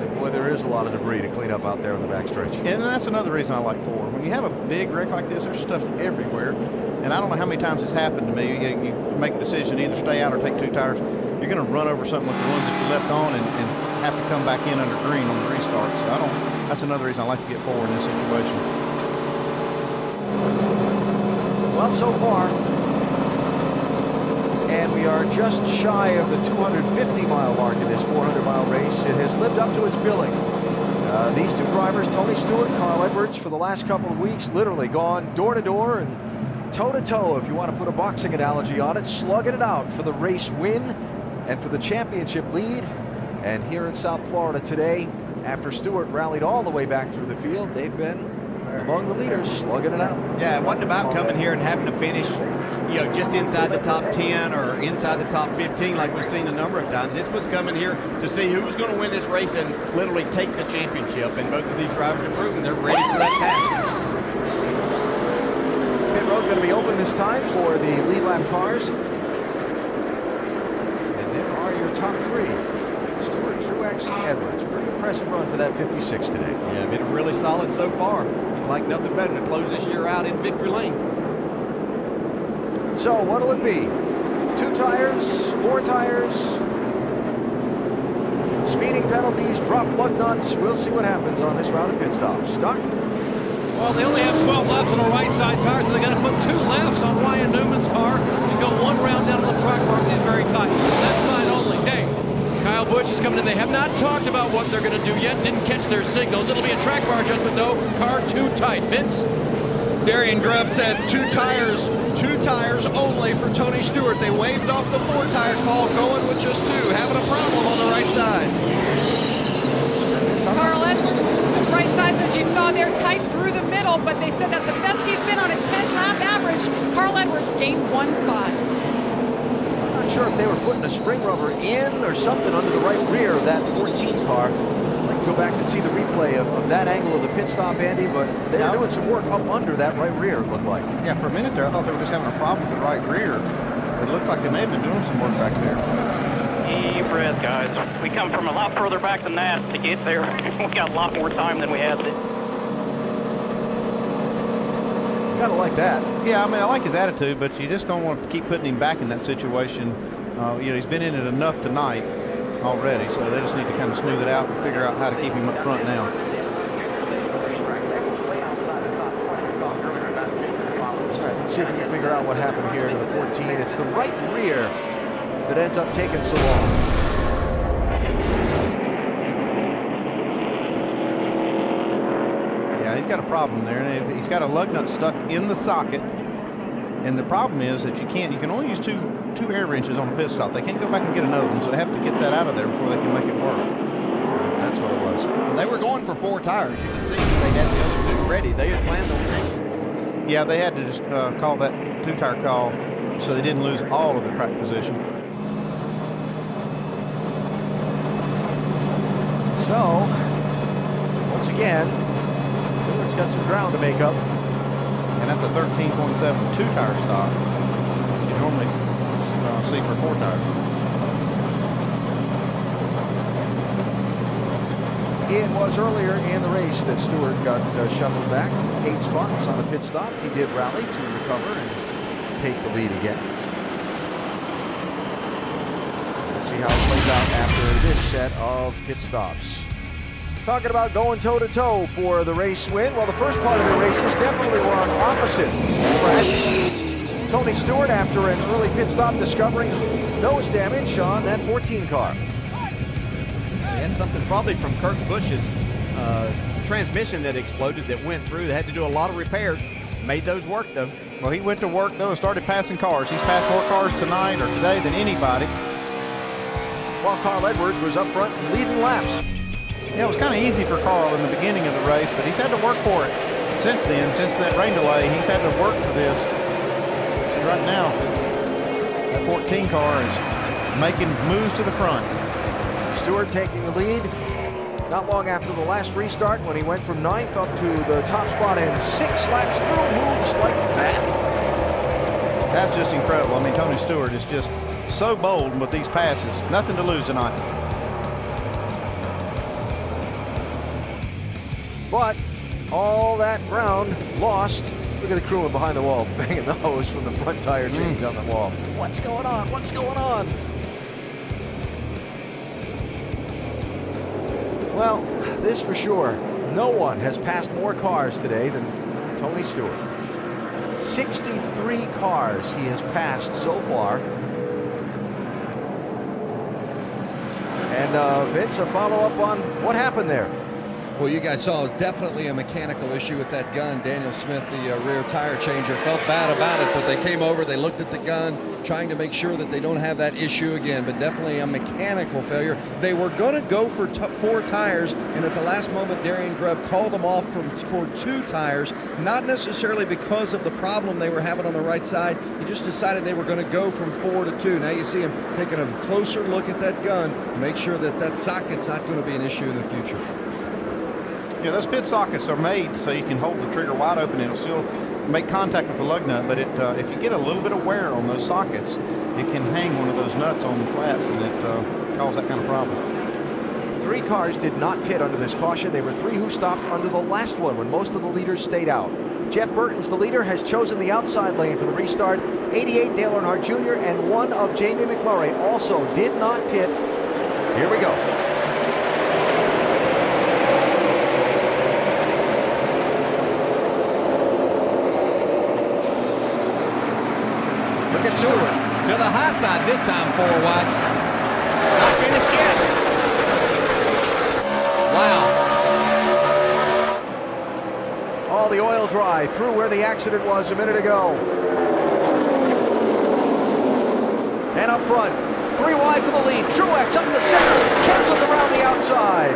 And boy, there is a lot of debris to clean up out there on the backstretch. And that's another reason I like 4. When you have a big wreck like this, there's stuff everywhere. And I don't know how many times it's happened to me. You make a decision to either stay out or take 2 tires. You're going to run over something with the ones that you left on and have to come back in under green on the restart. So that's another reason I like to get 4 in this situation. Well, so far, and we are just shy of the 250-mile mark in this 400-mile race. It has lived up to its billing. These 2 drivers, Tony Stewart and Carl Edwards, for the last couple of weeks, literally gone door to door and toe-to-toe, if you want to put a boxing analogy on it, slugging it out for the race win and for the championship lead. And here in South Florida today, after Stewart rallied all the way back through the field, they've been among the leaders, slugging it out. Yeah, it wasn't about coming here and having to finish, just inside the top 10 or inside the top 15 like we've seen a number of times. This was coming here to see who was going to win this race and literally take the championship. And both of these drivers have proven they're ready for that task. Pit road going to be open this time for the lead lap cars. And there are your top 3. Stewart, Truex, Truex Edwards. Pretty impressive run for that 56 today. Yeah, been really solid so far. You'd like nothing better to close this year out in victory lane. So what'll it be? 2 tires, 4 tires, speeding penalties, drop lug nuts. We'll see what happens on this round of pit stops. Doc? Well, they only have 12 lefts on the right side tires, so they got to put 2 lefts on Ryan Newman's car and go 1 round down to the track mark. He's very tight. That's fine only. Dave. Kyle Busch is coming in. They have not talked about what they're going to do yet. Didn't catch their signals. It'll be a track bar adjustment, though. Car too tight. Vince? Darian Grubb said 2 tires only for Tony Stewart. They waved off the 4-tire call, going with just 2, having a problem on the right side. Carl Edwards to the right side, as you saw there, tight through the middle, but they said that's the best he's been on a 10-lap average. Carl Edwards gains 1 spot. I'm not sure if they were putting a spring rubber in or something under the right rear of that 14 car. I'd like to go back and see the replay of that angle of the pit stop, Andy, but they were doing some work up under that right rear, it looked like. Yeah, for a minute there, I thought they were just having a problem with the right rear. It looked like they may have been doing some work back there. Deep breath, guys. We come from a lot further back than that to get there. We got a lot more time than we had. Kind of like that. Yeah, I mean, I like his attitude, but you just don't want to keep putting him back in that situation. You know, he's been in it enough tonight already, so they just need to kind of smooth it out and figure out how to keep him up front now. All right, let's see if we can figure out what happened here to the 14. It's the right rear that ends up taking so long. Yeah, he's got a problem there. And he's got a lug nut stuck in the socket. And the problem is that you can only use two air wrenches on a pit stop. They can't go back and get another one, so they have to get that out of there before they can make it work. That's what it was. Well, they were going for 4 tires. You can see they had the other 2 ready. They had planned on racing. Yeah, they had to just call that 2-tire call so they didn't lose all of the track position. So, once again, Stewart's got some ground to make up. And that's a 13.7 2-tire stop. You normally see for 4 tires. It was earlier in the race that Stewart got shuffled back 8 spots on a pit stop. He did rally to recover and take the lead again. We'll see how it plays out after this set of pit stops. Talking about going toe-to-toe for the race win. Well, the first part of the races definitely were on opposite tracks. Tony Stewart, after an early pit stop, discovering nose damage on that 14 car. They had something probably from Kurt Busch's transmission that exploded that went through. They had to do a lot of repairs. Made those work, though. Well, he went to work, though, and started passing cars. He's passed more cars tonight or today than anybody. While Carl Edwards was up front leading laps. Yeah, it was kind of easy for Carl in the beginning of the race, but he's had to work for it since then. Since that rain delay, he's had to work for this. See, right now, that 14 car is making moves to the front. Stewart taking the lead not long after the last restart when he went from 9th up to the top spot in 6 laps through moves like that. That's just incredible. I mean, Tony Stewart is just so bold with these passes. Nothing to lose tonight. But all that ground lost. Look at the crewman behind the wall banging the hose from the front tire change on the wall. What's going on? What's going on? Well, this for sure. No one has passed more cars today than Tony Stewart. 63 cars he has passed so far. And Vince, a follow-up on what happened there. Well, you guys saw it was definitely a mechanical issue with that gun. Daniel Smith, the rear tire changer, felt bad about it, but they came over, they looked at the gun, trying to make sure that they don't have that issue again, but definitely a mechanical failure. They were going to go for 4 tires, and at the last moment, Darian Grubb called them off for 2 tires, not necessarily because of the problem they were having on the right side. He just decided they were going to go from 4 to 2. Now you see him taking a closer look at that gun, make sure that that socket's not going to be an issue in the future. Yeah, those pit sockets are made so you can hold the trigger wide open and it'll still make contact with the lug nut, but if you get a little bit of wear on those sockets, it can hang one of those nuts on the flaps and it cause that kind of problem. 3 cars did not pit under this caution. They were 3 who stopped under the last one when most of the leaders stayed out. Jeff Burton's the leader, has chosen the outside lane for the restart. 88 Dale Earnhardt Jr. and 1 of Jamie McMurray also did not pit. Here we go. Look at Stewart. To the high side this time, 4 wide. Not finished yet. Wow. All the oil dry through where the accident was a minute ago. And up front, 3 wide for the lead. Truex up the center. Kenseth around the outside.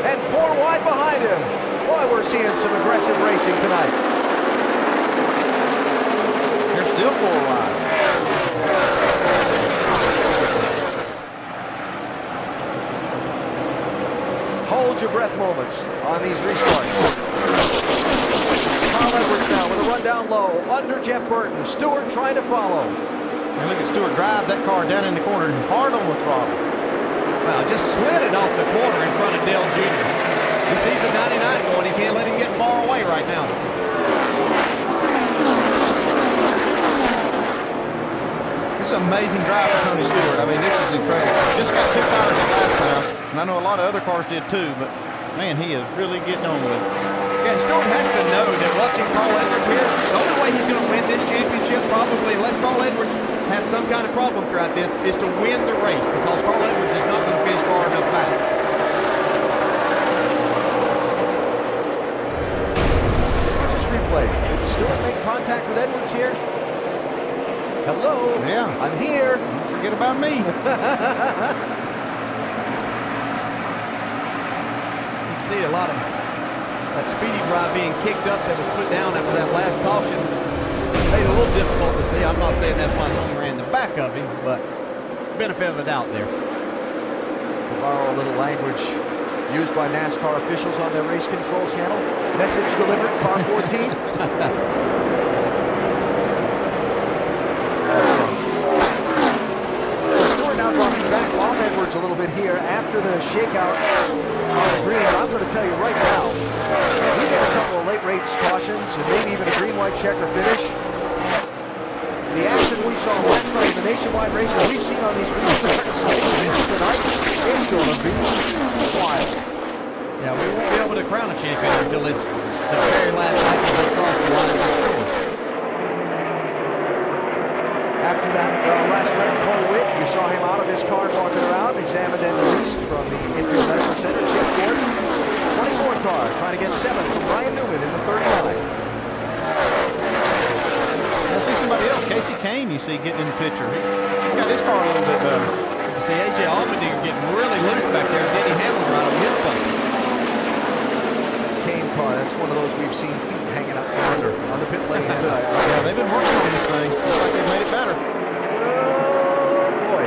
And 4 wide behind him. Boy, we're seeing some aggressive racing tonight. They're still 4 wide. Hold your breath moments on these restarts. Carl Edwards now with a run down low under Jeff Burton. Stewart trying to follow. And look at Stewart drive that car down in the corner hard on the throttle. Well, just slid it off the corner in front of Dale Jr. He sees the 99 going. He can't let him get far away right now. This is an amazing drive for Tony Stewart. I mean, this is incredible. Just got 2 tires the last time, and I know a lot of other cars did too, but man, he is really getting on with it. Yeah, and Stewart has to know that watching Carl Edwards here, the only way he's going to win this championship probably, unless Carl Edwards has some kind of problem throughout this, is to win the race, because Carl Edwards is not going to finish far enough back. Replay. Did Stewart make contact with Edwards here? Hello? Yeah. I'm here. Don't forget about me. You can see a lot of that speedy drive being kicked up that was put down after that last caution. Made it a little difficult to see. I'm not saying that's why Tony ran the back of him, but benefit of the doubt there. To borrow a little language used by NASCAR officials on their race control channel. Message delivered, car 14. Stewart now dropping back off Edwards a little bit here after the shakeout on the green. I'm going to tell you right now, we get a couple of late race cautions and maybe even a green-white checker finish. The action we saw last night in the nationwide races we've seen on these restarts tonight is going to be wild. Yeah, we won't be able to crown a champion until it's the very last lap as they cross the line for sure. After that last track, Cole Witt, you saw him out of his car walking around, examined and released from the infield medical center. Chip Ford, 24 car, trying to get 7 from Ryan Newman in the 39. I see somebody else, Casey Kane, you see getting in the picture. He's got his car a little bit better. You see AJ Allmendinger getting really loose back there. Denny Hamlin right on his bump. Kane car, that's one of those we've seen feet hanging out from under on the pit lane tonight. Yeah, they've been working on this thing. Looks like they've made it better. Oh, boy.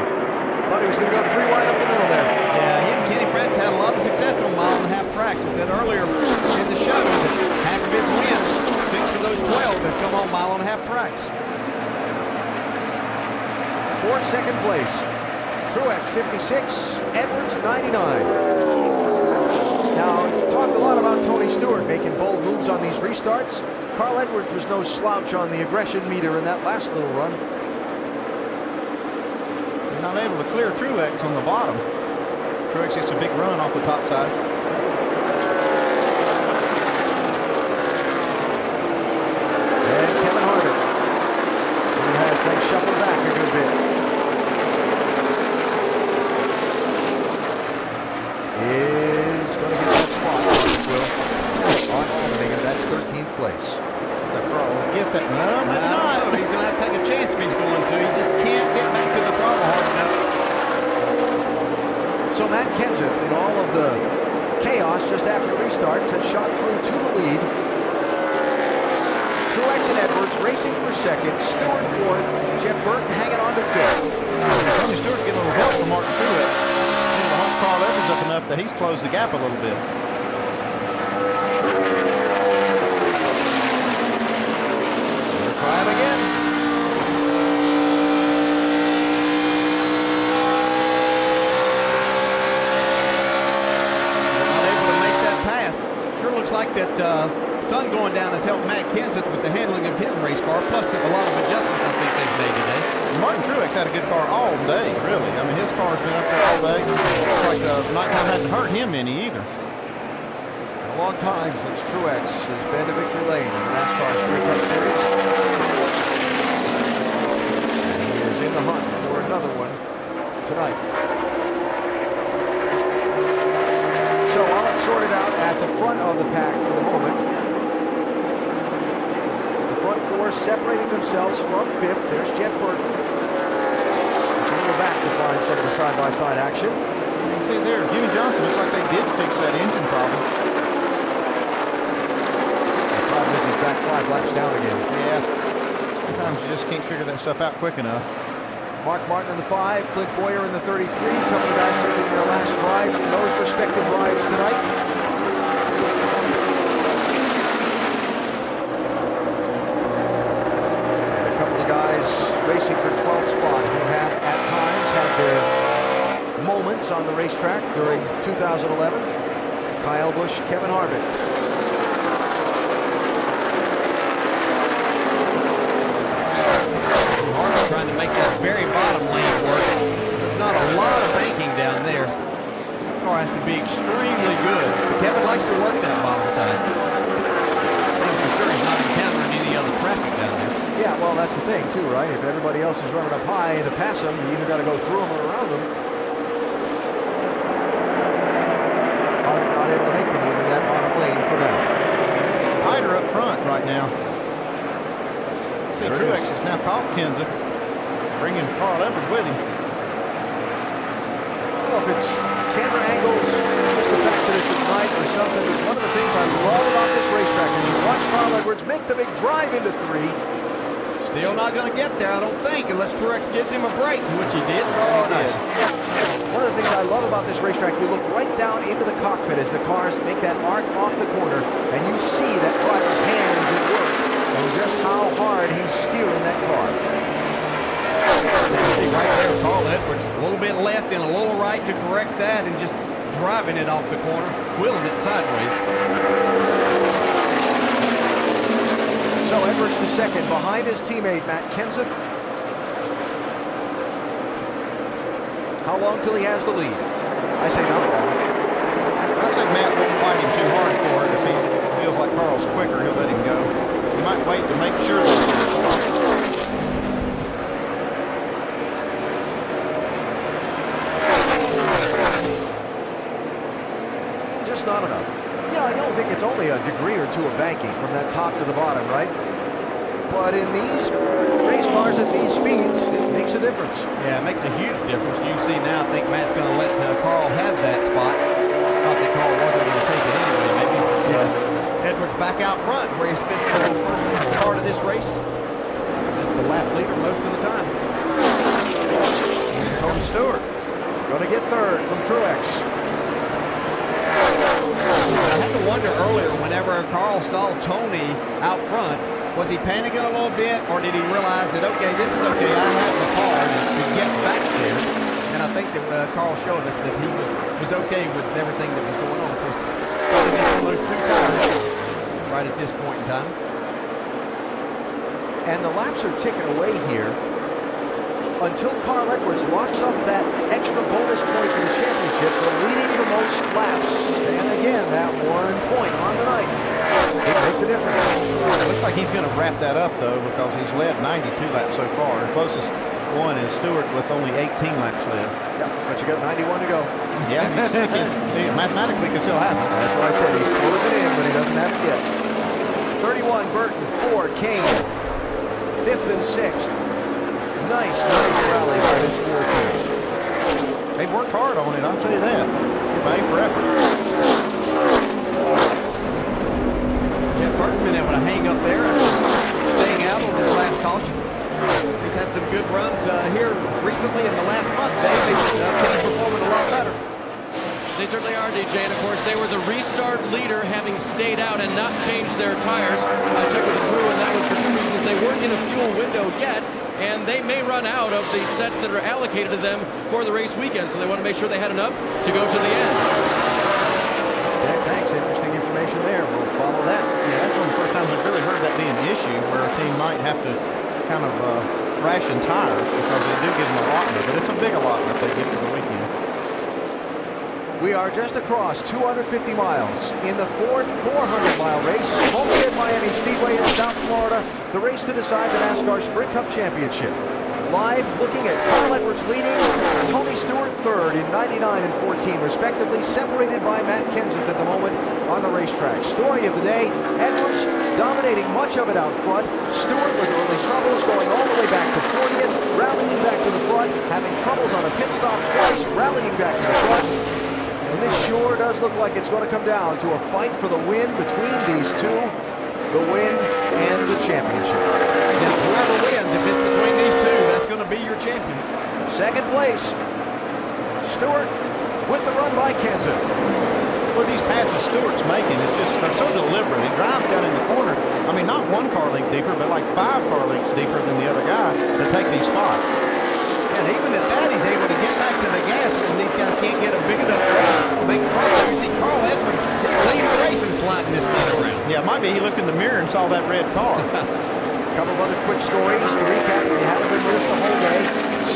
Thought he was going to go 3 wide up the middle there. Yeah, he and Kenny Francis had a lot of success on 1.5 tracks. We said earlier in the show that half of his wins, 6 of those 12 have come on 1.5 tracks. For second place, Truex 56, Edwards 99. Now, talked a lot about Tony Stewart making bold moves on these restarts. Carl Edwards was no slouch on the aggression meter in that last little run. They're not able to clear Truex on the bottom. Truex gets a big run off the top side. And Kevin Harvick, who has been shuffled back a good bit, is going to get that spot. On Allmendinger, that's 13th place. Get that. No, maybe not. He's going to have to take a chance if he's going to. He just can't get back to the throttle hard enough. So Matt Kenseth, in all of the chaos just after the restarts, has shot through to the lead. Truex and Edwards racing for second, Stewart fourth, Jeff Burton hanging on to fifth. Tony Stewart getting a little help from Martin Truex. Able to hold Carl Edwards up enough that he's closed the gap a little bit. Try him again. sun going down has helped Matt Kenseth with the handling of his race car, plus a lot of adjustments I think they've made today. Martin Truex had a good car all day, really. I mean, his car's been up there all day. It's like the nighttime hasn't hurt him any either. A long time since Truex has been to victory lane in the NASCAR Sprint Cup Series. And he is in the hunt for another one tonight. So while it's sorted out at the front of the pack for the moment, the front four separating themselves from fifth. There's Jeff Burton. A little back to find some of the side-by-side action. You can see there, Jimmy Johnson looks like they did fix that engine problem. The problem is he's back 5 laps down again. Yeah. Sometimes you just can't figure that stuff out quick enough. Mark Martin in the 5, Clint Boyer in the 33. A couple of guys making their last drives in those respective rides tonight. And a couple of guys racing for 12th spot who have at times had their moments on the racetrack during 2011. Kyle Busch, Kevin Harvick. Trying to make that very bottom lane work. There's not a lot of banking down there. The car has to be extremely good. But Kevin likes to work that bottom side. I'm sure he's not encountering any other traffic down there. Yeah, well, that's the thing, too, right? If everybody else is running up high to pass them, you either got to go through them or around them. Not able to make the move in that bottom lane for them. Tighter up front right now. See, Truex has now caught Kenseth, bringing Carl Edwards with him. I don't know if it's camera angles, just the fact that it's at night or something, but one of the things I love about this racetrack is you watch Carl Edwards make the big drive into 3. Still not going to get there, I don't think, unless Truex gives him a break, which he did. Oh, nice. One of the things I love about this racetrack, you look right down into the cockpit as the cars make that arc off the corner, and you see that driver's hands at work, and just how hard he's steering that car. See right there, Carl Edwards, a little bit left and a little right to correct that, and just driving it off the corner, wheeling it sideways. So Edwards to second, behind his teammate Matt Kenseth. How long till he has the lead? I say not long. I say Matt won't fight him too hard for it. If he feels like Carl's quicker, he'll let him go. He might wait to make sure. Just not enough. Yeah, I don't think it's only a degree or two of banking from that top to the bottom, right? But in these race cars at these speeds, it makes a difference. Yeah, it makes a huge difference. You can see now, I think Matt's going to let Carl have that spot. Not that Carl wasn't going to take it anyway, maybe. Yeah. Edwards back out front, where he spent the first part of this race as the lap leader most of the time. Tony Stewart going to get third from Truex. I had to wonder earlier, whenever Carl saw Tony out front, was he panicking a little bit, or did he realize that, okay, this is okay, I have the car to get back there? And I think that Carl showed us that he was okay with everything that was going on. Of course, Tony gets on those 2 tires right at this point in time. And the laps are ticking away here until Carl Edwards locks up that extra bonus point for the championship for leading the most laps. And again, that 1 point on the night. It make the difference. It looks like he's going to wrap that up, though, because he's led 92 laps so far. The closest one is Stewart with only 18 laps led. Yeah, but you got 91 to go. Yeah, he mathematically can still happen. That's what I said. He's closing in, but he doesn't have it yet. 31, Burton. 4, Kane. 5th and 6th. Nice rally by this 4 team. They've worked hard on it, I'll tell you that. Everybody for effort. Jeff Burton been able to hang up there, staying out on this last caution. He's had some good runs here recently in the last month. Team's performing a lot better. They certainly are, DJ, and of course they were the restart leader, having stayed out and not changed their tires. I checked with the crew, and that was for 2 reasons. They weren't in a fuel window yet, and they may run out of the sets that are allocated to them for the race weekend, so they want to make sure they had enough to go to the end. Yeah, thanks. Interesting information there. We'll follow that. Yeah, that's times I've really heard that be an issue where a team might have to kind of ration tires because they do give them an allotment, but it's a big allotment they get for the weekend. We are just across 250 miles in the Ford 400-mile race. Homestead Miami Speedway in South Florida, the race to decide the NASCAR Sprint Cup Championship. Live looking at Carl Edwards leading, Tony Stewart third in 99 and 14 respectively, separated by Matt Kenseth at the moment on the racetrack. Story of the day, Edwards dominating much of it out front. Stewart with early troubles going all the way back to 40th, rallying back to the front, having troubles on a pit stop twice, rallying back to the front. And this sure does look like it's going to come down to a fight for the win between these two, the win and the championship. Now, whoever wins, if it's between these two, that's going to be your champion. Second place, Stewart with the run by Kenseth. Well, these passes Stewart's making, it's just they're so deliberate. He drives down in the corner. I mean, not one car length deeper, but like 5 car lengths deeper than the other guy to take these spots. And even at that, he's able to get back to the gas when these guys can't get a big enough to make a crossover. You see Carl Edwards, he's leading the race and sliding this thing around. Yeah, it might be he looked in the mirror and saw that red car. A couple of other quick stories to recap if you haven't been with us the whole day.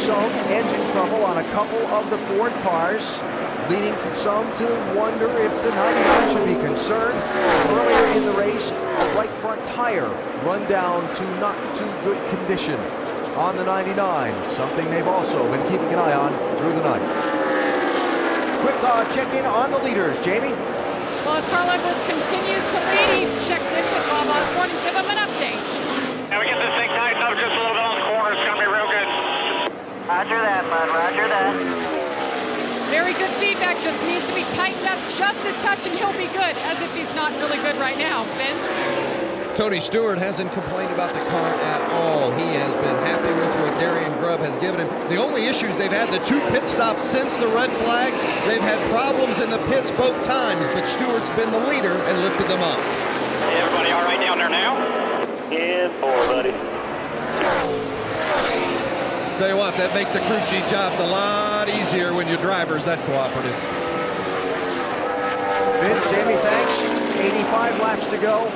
Some engine trouble on a couple of the Ford cars, leading to some to wonder if the 99 should be concerned. Earlier in the race, a right front tire run down to not too good condition on the 99, something they've also been keeping an eye on through the night. Quick check-in on the leaders, Jamie. Well, as Carl Edwards continues to lead, he checked in with Bob Osborne and give him an update. Now we get this thing tightened up just a little bit on the corner. It's going to be real good. Roger that, bud. Roger that. Very good feedback, just needs to be tightened up just a touch and he'll be good, as if he's not really good right now. Vince? Tony Stewart hasn't complained about the car at all. He has been happy with what Darian Grubb has given him. The only issues they've had, the 2 pit stops since the red flag. They've had problems in the pits both times, but Stewart's been the leader and lifted them up. Hey, everybody all right down there now? In 4, buddy. Tell you what, that makes the crew chief jobs a lot easier when your driver's that cooperative. Vince, Jamie, thanks. 85 laps to go.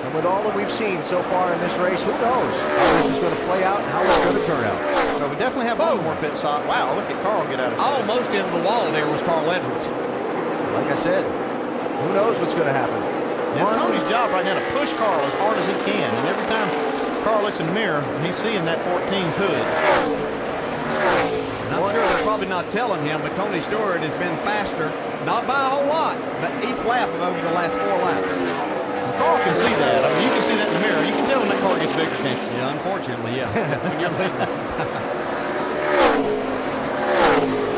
And with all that we've seen so far in this race, who knows how this is going to play out and how it's going to turn out. So we definitely have one more pit stop. Wow, look at Carl get out of sight. Almost into the wall there was Carl Edwards. Like I said, who knows what's going to happen. It's Tony's job right now to push Carl as hard as he can. And every time Carl looks in the mirror, he's seeing that 14's hood. And I'm sure they're probably not telling him, but Tony Stewart has been faster, not by a whole lot, but each lap over the last 4 laps. Carl can see that. I mean, you can see that in the mirror. You can tell when that car gets bigger, can't you? Yeah, unfortunately, yeah. When you're leading.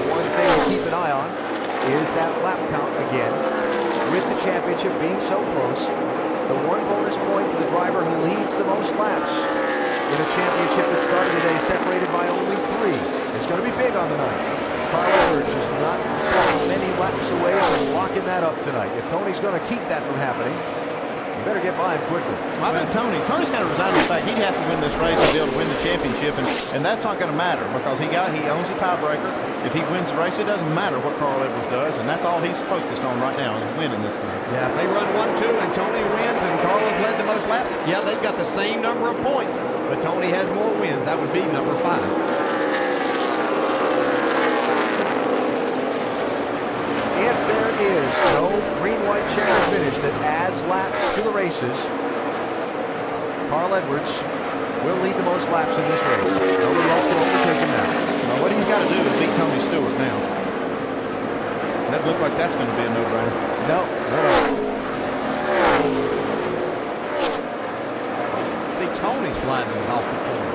One thing to keep an eye on is that lap count again. With the championship being so close, the 1 bonus point to the driver who leads the most laps in a championship that started today separated by only 3. It's going to be big on the night. Carl Edwards is not many laps away from locking that up tonight. If Tony's going to keep that from happening, you better get by him quickly. I think Tony's kind of resigned to the fact he has to win this race to be able to win the championship, and that's not going to matter because he owns the tiebreaker. If he wins the race, it doesn't matter what Carl Edwards does, and that's all he's focused on right now is winning this thing. Yeah, if they run 1-2 and Tony wins and Carl has led the most laps, yeah, they've got the same number of points, but Tony has more wins. That would be number 5. If there is no green-white checker finish that adds laps to the races, Carl Edwards will lead the most laps in this race. Nobody else can overtake him now. Well, what he's got to do is beat Tony Stewart now. That look like that's going to be a no-brainer. No. See Tony sliding off the corner.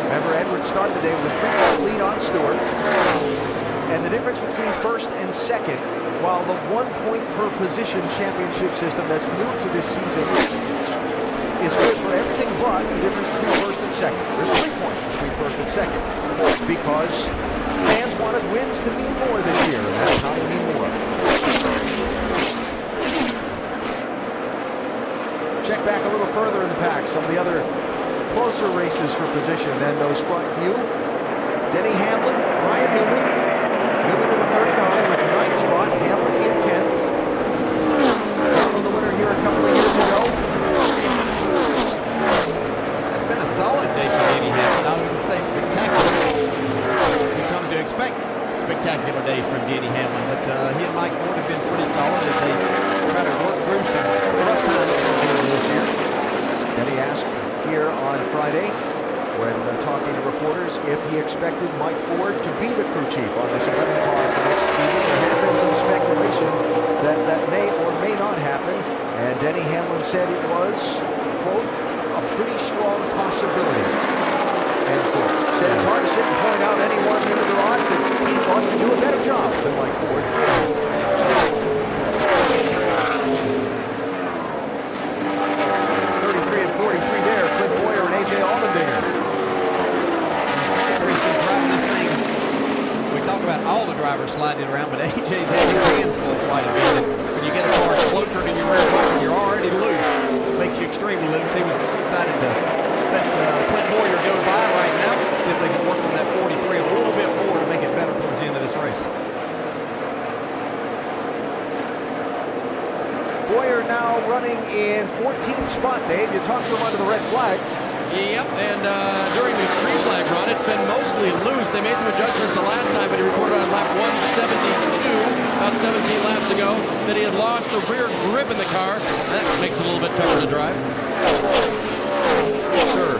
Remember, Edwards started the day with a 3-point lead on Stewart. And the difference between first and second, while the 1 point per position championship system that's new to this season is good for everything but the difference between first and second. There's 3 points between first and second because fans wanted wins to mean more this year, and that's not to mean more. Check back a little further in the pack, some of the other closer races for position than those front few. Denny Hamlin, Ryan Newman. Newman in the 39 with the 9th spot. Hamlin in 10th. Hamlin the winner here a couple of years ago. It's been a solid day for Denny Hamlin. I wouldn't say spectacular. We come to expect spectacular days from Denny Hamlin, but he and Mike Ford have been pretty solid as they try to work through some rough times this year. Denny asked here on Friday, when talking to reporters, if he expected Mike Ford to be the crew chief on this 11 car for next season. There had been some speculation that may or may not happen, and Denny Hamlin said it was, quote, a pretty strong possibility, end quote. Said it's hard to sit and point out anyone in the garage that he thought could do a better job than Mike Ford. 33 and 43 there, Clint Boyer and A.J. Allmendinger. We talk about all the drivers sliding around, but AJ's had his hands full quite a bit. When you get a car closer to your rear bumper, you're already loose. Makes you extremely loose. He was decided to let Clint Boyer go by right now, see if they can work on that 43 a little bit more to make it better towards the end of this race. Boyer now running in 14th spot, Dave. You talked to him under the red flag. Yep, and during the green flag run, it's been mostly loose. They made some adjustments the last time, but he reported on lap 172, about 17 laps ago, that he had lost the rear grip in the car. That makes it a little bit tougher to drive. Sure.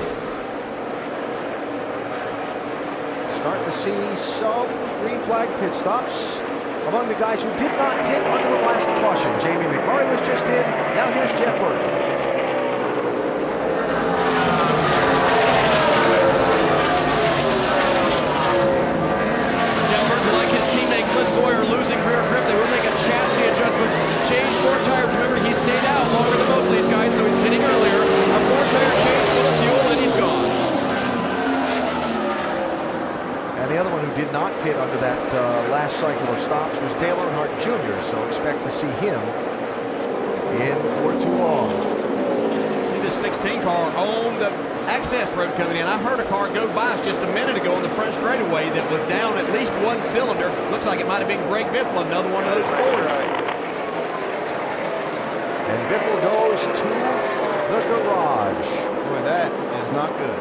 Starting to see some green flag pit stops among the guys who did not pit under the last caution. Jamie McMurray was just in. Now here's Jeff Burton. Boyer losing rear grip. They will make a chassis adjustment. Change 4 tires. Remember, he stayed out longer than most of these guys, so he's pitting earlier. A 4-tire change full of fuel, and he's gone. And the other one who did not pit under that last cycle of stops was Dale Earnhardt Jr., so expect to see him in before too long. See this 16 car on the access road coming in. I heard a car go by us just a minute ago on the front straightaway that was down at least one cylinder. Looks like it might have been Greg Biffle, another one of those Fords. And Biffle goes to the garage. Boy, that is not good.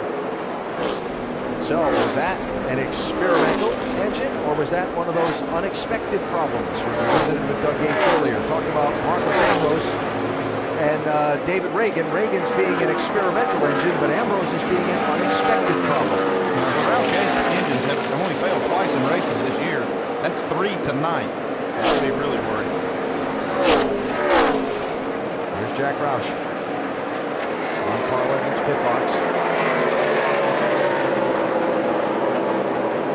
So was that an experimental engine, or was that one of those unexpected problems when we visited with Doug Gates earlier, talking about Marcos Ambrose and David Ragan. Ragan's being an experimental engine, but Ambrose is being an unexpected problem. The Roush engines have only failed twice in races this year. That's 3 tonight. That would be really worried. Here's Jack Roush on Carl Edwards' pit box.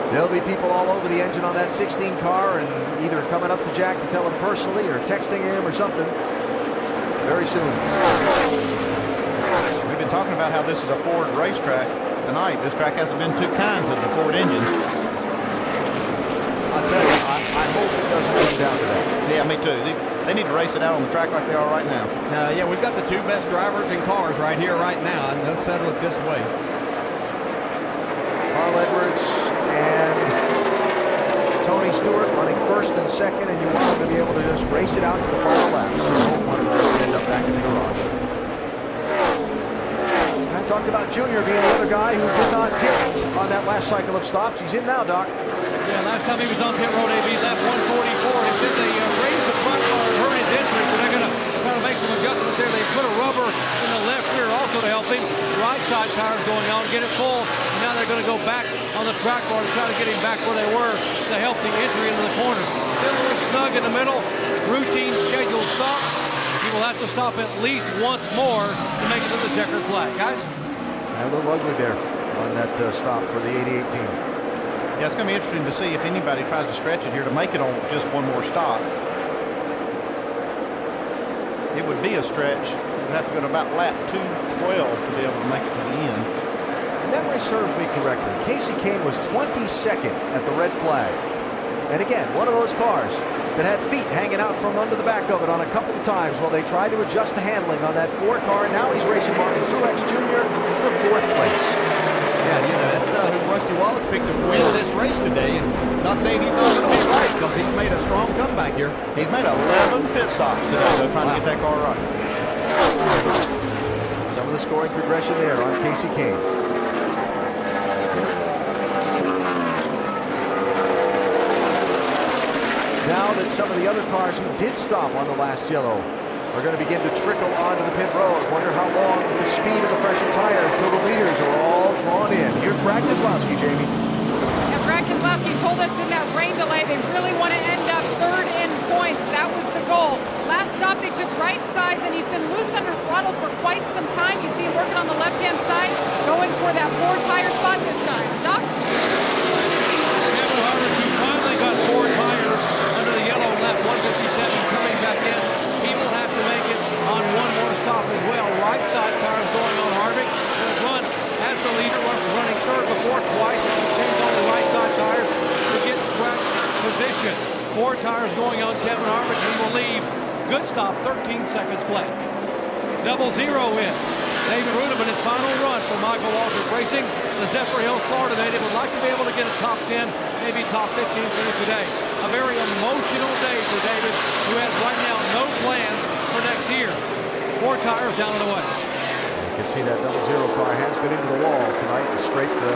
There'll be people all over the engine on that 16 car and either coming up to Jack to tell him personally or texting him or something very soon. We've been talking about how this is a Ford racetrack tonight. This track hasn't been too kind to the Ford engines. I'll tell you, I hope it doesn't come down to that. Yeah, me too. They need to race it out on the track like they are right now. Yeah, we've got the 2 best drivers in cars right here, right now, and let's settle it this way. Carl Edwards and Tony Stewart running first and second, and you want them to be able to just race it out to the final laps. So hope one of those will end up back in the garage. I talked about Junior being the other guy who did not pit on that last cycle of stops. He's in now, Doc. Yeah, last time he was on pit road, AB left 144, and since they raised the front car and hurt his injury, so they're going to try to make some adjustments there. They put a rubber in the left rear also to help him. Right side tires going on, get it full. And now they're going to go back on the track bar to try to get him back where they were to help the entry into the corner. Still a little snug in the middle. Routine scheduled stop. He will have to stop at least once more to make it to the checkered flag. Guys? A little ugly there on that stop for the 88 team. Yeah, it's going to be interesting to see if anybody tries to stretch it here to make it on just one more stop. It would be a stretch. It would have to go to about lap 212 to be able to make it to the end. Memory serves me correctly. Casey Kane was 22nd at the red flag. And again, one of those cars that had feet hanging out from under the back of it on a couple of times while they tried to adjust the handling on that Ford car. Now he's racing Martin Truex Jr. for 4th place. Yeah, you know, that who Rusty Wallace picked to win this race today, and not saying he's not going to be right because he's made a strong comeback here. He's made 11 pit stops today, though, trying to get that car right. Some of the scoring progression there on Kasey Kahne. Now that some of the other cars who did stop on the last yellow are going to begin to trickle onto the pit road. Wonder how long with the speed of the freshened tires till the leaders are all drawn in. Here's Brad Keselowski, Jamie. And Brad Keselowski told us in that rain delay they really want to end up third in points. That was the goal. Last stop they took right sides, and he's been loose under throttle for quite some time. You see him working on the left-hand side, going for that 4-tire spot this time. Doc? Kevin Harvick, he finally got 4 tires under the yellow left 157 coming back in. He will have to make it on one more stop as well. Right side tires going on Harvick. Going to run as the leader, running third before twice. He changed on the right side tires to get track position. 4 tires going on Kevin Harvick. He will leave. Good stop, 13 seconds flat. 0-0 in. David Reutimann, his final run for Michael Waltrip Racing. The Zephyrhills Florida native would like to be able to get a top 10, maybe top 15 finish today. A very emotional day for David, who has right now no plans for next year. 4 tires down and away. You can see that 0-0 car has been into the wall tonight and scraped the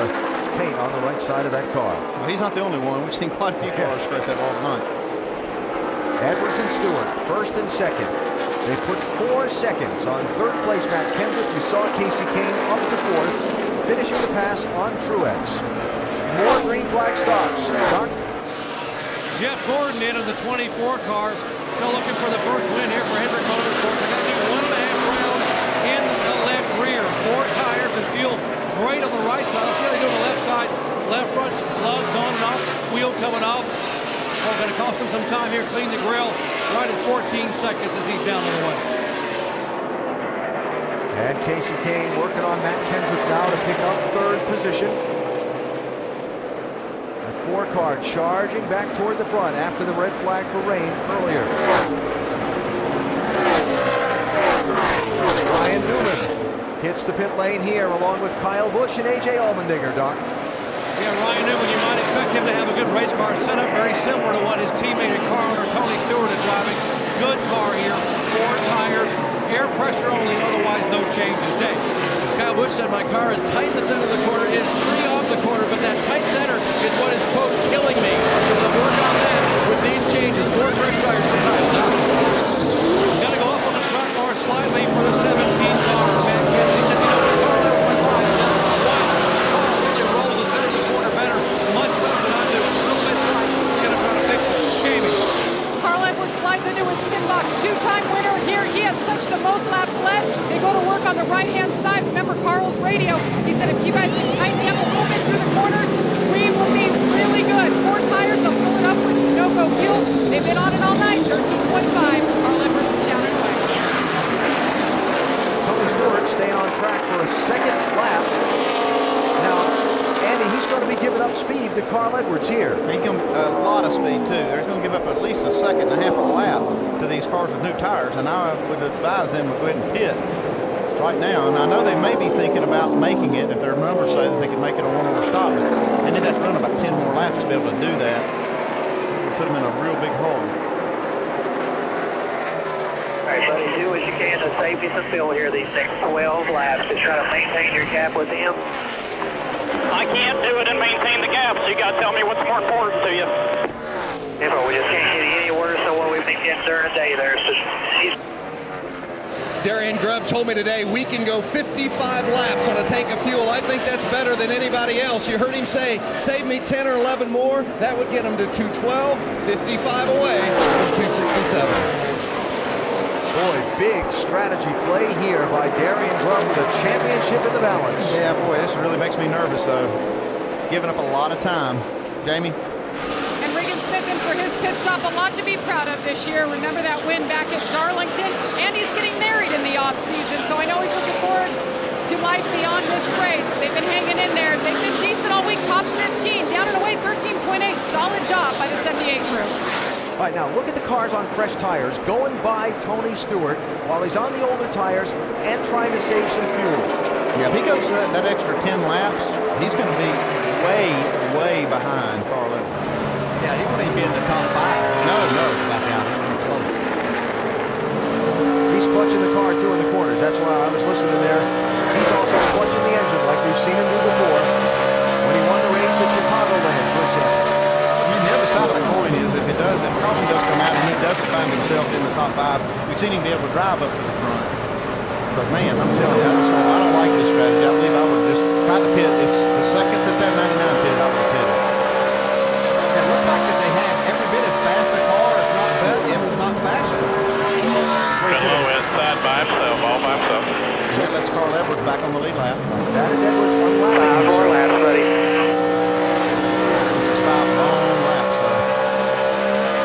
paint on the right side of that car. Well, he's not the only one. We've seen quite a few cars scrape that wall tonight. Edwards and Stewart, first and second. They've put 4 seconds on third place Matt Kenseth. You saw Kasey Kahne up to fourth, finishing the pass on Truex. More green flag stops. Doc? Jeff Gordon in the 24 car, still looking for the first win here for Hendrick Motorsports. They're going to do 1.5 rounds in the left rear. 4 tires and feel great on the right side. See how they do on the left side. Left front, gloves on and off, wheel coming off. Oh, going to cost him some time here. Clean the grill right at 14 seconds as he's down on the way. And Kasey Kahne working on Matt Kenseth now to pick up third position. That 4 car charging back toward the front after the red flag for rain earlier. Ryan Newman hits the pit lane here along with Kyle Busch and A.J. Allmendinger, Doc. Yeah, Ryan Newman, you might expect him to have a good race car set up very similar to what his teammate and car owner Tony Stewart is driving. Good car here, 4 tires, air pressure only, otherwise no changes. Dave. Kyle Busch said my car is tight in the center of the corner. It is free off the corner, but that tight center is what is, quote, killing me. So I'll work on that with these changes. 4 fresh tires for Kyle. Got to go up on the track bar slightly for the 17 car. Matt Kenseth said, you know, the car there went by. Slides into his pit box, 2-time winner here. He has touched the most laps led. They go to work on the right-hand side. Remember Carl's radio. He said if you guys can tighten me up a little bit through the corners, we will be really good. 4 tires, they'll fill it up with Sunoco fuel. They've been on it all night, 13.5. Carl Edwards is down and away. Tony Stewart staying on track for a second lap. Now, Andy, he's going to be giving up speed to Carl Edwards here. He's going a lot of speed, too. They're going to give up at least a second and a half a lap to these cars with new tires, and I would advise them to go ahead and pit right now. And I know they may be thinking about making it if their numbers say that they can make it on one more stop. And they'd have to run about 10 more laps to be able to do that. It would put them in a real big hole. All right, buddy, do what you can to save you some fuel here these next 12 laps to try to maintain your gap with him. I can't do it and maintain the gap, so you got to tell me what's more important to you. We just can't get any worse than what we've been getting during the day there. So Darian Grubb told me today we can go 55 laps on a tank of fuel. I think that's better than anybody else. You heard him say, save me 10 or 11 more. That would get him to 212, 55 away from 267. Boy, big strategy play here by Darian Grubb with a championship in the balance. Yeah, boy, this really makes me nervous, though. Giving up a lot of time. Jamie? And Regan Smith in for his pit stop. A lot to be proud of this year. Remember that win back at Darlington? And he's getting married in the off-season, so I know he's looking forward to life beyond this race. They've been hanging in there. They've been decent all week, top 15. Down and away, 13.8. Solid job by the 78 crew. All right, now look at the cars on fresh tires going by Tony Stewart while he's on the older tires and trying to save some fuel. Yeah, if he goes that extra 10 laps, he's going to be way behind Carl Edwards. Yeah, he wouldn't even be in the top 5. No. It's back out. He wasn't close. He's clutching the car too in the corners. That's why I was listening there. He's also clutching the engine like we've seen him do before when he won the race at Chicagoland, for example. The other side of the coin is if caution does come out and he doesn't find himself in the top 5, we've seen him be able to drive up to the front. But man, I'm telling you, I don't like this strategy. I believe I would just try to pit. It's the second that 99 pit, I would have pitted. It looked like that they had every bit as fast a car, if not better, if not faster. Low inside by himself, all by himself. That lets Carl Edwards back on the lead lap. That is Edwards one lap. 5 more laps, buddy. This is 5 long laps.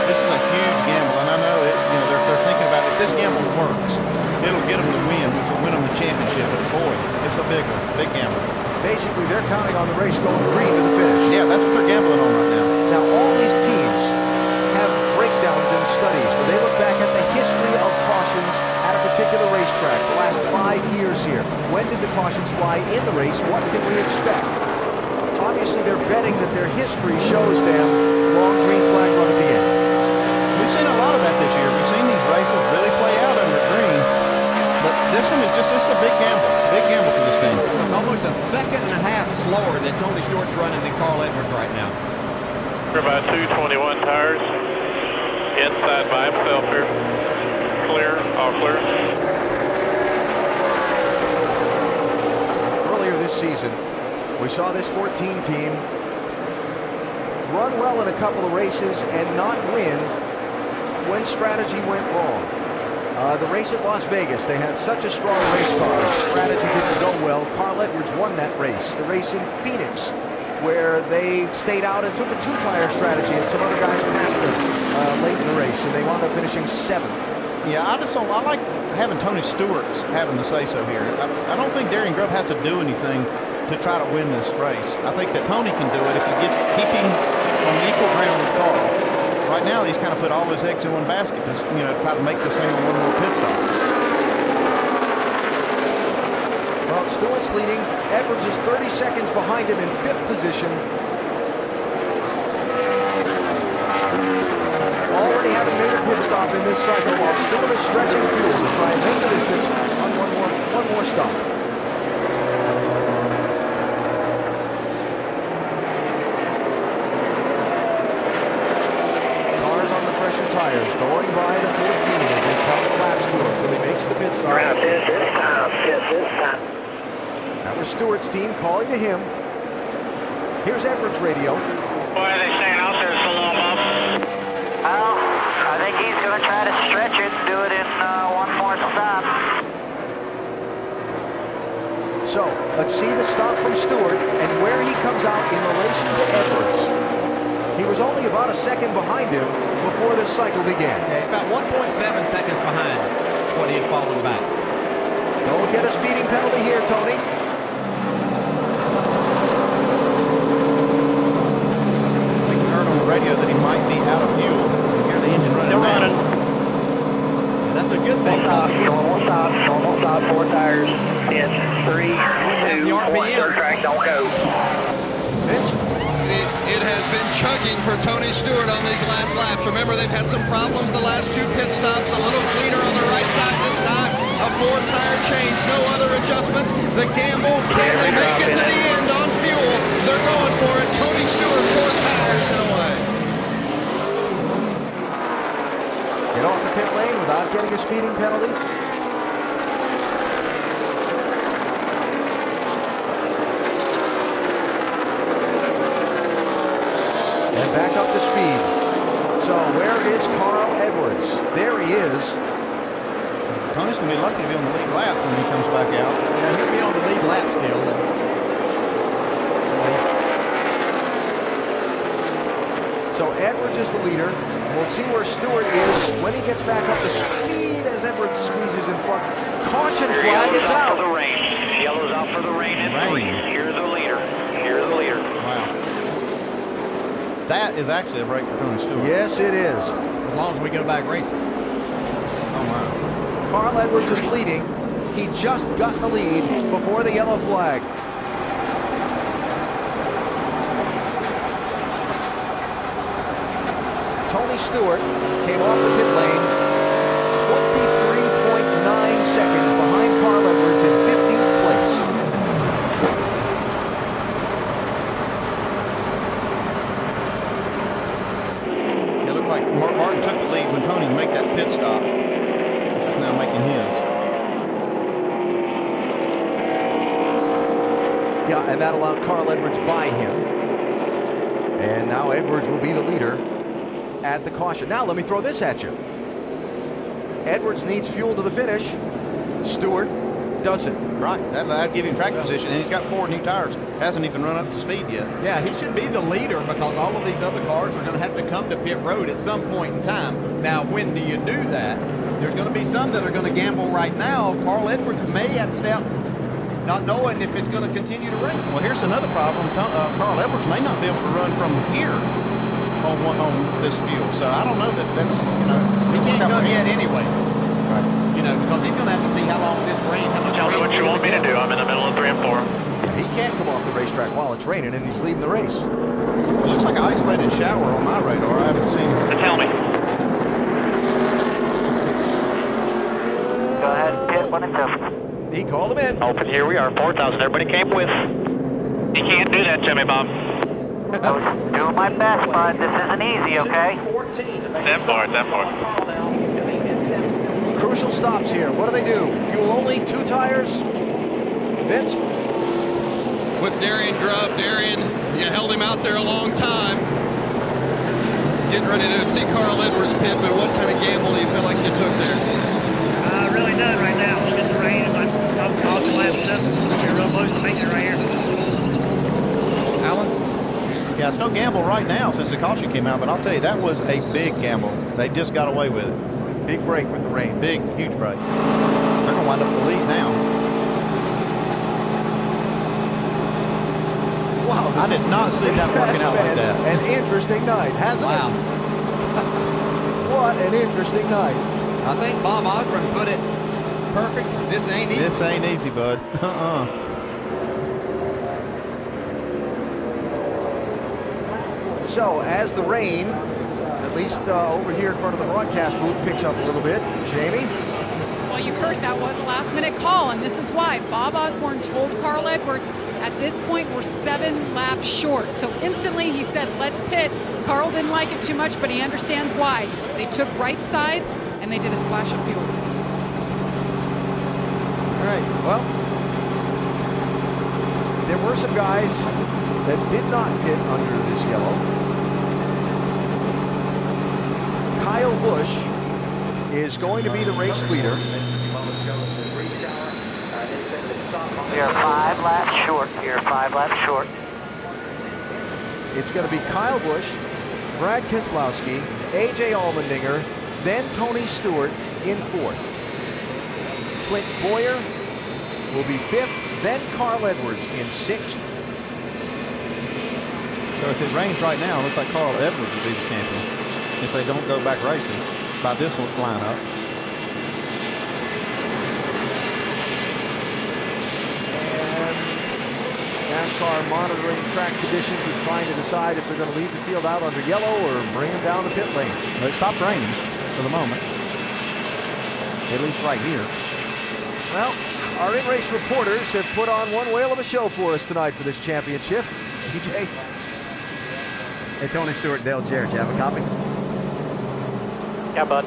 This is a huge gamble, and I know it. They're thinking about it. If this gamble works, it'll get them the win, which will win them the championship. But boy, it's a big one, big gamble. Basically, they're counting on the race going green to the finish. Yeah, that's what they're gambling on right now. Now, all these teams have breakdowns and studies where they look back at the history of cautions at a particular racetrack, the last 5 years here. When did the cautions fly in the race? What can we expect? Obviously, they're betting that their history shows them long green flag run at the end. We've seen a lot of that this year. We've seen these races really play out under green, but this one is just a big gamble for this team. It's almost a second and a half slower than Tony Stewart's running than Carl Edwards right now. We're about 221 tires. Inside by himself here. Clear, all clear. Earlier this season, we saw this 14 team run well in a couple of races and not win when strategy went wrong. The race at Las Vegas, they had such a strong race car. Strategy didn't go well. Carl Edwards won that race. The race in Phoenix, where they stayed out and took a 2-tire strategy, and some other guys passed them late in the race, and they wound up finishing 7th. Yeah, I like having Tony Stewart having the say-so here. I don't think Darian Grubb has to do anything to try to win this race. I think that Tony can do it if you keep him on equal ground with Carl. Right now, he's kind of put all his eggs in one basket to try to make this thing on one more pit stop. Well, Stewart's leading. Edwards is 30 seconds behind him in 5th position. Already having made a pit stop in this cycle while Stewart is stretching fuel to try and make the distance on one more stop. Cars on the fresher tires going by the 14 as they count the laps to him until he makes the pit stop. Around this time. That was Stewart's team calling to him. Here's Edwards' radio. Why are they staying out there so long, Bob? Well, I think he's going to try to stretch it and do it in one more stop. So, let's see the stop from Stewart and where he comes out in relation to Edwards. He was only about a second behind him before this cycle began. Yeah, he's about 1.7 seconds behind what he had fallen back. Don't get a speeding penalty here, Tony. Radio that he might be out of fuel. You hear the engine running down. That's a good thing. Normal stop, 4 tires. In 3, 2, 1, third track, don't go. It has been chugging for Tony Stewart on these last laps. Remember, they've had some problems the last 2 pit stops. A little cleaner on the right side this time. A 4-tire change, no other adjustments. The gamble, can they make it to the end on fuel? They're going for it. Tony Stewart, 4 tires and away. Get off the pit lane without getting a speeding penalty. And back up to speed. So where is Carl Edwards? There he is. Tony's going to be lucky to be on the lead lap when he comes back out. Yeah, he'll be on the lead lap still. So Edwards is the leader. We'll see where Stewart is when he gets back up to speed as Edwards squeezes in front. Caution flag is out. For the rain. Yellow's out for the rain in 3. Here's the leader. Wow. That is actually a break for Tony Stewart. Yes, it is. As long as we go back racing. Oh, my. Carl Edwards is leading. He just got the lead before the yellow flag. Tony Stewart came off the pit lane 23.9 seconds behind Carl Edwards in 15th place. It looked like Martin took the lead when Tony made that pit stop. He's now making his. Yeah, and that allowed Carl Edwards by him. And now Edwards will be the leader at the caution. Now let me throw this at you. Edwards needs fuel to the finish. Stewart doesn't. Right, that'd give him track position, and he's got 4 new tires. Hasn't even run up to speed yet. Yeah, he should be the leader because all of these other cars are going to have to come to pit road at some point in time. Now, when do you do that? There's going to be some that are going to gamble right now. Carl Edwards may have to step, not knowing if it's going to continue to rain. Well, here's another problem. Carl Edwards may not be able to run from here on this fuel. So I don't know that's, he can't come yet anyway. Right. Because he's going to have to see how long this rain, how much Tell me rain what you want me to do. I'm in the middle of 3 and 4. Yeah, he can't come off the racetrack while it's raining, and he's leading the race. It looks like an isolated shower on my radar. I haven't seen it. Tell me. Go ahead, pit when it's open. He called him in. Open, here we are, 4,000. Everybody came with. You can't do that to me, Bob. I was doing my best, bud. This isn't easy, okay? 10 for it, 10 for it. Crucial stops here. What do they do? Fuel only, 2 tires? Vince? With Darian Grubb. Darian, you held him out there a long time. Getting ready to see Carl Edwards pit, but what kind of gamble do you feel like you took there? Really none right now. Look at the rain. I'm caution lap stuff. You're real close to making it right here. Alan? Yeah, it's no gamble right now since the caution came out, but I'll tell you, that was a big gamble. They just got away with it. Big break with the rain. Big, huge break. They're going to wind up the lead now. Wow. I did not see that working out like that. An interesting night, hasn't it? What an interesting night. I think Bob Osborne put it perfect. This ain't easy. This ain't easy, bud. So as the rain, at least over here in front of the broadcast booth, picks up a little bit, Jamie? Well, you heard that was a last-minute call, and this is why. Bob Osborne told Carl Edwards, at this point, we're 7 laps short. So instantly he said, let's pit. Carl didn't like it too much, but he understands why. They took right sides, and they did a splash of fuel. All right, well, there were some guys that did not pit under this yellow. Kyle Busch is going to be the race leader. We are 5 laps short. We are 5 laps short. It's going to be Kyle Busch, Brad Keselowski, A.J. Allmendinger, then Tony Stewart in 4th. Clint Bowyer will be 5th, then Carl Edwards in 6th. So if it rains right now, it looks like Carl Edwards will be the champion if they don't go back racing by this lineup. And NASCAR monitoring track conditions and trying to decide if they're going to leave the field out under yellow or bring them down the pit lane. It stopped raining for the moment, at least right here. Well, our in-race reporters have put on one whale of a show for us tonight for this championship. DJ? Hey, Tony Stewart, Dale Jarrett, you have a copy? Yeah, bud.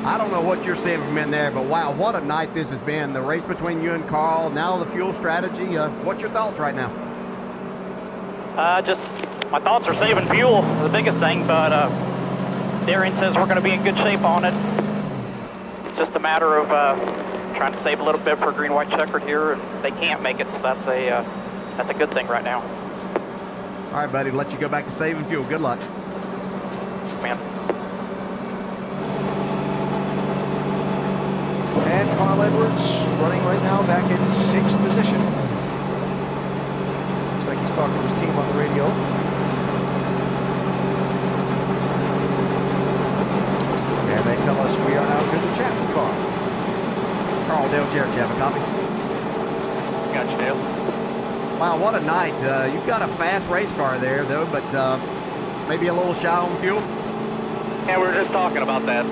I don't know what you're seeing from in there, but wow, what a night this has been. The race between you and Carl, now the fuel strategy. What's your thoughts right now? Just my thoughts are saving fuel, the biggest thing, but Darian says we're going to be in good shape on it. It's just a matter of trying to save a little bit for green-white checkered here, and they can't make it, so that's a good thing right now. All right, buddy, let you go back to saving fuel. Good luck. Man. And Carl Edwards running right now back in 6th position. Looks like he's talking to his team on the radio. And they tell us we are now good to chat with Carl. Carl, Dale Jarrett, you have a copy? Got you, Dale. Wow, what a night. You've got a fast race car there, though, but maybe a little shy on fuel? Yeah, we were just talking about that.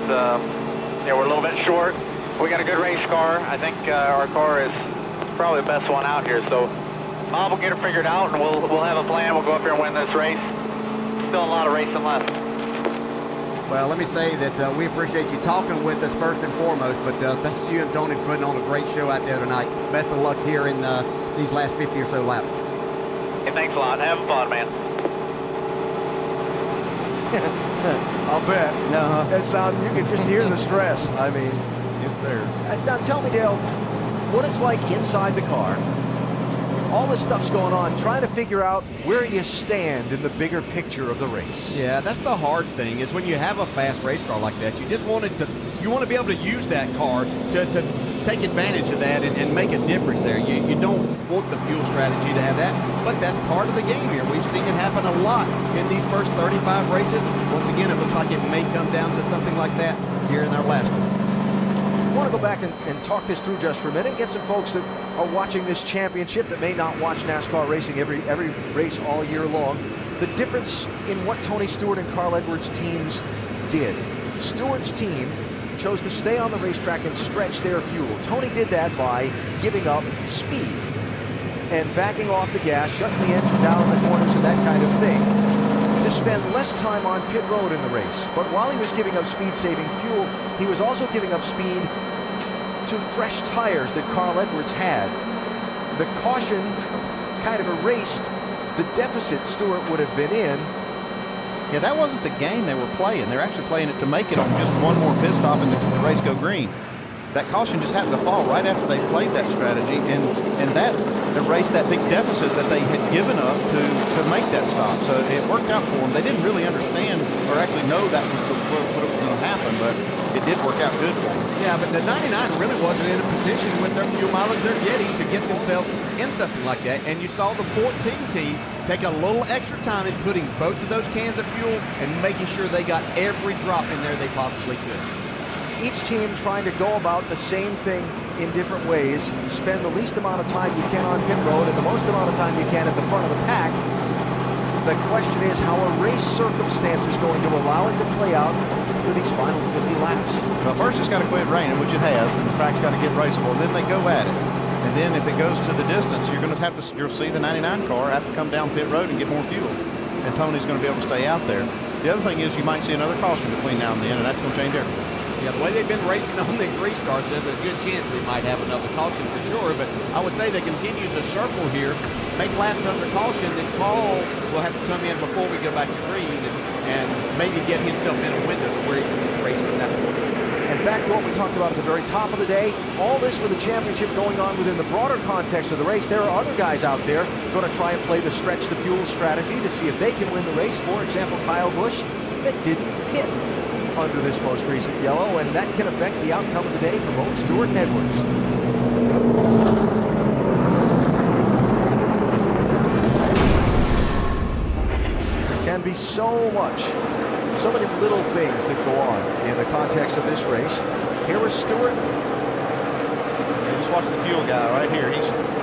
Yeah, we're a little bit short. We got a good race car. I think our car is probably the best one out here. So Bob will get it figured out, and we'll have a plan. We'll go up here and win this race. Still a lot of racing left. Well, let me say that we appreciate you talking with us first and foremost, but thanks to you and Tony for putting on a great show out there tonight. Best of luck here in these last 50 or so laps. Hey, thanks a lot. Have fun, man. I'll bet. That sound, you can just hear the stress. I mean, it's there. Now tell me, Dale, what it's like inside the car. All this stuff's going on, trying to figure out where you stand in the bigger picture of the race. Yeah, that's the hard thing, is when you have a fast race car like that, you just want you want to be able to use that car to take advantage of that and make a difference there. You don't want the fuel strategy to have that, but that's part of the game here. We've seen it happen a lot in these first 35 races. Once again, it looks like it may come down to something like that here in our last one. I want to go back and talk this through just for a minute, get some folks that are watching this championship that may not watch NASCAR racing every race all year long. The difference in what Tony Stewart and Carl Edwards' teams did. Stewart's team chose to stay on the racetrack and stretch their fuel. Tony did that by giving up speed and backing off the gas, shutting the engine down in the corners and that kind of thing, to spend less time on pit road in the race. But while he was giving up speed-saving fuel, he was also giving up speed to fresh tires that Carl Edwards had. The caution kind of erased the deficit Stewart would have been in. Yeah, that wasn't the game they were playing. They're actually playing it to make it on just one more pit stop and the race go green. That caution just happened to fall right after they played that strategy, and that erased that big deficit that they had given up to make that stop. So it worked out for them. They didn't really understand or actually know that was what was going to happen, but it did work out good for them. Yeah, but the 99 really wasn't in a position with their fuel mileage they're getting to get themselves in something like that. And you saw the 14 team take a little extra time in putting both of those cans of fuel and making sure they got every drop in there they possibly could. Each team trying to go about the same thing in different ways, spend the least amount of time you can on pit road and the most amount of time you can at the front of the pack. The question is how a race circumstance is going to allow it to play out for these final 50 laps. Well, first it's got to quit raining, which it has, and the track's got to get raceable, and then they go at it. And then if it goes to the distance, you're going to have to, you'll see the 99 car have to come down pit road and get more fuel. And Tony's going to be able to stay out there. The other thing is you might see another caution between now and then, and that's going to change everything. Yeah, the way they've been racing on these restarts, there's a good chance we might have another caution for sure, but I would say they continue to circle here, make laps under caution, then Carl will have to come in before we go back to green and maybe get himself in a window where he can just race from that point. And back to what we talked about at the very top of the day, all this for the championship going on within the broader context of the race. There are other guys out there going to try and play the stretch the fuel strategy to see if they can win the race. For example, Kyle Busch, that didn't pit under this most recent yellow, and that can affect the outcome of the day for both Stewart and Edwards. Can be so much, so many little things that go on in the context of this race. Here is Stewart. Yeah, just watch the fuel guy right here.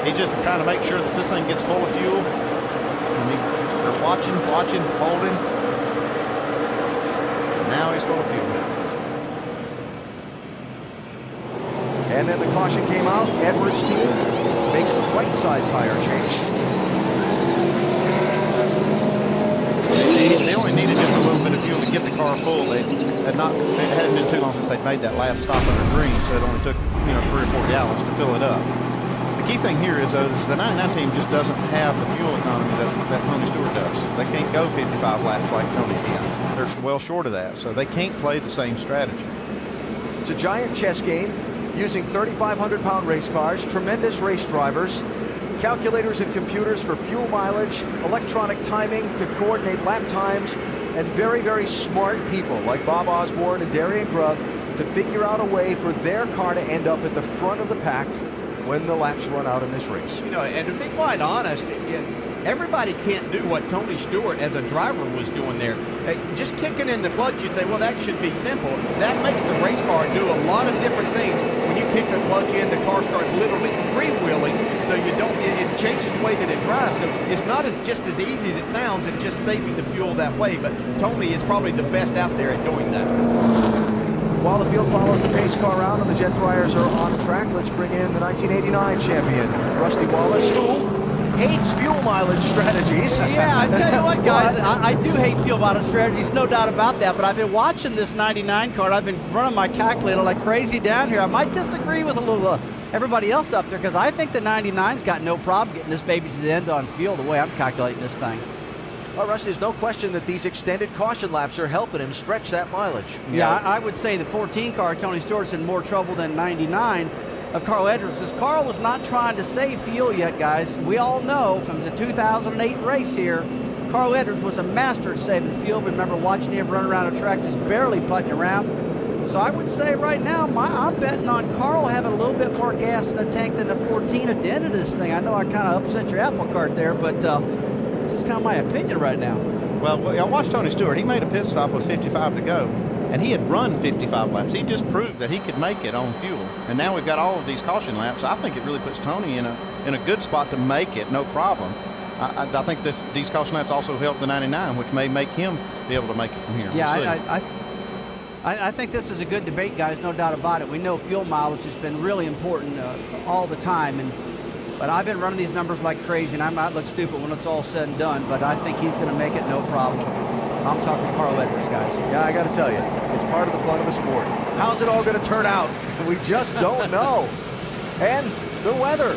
He's just trying to make sure that this thing gets full of fuel. And they're watching, holding. Now he's full of fuel. And then the caution came out. Edwards' team makes the right side tire change. They only needed just a little bit of fuel to get the car full. It hadn't been too long since they'd made that last stop under green, so it only took 3 or 4 gallons to fill it up. The key thing here is the 99 team just doesn't have the fuel economy that Tony Stewart does. They can't go 55 laps like Tony can. They're well short of that, so they can't play the same strategy. It's a giant chess game using 3,500-pound race cars, tremendous race drivers, calculators and computers for fuel mileage, electronic timing to coordinate lap times, and very, very smart people like Bob Osborne and Darian Grubb to figure out a way for their car to end up at the front of the pack when the laps run out in this race. And to be quite honest, everybody can't do what Tony Stewart as a driver was doing there. Just kicking in the clutch, you'd say, well, that should be simple. That makes the race car do a lot of different things when you kick the clutch in, the car starts literally freewheeling, so you don't, it changes the way that it drives. So it's not just as easy as it sounds and just saving the fuel that way, but Tony is probably the best out there at doing that. While the field follows the pace car round and the jet dryers are on track, let's bring in the 1989 champion, Rusty Wallace, who hates fuel mileage strategies. Yeah, I tell you what, guys, I do hate fuel mileage strategies, no doubt about that, but I've been watching this 99 car. I've been running my calculator like crazy down here. I might disagree with a little everybody else up there, because I think the 99's got no problem getting this baby to the end on fuel the way I'm calculating this thing. Well, Rusty, there's no question that these extended caution laps are helping him stretch that mileage. Yeah, I would say the 14 car, Tony Stewart's in more trouble than 99 of Carl Edwards, because Carl was not trying to save fuel yet, guys. We all know from the 2008 race here, Carl Edwards was a master at saving fuel. We remember watching him run around a track just barely putting around. So I would say right now, I'm betting on Carl having a little bit more gas in the tank than the 14 at the end of this thing. I know I kind of upset your apple cart there, but it's just kind of my opinion right now. Well, I watched Tony Stewart. He made a pit stop with 55 to go, and he had run 55 laps. He just proved that he could make it on fuel. And now we've got all of these caution laps. I think it really puts Tony in a good spot to make it, no problem. I think these caution laps also help the 99, which may make him be able to make it from here. Yeah, I think this is a good debate, guys, no doubt about it. We know fuel mileage has been really important all the time, but I've been running these numbers like crazy, and I might look stupid when it's all said and done, but I think he's going to make it no problem. I'm talking Carl Edwards, guys. Yeah, I got to tell you, it's part of the fun of the sport. How's it all going to turn out? We just don't know. And the weather.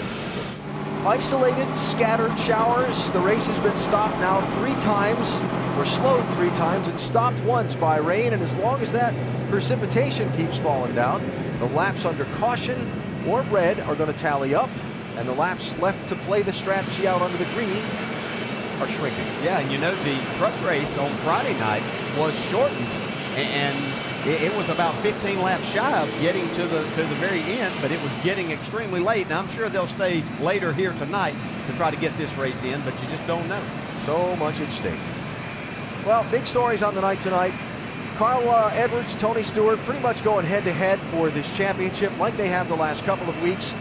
Isolated, scattered showers. The race has been stopped now 3 times, or slowed 3 times, and stopped once by rain. And as long as that precipitation keeps falling down, the laps under caution or red are going to tally up, and the laps left to play the strategy out under the green are shrinking. Yeah, and you know, the truck race on Friday night was shortened, and it was about 15 laps shy of getting to the very end, but it was getting extremely late, and I'm sure they'll stay later here tonight to try to get this race in, but you just don't know. So much at stake. Well, big stories on the night tonight. Carl Edwards, Tony Stewart pretty much going head-to-head for this championship like they have the last couple of weeks,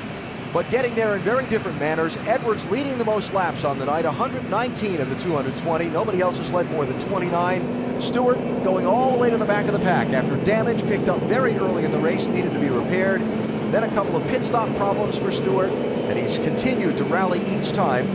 but getting there in very different manners. Edwards leading the most laps on the night, 119 of the 220. Nobody else has led more than 29. Stewart going all the way to the back of the pack after damage picked up very early in the race, needed to be repaired. Then a couple of pit stop problems for Stewart, and he's continued to rally each time.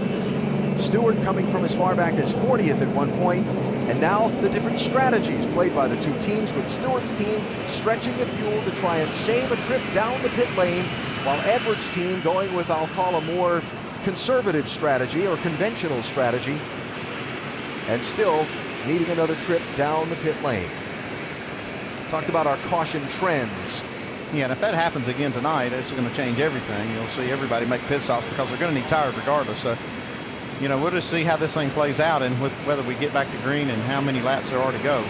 Stewart coming from as far back as 40th at one point, and now the different strategies played by the two teams, with Stewart's team stretching the fuel to try and save a trip down the pit lane, while Edwards' team going with, I'll call, a more conservative strategy or conventional strategy, and still needing another trip down the pit lane. Talked about our caution trends. Yeah, and if that happens again tonight, it's going to change everything. You'll see everybody make pit stops because they're going to need tires regardless. So, you know, we'll just see how this thing plays out and with whether we get back to green and how many laps there are to go.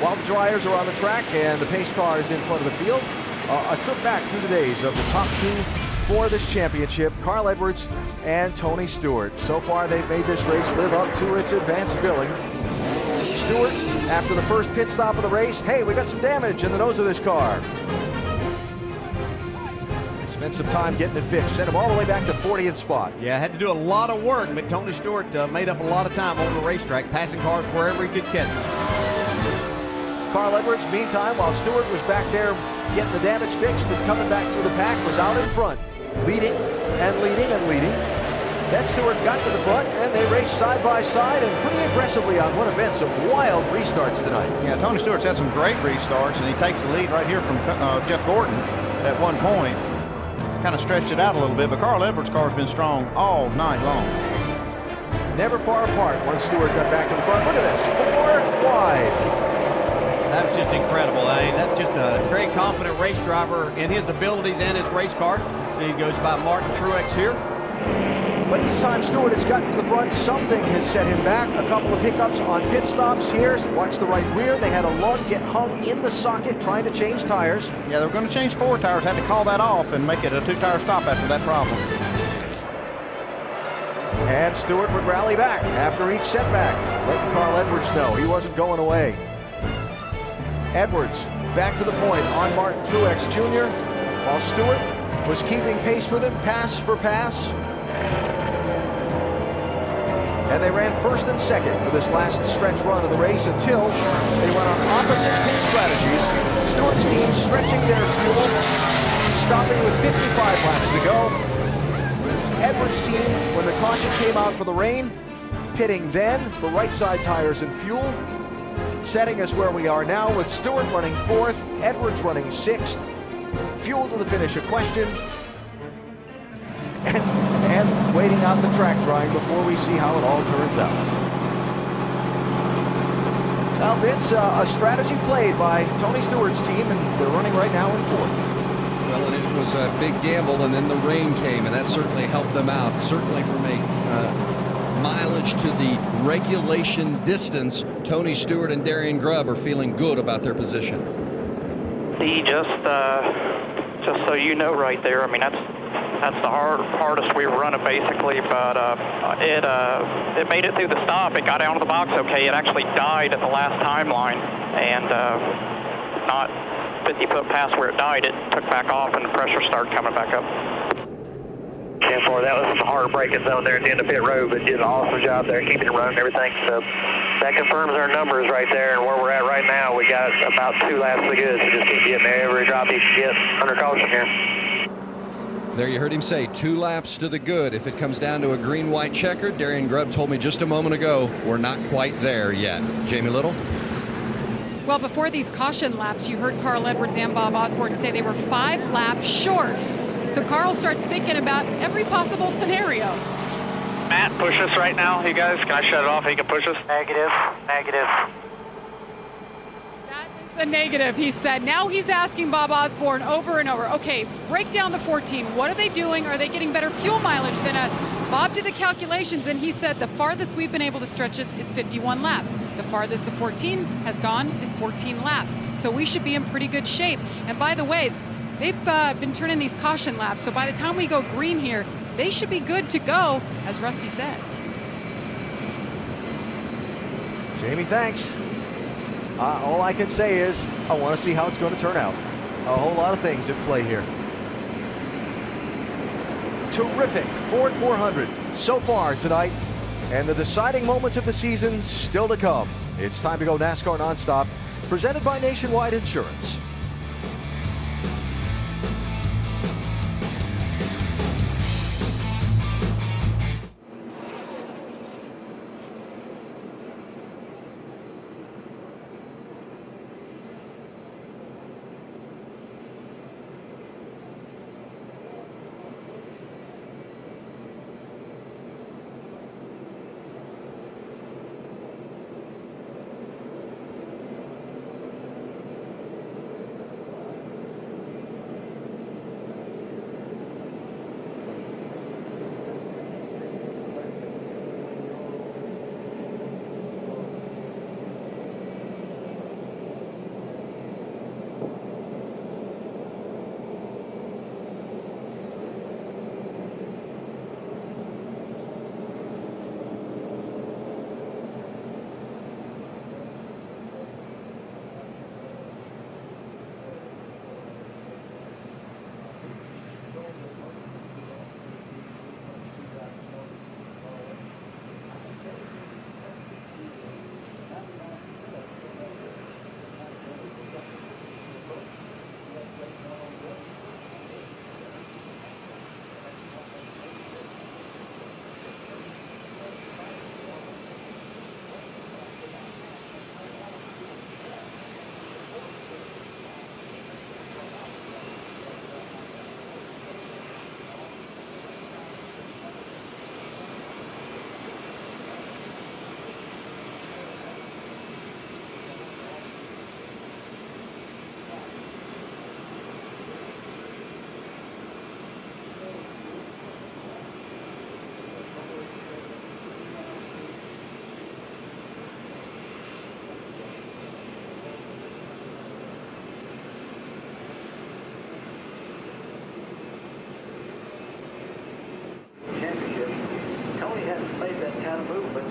While the dryers are on the track and the pace car is in front of the field, a trip back through the days of the top 2 for this championship, Carl Edwards and Tony Stewart. So far, they've made this race live up to its advanced billing. Stewart, after the first pit stop of the race, hey, we got some damage in the nose of this car. Spent some time getting it fixed, sent him all the way back to 40th spot. Yeah, had to do a lot of work, but Tony Stewart made up a lot of time on the racetrack, passing cars wherever he could catch them. Carl Edwards, meantime, while Stewart was back there getting the damage fixed and coming back through the pack, was out in front, leading and leading and leading. Then Stewart got to the front, and they raced side by side and pretty aggressively on what have been some wild restarts tonight. Yeah, Tony Stewart's had some great restarts, and he takes the lead right here from Jeff Gordon at one point. Kind of stretched it out a little bit, but Carl Edwards' car's been strong all night long. Never far apart once Stewart got back to the front. Look at this, 4 wide. That was just incredible. I mean, that's just a very confident race driver in his abilities and his race car. See, he goes by Martin Truex here. But each time Stewart has gotten to the front, something has set him back. A couple of hiccups on pit stops here. Watch the right rear. They had a lug get hung in the socket trying to change tires. Yeah, they were going to change 4 tires, had to call that off and make it a 2-tire stop after that problem. And Stewart would rally back after each setback, letting Carl Edwards know he wasn't going away. Edwards back to the point on Martin Truex Jr. while Stewart was keeping pace with him, pass for pass. And they ran first and second for this last stretch run of the race until they went on opposite pit strategies. Stewart's team stretching their fuel, stopping with 55 laps to go. Edwards' team, when the caution came out for the rain, pitting then for right side tires and fuel, setting us where we are now with Stewart running fourth, Edwards running sixth. Fuel to the finish a question, and waiting out the track drying before we see how it all turns out. Now, Vince, a strategy played by Tony Stewart's team, and they're running right now in fourth. Well, and it was a big gamble, and then the rain came, and that certainly helped them out. Certainly from a mileage to the regulation distance, Tony Stewart and Darian Grubb are feeling good about their position. Just so you know right there, I mean, that's the hardest we've run it basically, but it made it through the stop. It got out of the box okay. It actually died at the last timeline, and not 50 foot past where it died, it took back off and the pressure started coming back up. 10-4, that was some hard braking zone there at the end of pit road, but did an awesome job there keeping it running and everything. So that confirms our numbers right there, and where we're at right now, we got about 2 laps to good, so just keep getting there every drop you can get under caution here. There you heard him say 2 laps to the good. If it comes down to a green-white checkered, Darian Grubb told me just a moment ago, we're not quite there yet. Jamie Little? Well, before these caution laps, you heard Carl Edwards and Bob Osborne say they were 5 laps short. So Carl starts thinking about every possible scenario. Matt, push us right now, you guys. Can I shut it off? He can push us? Negative. A negative, he said. Now he's asking Bob Osborne over and over, okay, break down the 14. What are they doing? Are they getting better fuel mileage than us? Bob did the calculations, and he said the farthest we've been able to stretch it is 51 laps. The farthest the 14 has gone is 14 laps. So we should be in pretty good shape. And by the way, they've been turning these caution laps, so by the time we go green here, they should be good to go, as Rusty said. Jamie, thanks. All I can say is I want to see how it's going to turn out. A whole lot of things at play here. Terrific Ford 400 so far tonight, and the deciding moments of the season still to come. It's time to go NASCAR Nonstop, presented by Nationwide Insurance.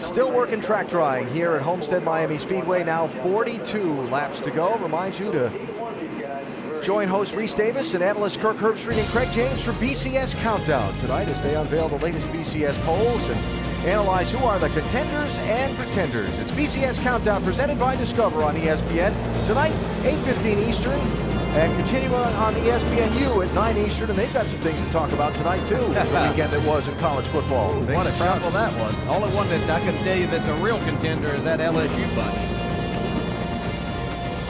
Still working track drying here at Homestead Miami Speedway. Now 42 laps to go. Remind you to join host Reese Davis and analyst Kirk Herbstreit and Craig James for BCS Countdown tonight as they unveil the latest BCS polls and analyze who are the contenders and pretenders. It's BCS Countdown presented by Discover on ESPN. Tonight, 8:15 Eastern, and continuing on ESPNU at 9 Eastern, and they've got some things to talk about tonight, too. The weekend that was in college football. What a shuffle that was. The only one that I can tell you that's a real contender is that LSU bunch.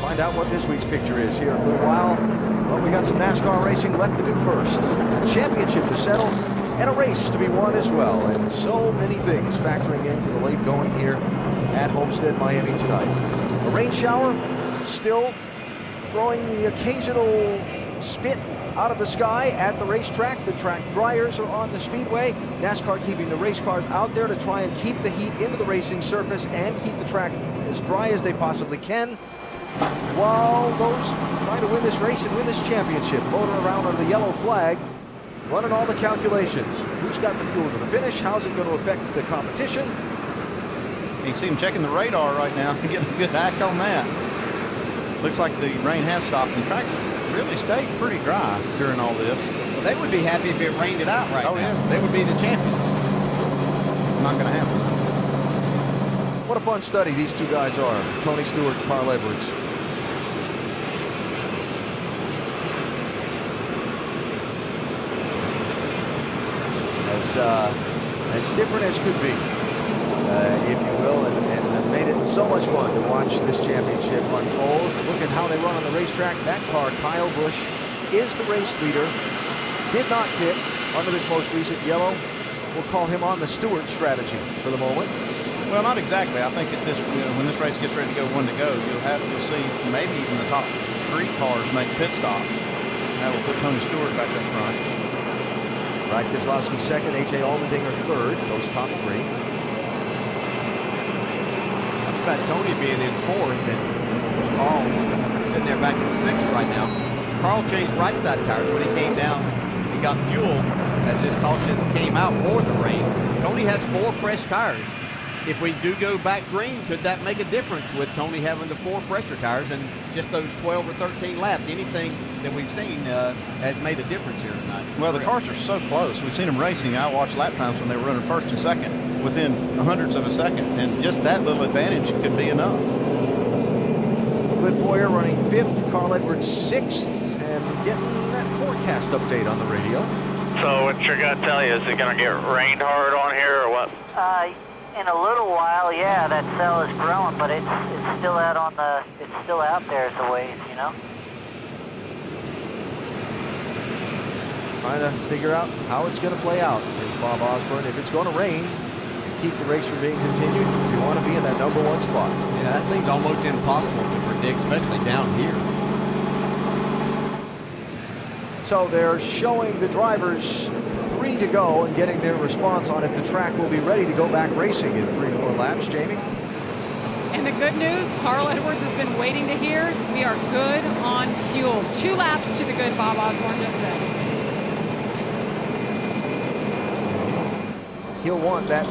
Find out what this week's picture is here in a little while. Well, we got some NASCAR racing left to do first. A championship to settle and a race to be won as well. And so many things factoring into the late going here at Homestead Miami tonight. A rain shower still throwing the occasional spit out of the sky at the racetrack. The track dryers are on the speedway. NASCAR keeping the race cars out there to try and keep the heat into the racing surface and keep the track as dry as they possibly can, while those trying to win this race and win this championship motor around under the yellow flag, running all the calculations. Who's got the fuel to the finish? How's it going to affect the competition? You can see them checking the radar right now and getting a good hack on that. Looks like the rain has stopped, and the track's really stayed pretty dry during all this. Well, they would be happy if it rained it out right now. Yeah. They would be the champions. Not going to happen. What a fun study these two guys are, Tony Stewart and Carl Edwards. As different as could be, if you will, and made it so much fun to watch this championship unfold. Look at how they run on the racetrack. That car, Kyle Busch, is the race leader. Did not pit under this most recent yellow. We'll call him on the Stewart strategy for the moment. Well, not exactly. I think if this, when this race gets ready to go one to go, you'll see maybe even the top 3 cars make pit stops. That will put Tony Stewart back up front. Brad Keselowski second, A.J. Allmendinger third. Those top 3. About Tony being in 4th, and Carl's sitting there back in 6th right now. Carl changed right side tires when he came down. He got fuel as his caution came out for the rain. Tony has 4 fresh tires. If we do go back green, could that make a difference with Tony having the 4 fresher tires and just those 12 or 13 laps? Anything that we've seen has made a difference here tonight. Well, the cars are so close. We've seen them racing. I watched lap times when they were running first and second within hundredths of a second, and just that little advantage could be enough. Clint Boyer running 5th, Carl Edwards 6th, and getting that forecast update on the radio. So what's your gut tell you? Is it going to get rained hard on here or what? In a little while, yeah, that cell is growing, but it's still out on the, it's still out there as a ways, you know? Trying to figure out how it's going to play out is Bob Osborne. If it's going to rain, keep the race from being continued, you want to be in that #1 spot. Yeah, that seems almost impossible to predict, especially down here. So they're showing the drivers 3 to go and getting their response on if the track will be ready to go back racing in 3 more laps. Jamie? And the good news, Carl Edwards has been waiting to hear, we are good on fuel. 2 laps to the good, Bob Osborne just said. He'll want that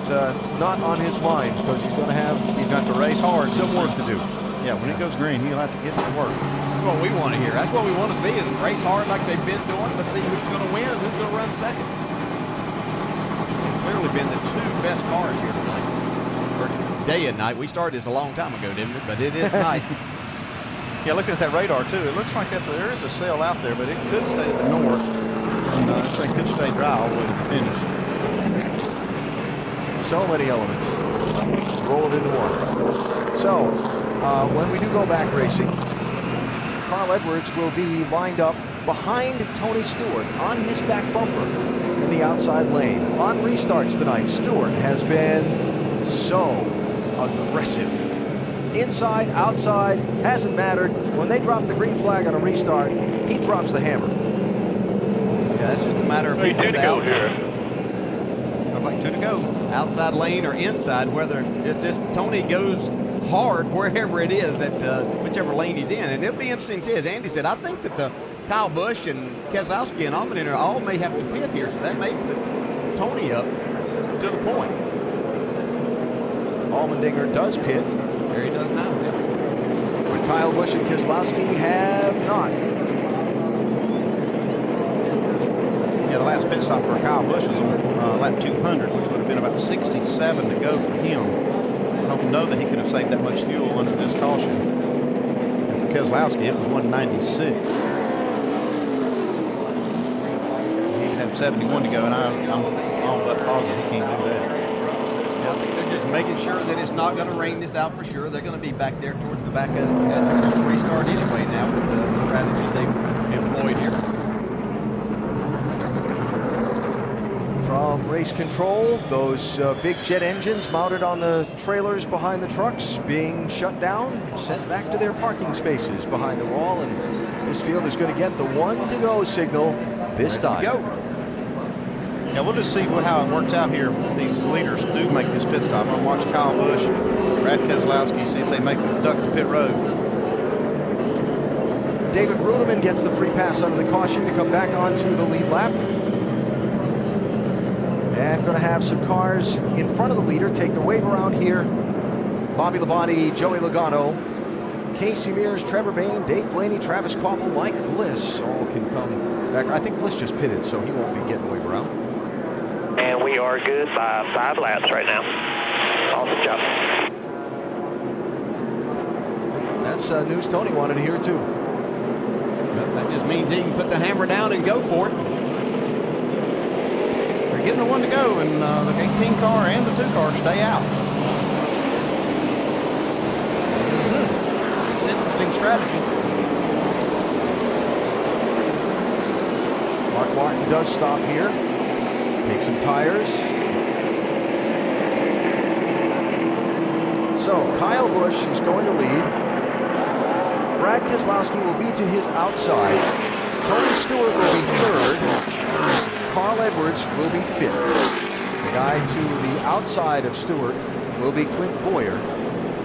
not on his mind because he's going to have to race hard. Some work to do. Yeah, when it goes green, he'll have to get to work. That's what we want to hear. That's what we want to see is race hard like they've been doing. Let's see who's going to win and who's going to run second. Clearly been the 2 best cars here tonight. Or day and night. We started this a long time ago, didn't we? But it is night. Yeah, looking at that radar too, it looks like there is a cell out there, but it could stay to the north. And so it could stay dry all the way to the finish. So many elements rolled into one. So when we do go back racing, Carl Edwards will be lined up behind Tony Stewart on his back bumper in the outside lane. On restarts tonight, Stewart has been so aggressive. Inside, outside, hasn't mattered. When they drop the green flag on a restart, he drops the hammer. Yeah, that's just a matter of he's to go here. Like 2 to go. Outside lane or inside, whether it's just Tony goes hard wherever it is that whichever lane he's in. And it'll be interesting to see, as Andy said, I think that the Kyle Busch and Keselowski and Allmendinger all may have to pit here, so that may put Tony up to the point. Allmendinger does pit. There he does now. But Kyle Busch and Keselowski have not. Yeah, the last pit stop for Kyle Busch was on lap 200, which would have been about 67 to go for him. I don't know that he could have saved that much fuel under this caution. And for Keselowski, it was 196. He'd have 71 to go, and I'm all but positive he can't do that. I think they're just making sure that it's not going to rain this out for sure. They're going to be back there towards the back of the restart anyway now with the strategy they've employed here. From race control, those big jet engines mounted on the trailers behind the trucks being shut down, sent back to their parking spaces behind the wall, and this field is going to get the 1-to-go signal this time. Yeah, we'll just see how it works out here if these leaders do make this pit stop. I'm going to watch Kyle Busch, Brad Keselowski, see if they make the duck to pit road. David Ruderman gets the free pass under the caution to come back onto the lead lap. And going to have some cars in front of the leader take the wave around here. Bobby Labonte, Joey Logano, Casey Mears, Trevor Bayne, Dave Blaney, Travis Kvapil, Mike Bliss all can come back. I think Bliss just pitted, so he won't be getting the wave around. And we are good by 5 laps right now. Awesome job. That's news Tony wanted to hear too. Well, that just means he can put the hammer down and go for it. They're getting the 1 to go, and the 18 car and the 2 car stay out. It's an interesting strategy. Mark Martin does stop here. Take some tires. So Kyle Busch is going to lead. Brad Keselowski will be to his outside. Tony Stewart will be third. Carl Edwards will be fifth. The guy to the outside of Stewart will be Clint Bowyer.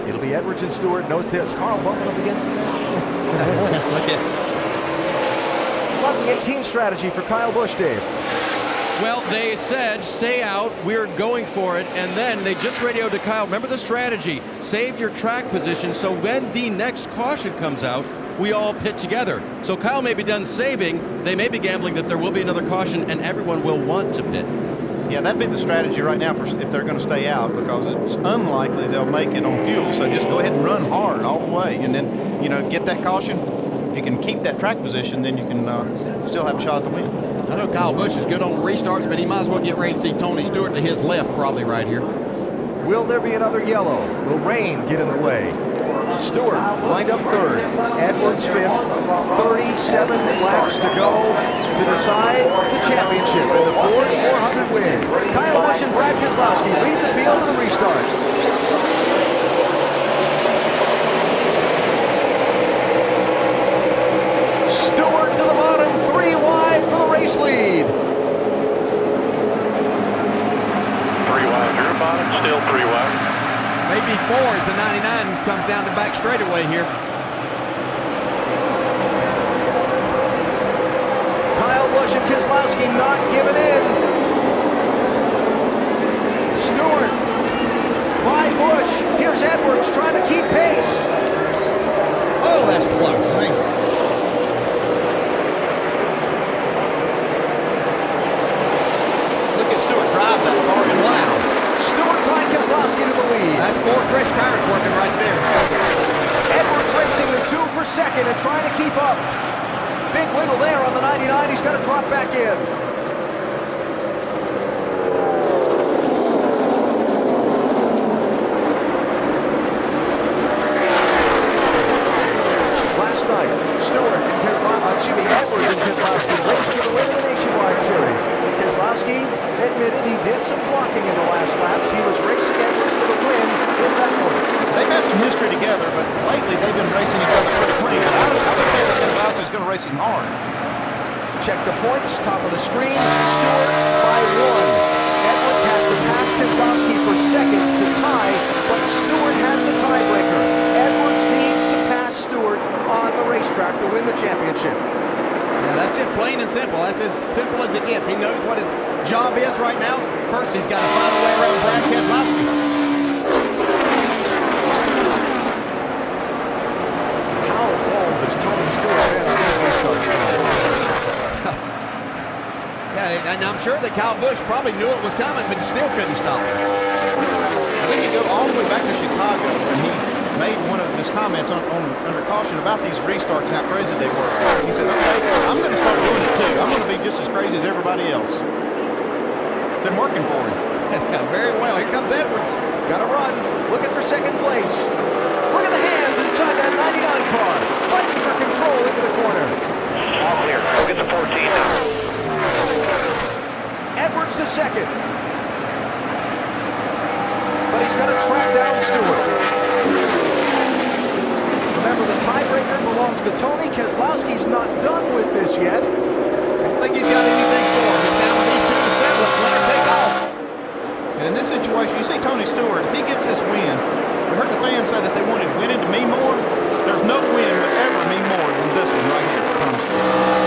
It'll be Edwards and Stewart. Note this, Carl bumping up against him. Look at. About the 18 strategy for Kyle Busch, Dave. Well, they said, stay out, we're going for it, and then they just radioed to Kyle, remember the strategy, save your track position so when the next caution comes out, we all pit together. So Kyle may be done saving, they may be gambling that there will be another caution and everyone will want to pit. Yeah, that'd be the strategy right now for if they're going to stay out, because it's unlikely they'll make it on fuel, so just go ahead and run hard all the way, and then, get that caution. If you can keep that track position, then you can still have a shot at the win. I know Kyle Busch is good on restarts, but he might as well get ready to see Tony Stewart to his left probably right here. Will there be another yellow? Will rain get in the way? Stewart lined up third. Edwards fifth. 37 laps to go to decide the championship in the Ford 400 win. Kyle Busch and Brad Keselowski lead the field to the restart. For the race lead. 3 wide, you're bottom, still 3 wide. Maybe 4 as the 99 comes down the back straightaway here. Kyle Busch and Keselowski not giving in. Stewart by Busch. Here's Edwards trying to keep pace. Oh, that's close. Drive that car in. Wow. Stewart by Keselowski to the lead. That's 4 fresh tires working right there. Edwards racing the 2 for second and trying to keep up. Big wiggle there on the 99. He's got to drop back in. Last night, Stewart and Edwards and Keselowski raced to the win of the Nationwide Series. Keselowski admitted he did some blocking in the last laps. He was racing Edwards for the win in that one. They've had some history together, but lately they've been racing each other pretty clean. I would say that Keselowski's going to race him hard. Check the points, top of the screen. Stewart by 1. Edwards has to pass Keselowski for second to tie, but Stewart has the tiebreaker. Edwards needs to pass Stewart on the racetrack to win the championship. Yeah, that's just plain and simple. That's as simple as it gets. He knows what his job is right now. First, he's got to find a way around Brad Keselowski. And I'm sure that Kyle Busch probably knew it was coming, but still couldn't stop it. I think you go all the way back to Chicago, and he made one of his comments under caution about these restarts and how crazy they were. He said, okay, I'm going to start doing it too. I'm going to be just as crazy as everybody else. Been working for him. Very well. Here comes Edwards. Got to run. Looking for second place. Look at the hands inside that 99 car. Fighting for control into the corner. All clear. Go get the 14 now. Edwards the second. But he's got to track down Stewart. Remember, the tiebreaker belongs to Tony. Keselowski's not done with this yet. I don't think he's got anything for him. He's down with these two to settle it. Let her take off. And in this situation, you see Tony Stewart, if he gets this win, we heard the fans say that they wanted winning to mean more. There's no win would ever mean more than this one right here for Tony Stewart.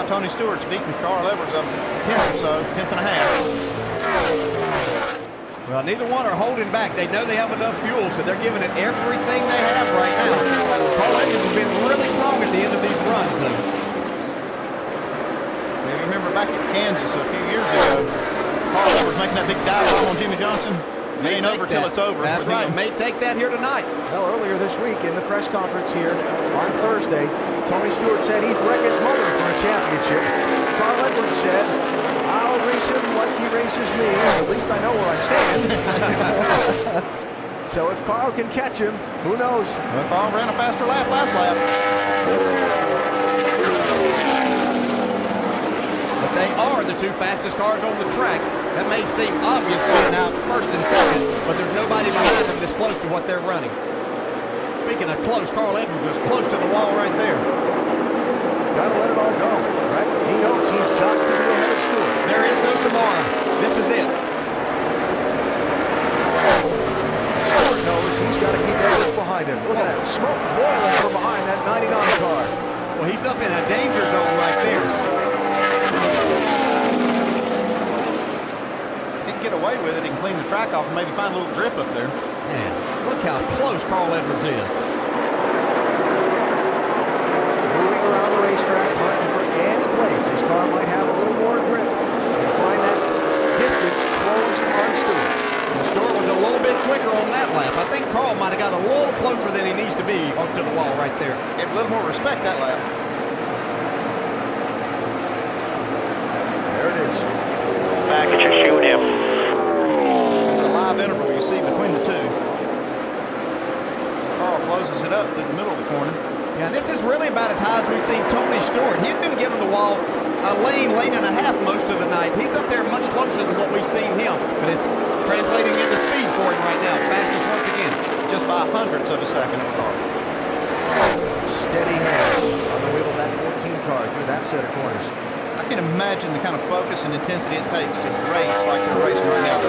Tony Stewart's beating Carl Edwards up 10th or so, 10th and a half. Well, neither one are holding back. They know they have enough fuel, so they're giving it everything they have right now. Carl Edwards has been really strong at the end of these runs, though. Yeah, you remember back at Kansas a few years ago, Carl Edwards making that big dive bomb on Jimmy Johnson? It ain't over till it's over. That's right. May take that here tonight. Well, earlier this week in the press conference here on Thursday, Tony Stewart said he's wrecked his motor for a championship. Carl Edwards said, I'll race him like he races me. At least I know where I stand. So if Carl can catch him, who knows? Well, Carl ran a faster lap last lap. But they are the two fastest cars on the track. That may seem obvious being out first and second, but there's nobody behind them that's close to what they're running. Speaking of close, Carl Edwards is close to the wall right there. Gotta let it all go, right? He knows he's got to be ahead of Stewart. There is no tomorrow. This is it. Stewart knows he's got to keep Edwards behind him. Look at that smoke boiling from behind that 99 car. Well, he's up in a danger zone right there. Get away with it, he can clean the track off and maybe find a little grip up there. Man, look how close Carl Edwards is. Moving around the racetrack, hunting for any place his car might have a little more grip and find that distance closed on Stewart. The Stewart was a little bit quicker on that lap. I think Carl might have got a little closer than he needs to be up to the wall right there. Gave a little more respect that lap. There it is. Back at you, shoot him. Interval you see between the two. Carl closes it up through the middle of the corner. Yeah, this is really about as high as we've seen Tony Stewart. He'd been given the wall a lane and a half most of the night. He's up there much closer than what we've seen him, but it's translating into speed for him right now. Fastest once again. Just by hundredths of a second of Carl. Steady hand on the wheel of that 14 car through that set of corners. I can imagine the kind of focus and intensity it takes to race like they're racing right now.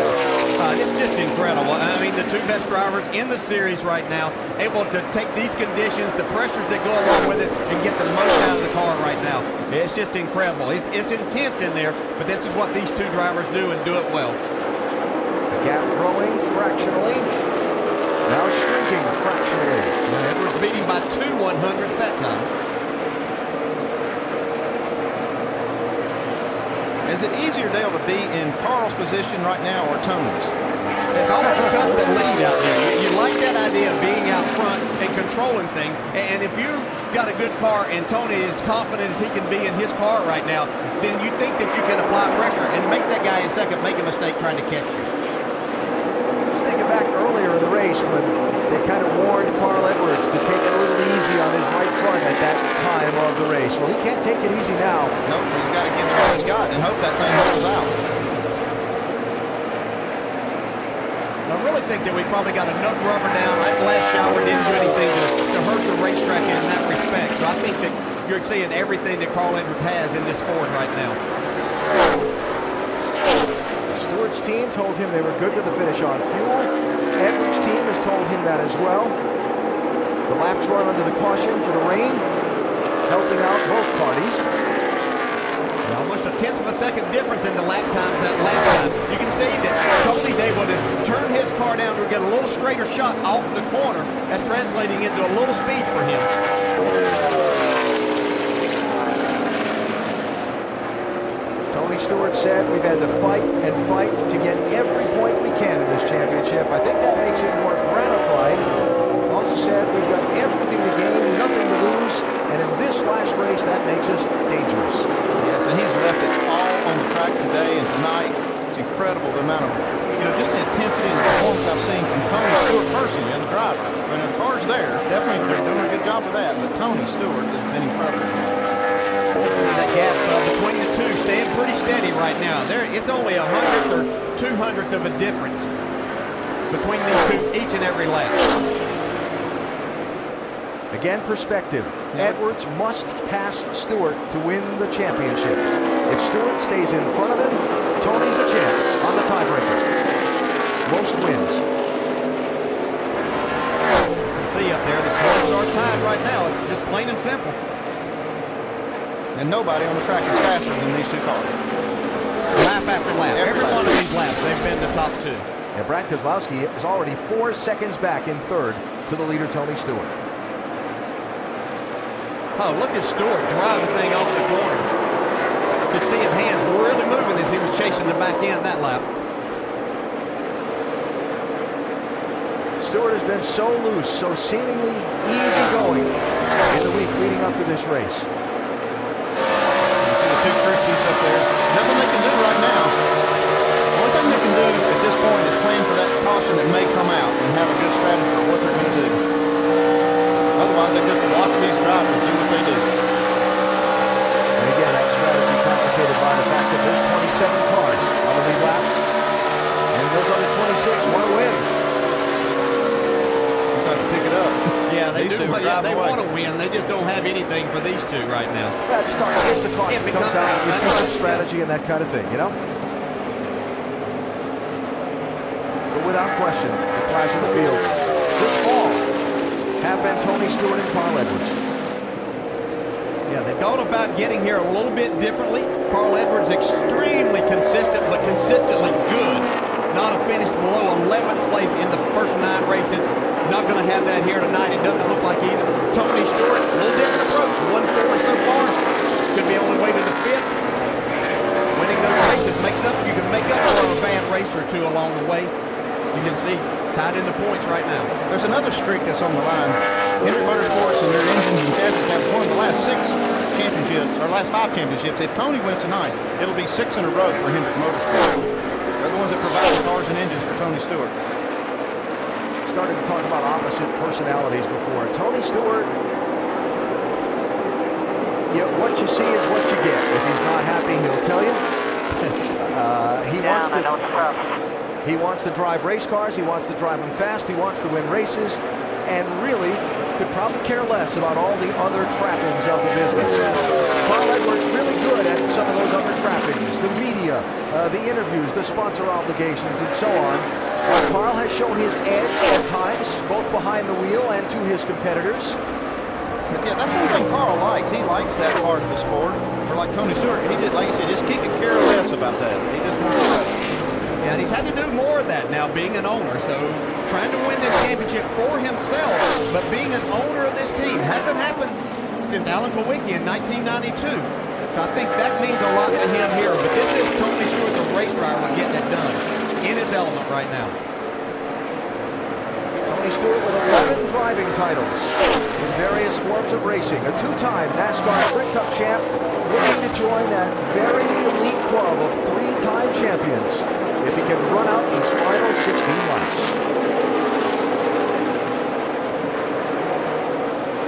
It's just incredible. I mean, the two best drivers in the series right now, able to take these conditions, the pressures that go along with it, and get the most out of the car right now. It's just incredible. It's intense in there, but this is what these two drivers do and do it well. The gap growing fractionally, now shrinking fractionally. Edwards beating by 2/100ths that time. Is it easier, Dale, to be in Carl's position right now or Tony's? It's always tough to lead out there. You like that idea of being out front and controlling things. And if you've got a good car and Tony is confident as he can be in his car right now, then you think that you can apply pressure and make that guy in second make a mistake trying to catch you. Just thinking back earlier in the race when they kind of warned Carl Edwards to take it a little easy on his right front at that time of the race. Well, he can't take it easy now. Nope, he's got to give it all he's got and hope that thing holds out. I really think that we probably got enough rubber down. That last shower didn't do anything to hurt the racetrack in that respect. So I think that you're seeing everything that Carl Edwards has in this Ford right now. Stewart's team told him they were good to the finish on fuel. Edwards' team has told him that as well. The laps run under the caution for the rain, helping out both parties. Almost a tenth of a second difference in the lap times that last time. You can see that Tony's able to turn his car down to get a little straighter shot off the corner. That's translating into a little speed for him. Tony Stewart said we've had to fight and fight to get every point we can in this championship. I think that makes it more gratifying. Also said we've got everything to gain, nothing to lose, and in this last race that makes us dangerous. Yes, and he's left it all on the track today and tonight. It's incredible the amount of, just the intensity and the performance I've seen from Tony Stewart personally as a driver. I mean, the car's there. Definitely, they're doing a good job of that, but Tony Stewart has been incredible. See that gap between the two staying pretty steady right now. It's only 100th or 200ths of a difference between these two each and every lap. Again, perspective. Edwards must pass Stewart to win the championship. If Stewart stays in front of him, Tony's the champ on the tiebreaker. Most wins. You can see up there, the cars are tied right now. It's just plain and simple. And nobody on the track is faster than these two cars. Lap after lap. Every one of these laps, they've been the top two. And Brad Keselowski is already 4 seconds back in third to the leader, Tony Stewart. Oh, look at Stewart drive the thing off the corner. You could see his hands really moving as he was chasing the back end that lap. Stewart has been so loose, so seemingly easy going in the week leading up to this race. You see the two crew chiefs up there. Nothing they can do right now. The only thing they can do at this point is plan for that caution that may come out and have a good strategy for what they're going to do. Otherwise, they just watch these drivers do what they do. And again, that strategy complicated by the fact that there's 27 cars on the lead lap, and those other 26 want to win. You've got to pick it up. Yeah, they These do. two are Yeah, driving they away. want to win. They just don't have anything for these two right now. Yeah, just talking if the caution comes out, we see some strategy and that kind of thing, But without question, the clash of the field this fall have been Tony Stewart and Carl Edwards. Yeah, they've gone about getting here a little bit differently. Carl Edwards extremely consistent, but consistently good. Not a finish below 11th place in the first 9 races. Not going to have that here tonight. It doesn't look like either. Tony Stewart, a little different approach. 1-4 so far. Could be on the way to the 5th. Winning those races makes up. You can make up for a bad race or two along the way. You can see tied into points right now. There's another streak that's on the line. Hendrick Motorsports and their engines and chassis have won the last 6 championships, or last 5 championships. If Tony wins tonight, it'll be 6 in a row for Hendrick Motorsports. They're the ones that provide the cars and engines for Tony Stewart. Started to talk about opposite personalities before. Tony Stewart, what you see is what you get. If he's not happy, he'll tell you. He wants to drive race cars. He wants to drive them fast. He wants to win races. And really could probably care less about all the other trappings of the business. Carl Edwards really good at some of those other trappings. The media, the interviews, the sponsor obligations, and so on. Carl has shown his edge at times, both behind the wheel and to his competitors. But yeah, that's one thing Carl likes. He likes that part of the sport. Or like Tony Stewart, he did, like you said, just he could care less about that. He just wants to. Yeah, and he's had to do more of that now, being an owner. So trying to win this championship for himself, but being an owner of this team hasn't happened since Alan Kulwicki in 1992. So I think that means a lot to him here. But this is Tony Stewart, the race driver, getting it done in his element right now. Tony Stewart with 11 driving titles in various forms of racing. A 2-time NASCAR Sprint Cup champ, looking to join that very elite club of 3-time champions if he can run out these final 16 laps.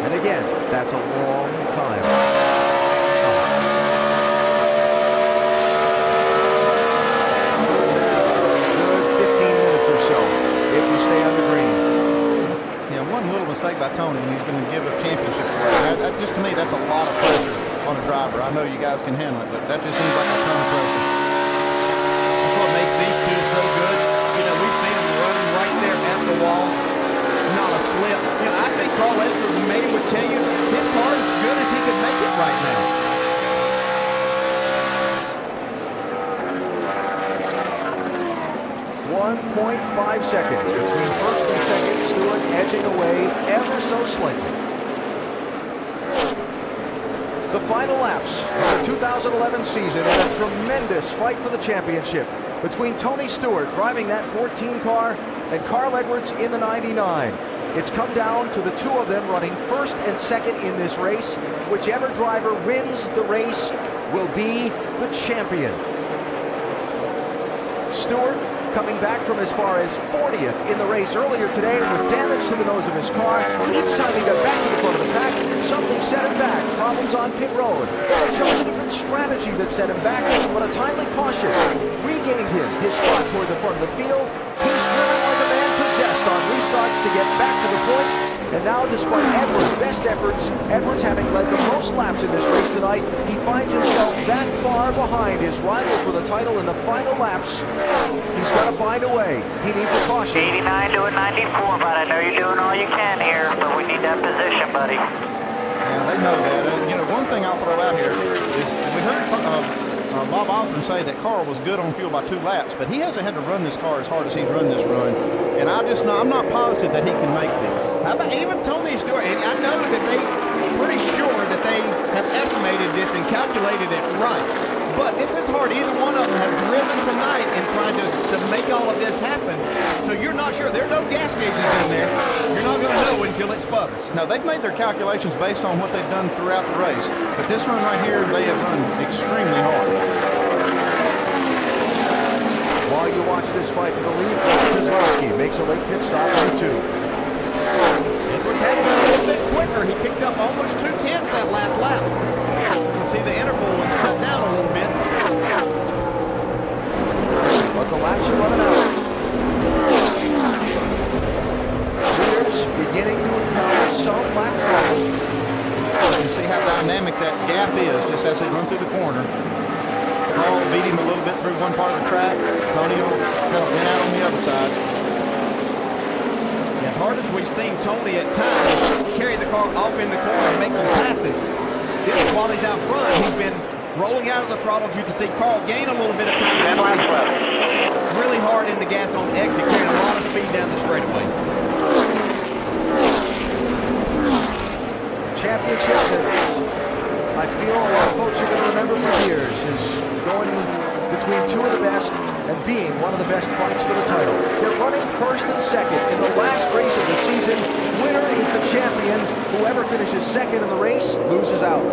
And again, that's a long time. Good 15 minutes or so if we stay on the green. Yeah, one little mistake by Tony, and he's going to give a championship away. Just to me, that's a lot of pressure on a driver. I know you guys can handle it, but that just seems like a ton of pressure. That's what makes these two so good. You know, we've seen them running right there at the wall. Not a slip. You know, I think Carl Edwards maybe would tell you his car is as good as he could make it right now. .5 seconds between first and second. Stewart edging away ever so slightly. The final laps of the 2011 season and a tremendous fight for the championship between Tony Stewart driving that 14 car and Carl Edwards in the 99. It's come down to the two of them running first and second in this race. Whichever driver wins the race will be the champion. Stewart coming back from as far as 40th in the race earlier today with damage to the nose of his car. Each time he got back to the front of the pack, something set him back. Problems on pit road. They chose a different strategy that set him back, but a timely caution regained him his spot toward the front of the field. He's driven like a man possessed on restarts to get back to the point. And now, despite Edwards' best efforts, Edwards having led the most laps in this race tonight, he finds himself that far behind his rival for the title in the final laps. He's got to find a way. He needs a caution. 89 to a 94, but I know you're doing all you can here, but we need that position, buddy. Yeah, they know that. You know, one thing I'll throw out here is we heard Bob Osborne say that Carl was good on fuel by 2 laps, but he hasn't had to run this car as hard as he's run this run. And I'm not positive that he can make this. How about even Tony Stewart? And I know that pretty sure that they have estimated this and calculated it right. But this is hard. Either one of them have driven tonight and tried to make all of this happen. So you're not sure. There are no gas gauges in there. You're not going to know until it sputters. No, they've made their calculations based on what they've done throughout the race. But this run right here, they have run extremely hard. While you watch this fight for the lead, Keselowski makes a late pit stop on 2. Edwards has been a little bit quicker. He picked up almost 2/10 that last lap. You can see the interval was cut down a little bit. But the laps are running out. Leaders beginning to encounter some lap trouble. You can see how dynamic that gap is just as they run through the corner. Paul beat him a little bit through one part of the track. Tony will went out on the other side. As hard as we've seen Tony at times carry the car off in the corner and making passes, this while he's out front, he's been rolling out of the throttle. You can see Carl gain a little bit of time. Really hard in the gas on exit, carrying a lot of speed down the straightaway. Championship that I feel a lot of folks are going to remember for years is going between two of the best and being one of the best fights for the title. They're running first and second in the last race of the season. Winner is the champion. Whoever finishes second in the race loses out.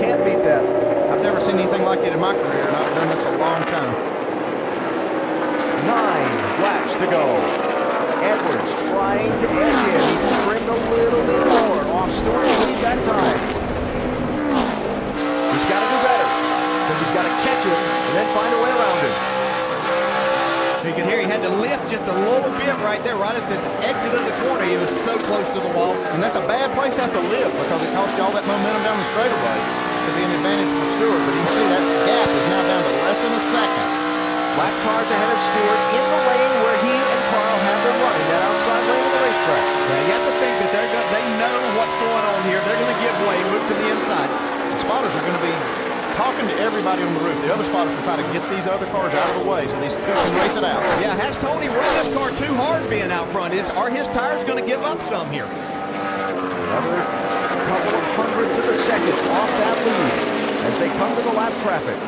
Can't beat that. I've never seen anything like it in my career, and I've done this a long time. 9 laps to go. Edwards trying to edge in. He can trim a little bit more off Stewart's lead that time. He's got to do better, because he's got to catch it and then find a way around it. You can hear he had to lift just a little bit right there, right at the exit of the corner. He was so close to the wall. And that's a bad place to have to lift because it costs you all that momentum down the straightaway. Could be an advantage for Stewart, but you can see that gap is now down to less than a second. Black cars ahead of Stewart in the lane where he and Carl have been running, that outside lane of the racetrack. Yeah, you have to think that they know what's going on here. They're going to give way, move to the inside. The spotters are going to be talking to everybody on the roof. The other spotters are trying to get these other cars out of the way so these two can race it out. Yeah, has Tony run this car too hard being out front? Are his tires going to give up some here? Another couple of hundredths of a second off that lead as they come to the lap traffic.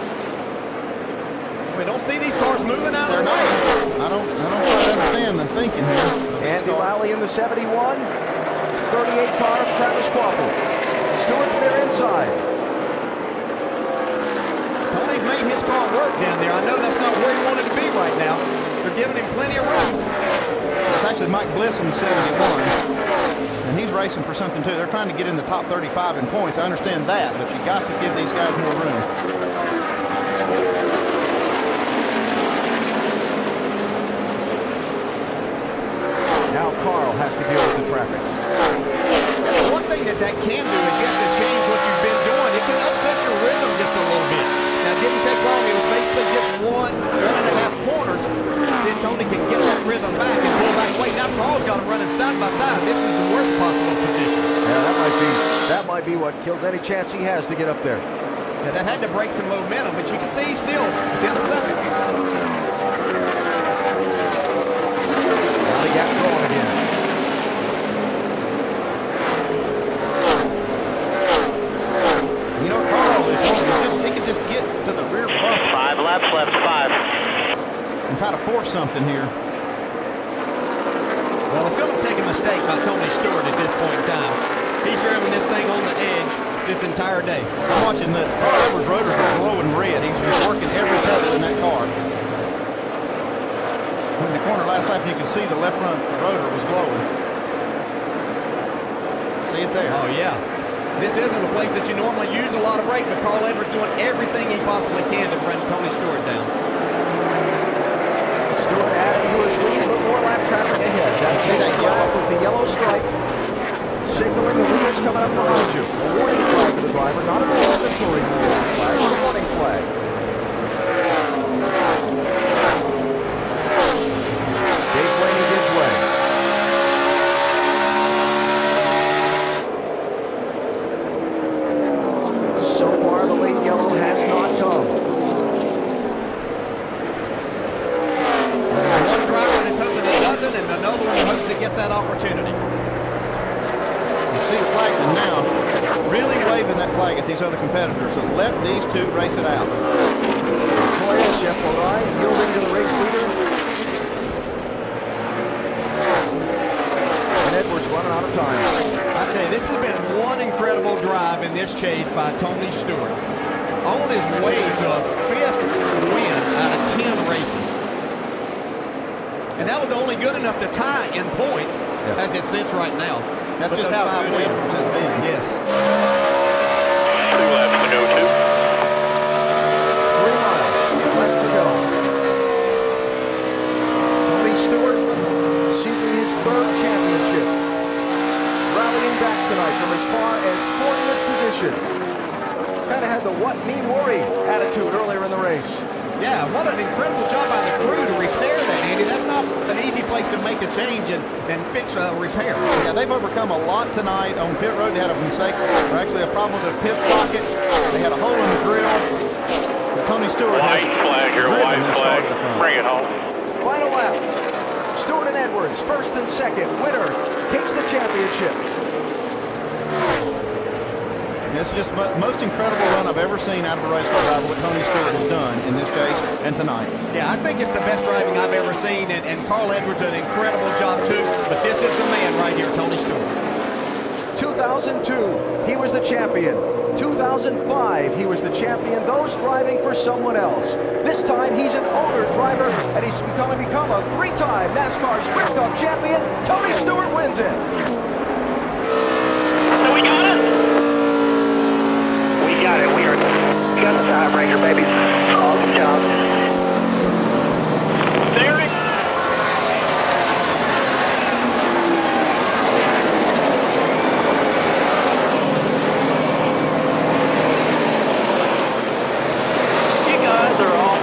We don't see these cars moving out of the way. I don't quite understand the thinking here. Andy Lally in the 71. 38 car, Travis Kvapil. Stewart to their inside. Tony's made his car work down there. I know that's not where he wanted to be right now. They're giving him plenty of room. It's actually Mike Bliss in the 71. And he's racing for something too. They're trying to get in the top 35 in points. I understand that, but you got to give these guys more room. Now Carl has to deal with the traffic. One thing that can do them running side by side, this is the worst possible position. Yeah, that might be what kills any chance he has to get up there. Yeah, that had to break some momentum, but you can see he's still within a second. Now the gap growing again. You know, Carl, he can just get to the rear bump. 5 laps left, 5. And try to force something here. Well, it's going to take a mistake by Tony Stewart at this point in time. He's driving this thing on the edge this entire day. I'm watching the Carl Edwards rotors are glowing red. He's been working every pedal in that car. In the corner last lap, you could see the left front rotor was glowing. See it there? Oh, yeah. This isn't a place that you normally use a lot of brake, but Carl Edwards doing everything he possibly can to run Tony Stewart down. Stewart adding to his lead, but more lap traffic ahead. See that yellow with the yellow stripe, signaling the leaders coming up behind you. A warning flag for the driver, not a mandatory flag, but a warning flag. Dave Blaney gives way. So far, the late yellow has not come. One driver is hoping it doesn't, and another one hopes it gets that opportunity. You see the flag now, really waving that flag at these other competitors. So let these two race it out. Montoya, Jeff Morai yielding to the race leader. And Edwards running out of time. I tell you, this has been one incredible drive in this chase by Tony Stewart. On his way to a 5th win out of 10 races. And that was only good enough to tie in points as it sits right now. That's just how good Edwards has been. Yes. 2 laps to go, 2. 3 miles left to go. Tony Stewart seeking his 3rd championship. Rallying back tonight from as far as 40th position. Kind of had the what me worry attitude earlier in the race. Yeah, what an incredible job by the crew to repair that, Andy. That's not an easy place to make a change and fix a repair. Yeah, they've overcome a lot tonight on pit road. They had a mistake, or actually a problem with their pit socket. They had a hole in the grill. Tony Stewart White flag here, white flag. Bring it home. Final lap. Stewart and Edwards, 1st and 2nd. Winner takes the championship. It's just the most incredible run I've ever seen out of a race car driver, what Tony Stewart has done in this chase and tonight. Yeah, I think it's the best driving I've ever seen, and Carl Edwards did an incredible job too, but this is the man right here, Tony Stewart. 2002, he was the champion. 2005, he was the champion, those driving for someone else. This time, he's an owner driver, and he's become a 3-time NASCAR Sprint Cup champion. Tony Stewart wins it. So we got it? We got it. We got the tiebreaker, baby. Awesome job. Derek. You guys are all.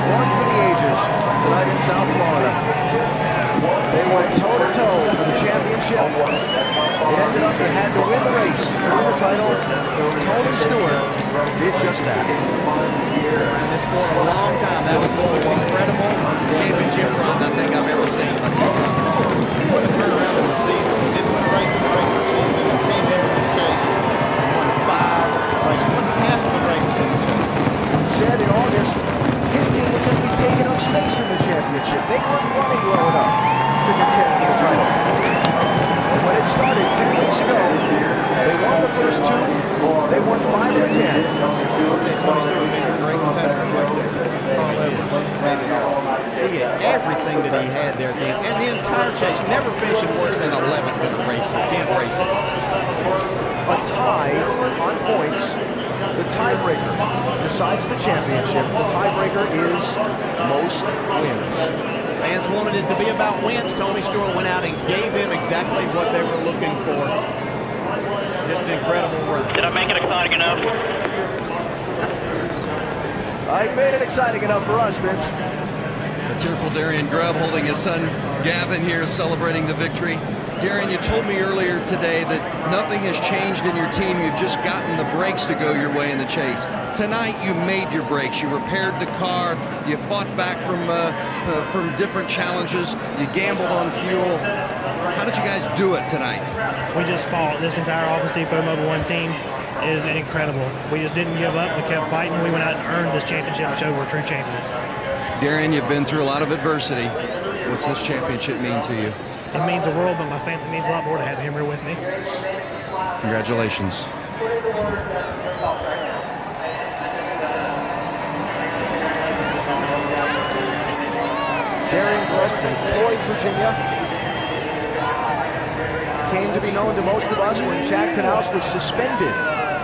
One for the ages tonight in South Florida. They went toe-to-toe for the championship. It ended up they had to win the race to win the title. Tony Stewart did just that. In this sport a long time. That was the most incredible championship run I think I've ever seen. He would have turned around in the season. He didn't win a race in the regular season and came into this chase and won 5 races, won half of the races in the chase. Said in August, his team would just be taking up space in the championship. They weren't running well enough to contend for the title. And when it started 10 weeks ago, they won the first 2. They won 5 or 10. Okay, Tony Stewart being a great competitor right there. Carl Edwards made it all. He had everything that he had there at the end. And the entire chase, never finishing worse than 11th in the race for 10 races. A tie on points. The tiebreaker decides the championship. The tiebreaker is most wins. Fans wanted it to be about wins. Tony Stewart went out and gave them exactly what they were looking for. Just an incredible run. Did I make it exciting enough? You made it exciting enough for us, Vince. A tearful Darian Grubb holding his son Gavin here celebrating the victory. Darian, you told me earlier today that nothing has changed in your team. You've just gotten the brakes to go your way in the chase. Tonight you made your brakes. You repaired the car. You fought back from different challenges. You gambled on fuel. How did you guys do it tonight? We just fought. This entire Office Depot Mobil 1 team is incredible. We just didn't give up. We kept fighting. We went out and earned this championship and showed we're true champions. Darian, you've been through a lot of adversity. What's this championship mean to you? It means the world, but my family means a lot more to have him here with me. Congratulations. Darian Grubb from Floyd, Virginia. Came to be known to most of us when Chad Knaus was suspended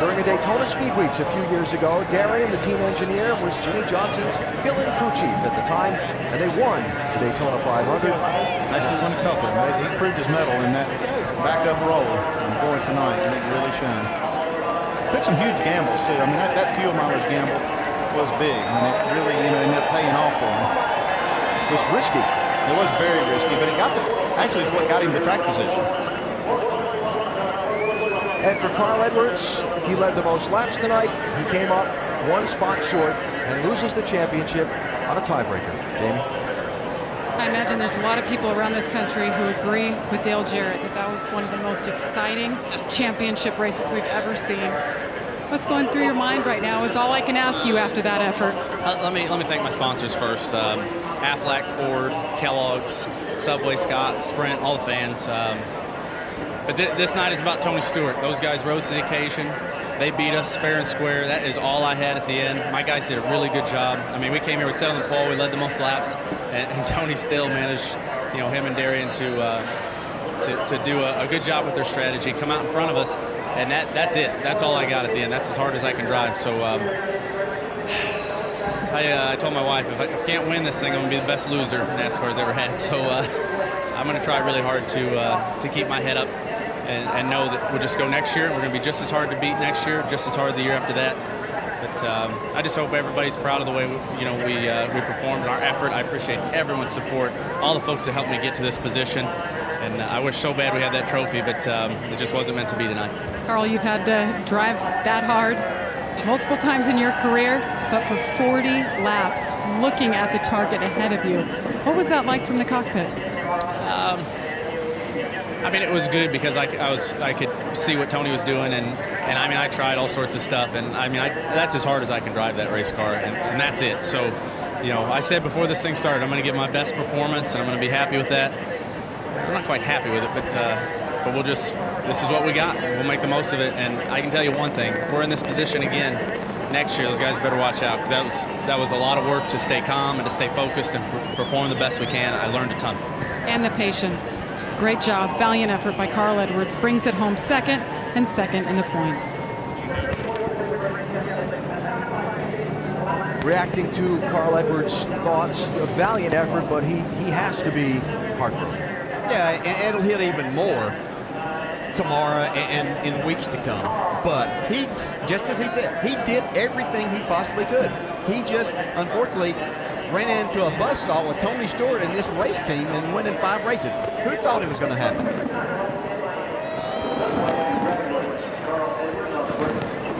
during the Daytona Speed Weeks a few years ago. Darian, the team engineer, was Jimmy Johnson's fill-in crew chief at the time, and they won the Daytona 500. Actually won a couple. He proved his mettle in that backup role. And boy, tonight, he really shined. Took some huge gambles, too. I mean, that fuel mileage gamble was big, and it really ended up paying off for him. It was risky. It was very risky, but it actually is what got him the track position. And for Carl Edwards, he led the most laps tonight. He came up 1 spot short and loses the championship on a tiebreaker. Jamie? I imagine there's a lot of people around this country who agree with Dale Jarrett that was one of the most exciting championship races we've ever seen. What's going through your mind right now is all I can ask you after that effort. Let me thank my sponsors first. Aflac, Ford, Kellogg's, Subway, Scott, Sprint, all the fans. But this night is about Tony Stewart. Those guys rose to the occasion. They beat us fair and square. That is all I had at the end. My guys did a really good job. I mean, we came here, we sat on the pole, we led the most laps, and Tony still managed, him and Darian to do a good job with their strategy, come out in front of us, and that's it. That's all I got at the end. That's as hard as I can drive. So I told my wife, if I can't win this thing, I'm going to be the best loser NASCAR's ever had. So I'm going to try really hard to keep my head up and know that we'll just go next year. We're going to be just as hard to beat next year, just as hard the year after that. But I just hope everybody's proud of the way we performed and our effort. I appreciate everyone's support, all the folks that helped me get to this position. And I wish so bad we had that trophy, but it just wasn't meant to be tonight. Carl, you've had to drive that hard multiple times in your career, but for 40 laps, looking at the target ahead of you. What was that like from the cockpit? I mean, it was good because I could see what Tony was doing, and I mean, I tried all sorts of stuff, and I mean, that's as hard as I can drive that race car, and that's it. So, I said before this thing started, I'm going to give my best performance, and I'm going to be happy with that. I'm not quite happy with it, but we'll just, this is what we got. We'll make the most of it, and I can tell you one thing: if we're in this position again next year, those guys better watch out, because that was a lot of work to stay calm and to stay focused and perform the best we can. I learned a ton. And the patience. Great job, valiant effort by Carl Edwards. Brings it home second in the points. Reacting to Carl Edwards' thoughts, a valiant effort, but he has to be heartbroken. Yeah, and it'll hit even more tomorrow and in weeks to come. But he's, just as he said, he did everything he possibly could. He just, unfortunately, ran into a buzzsaw with Tony Stewart and this race team and winning 5 races. Who thought it was going to happen?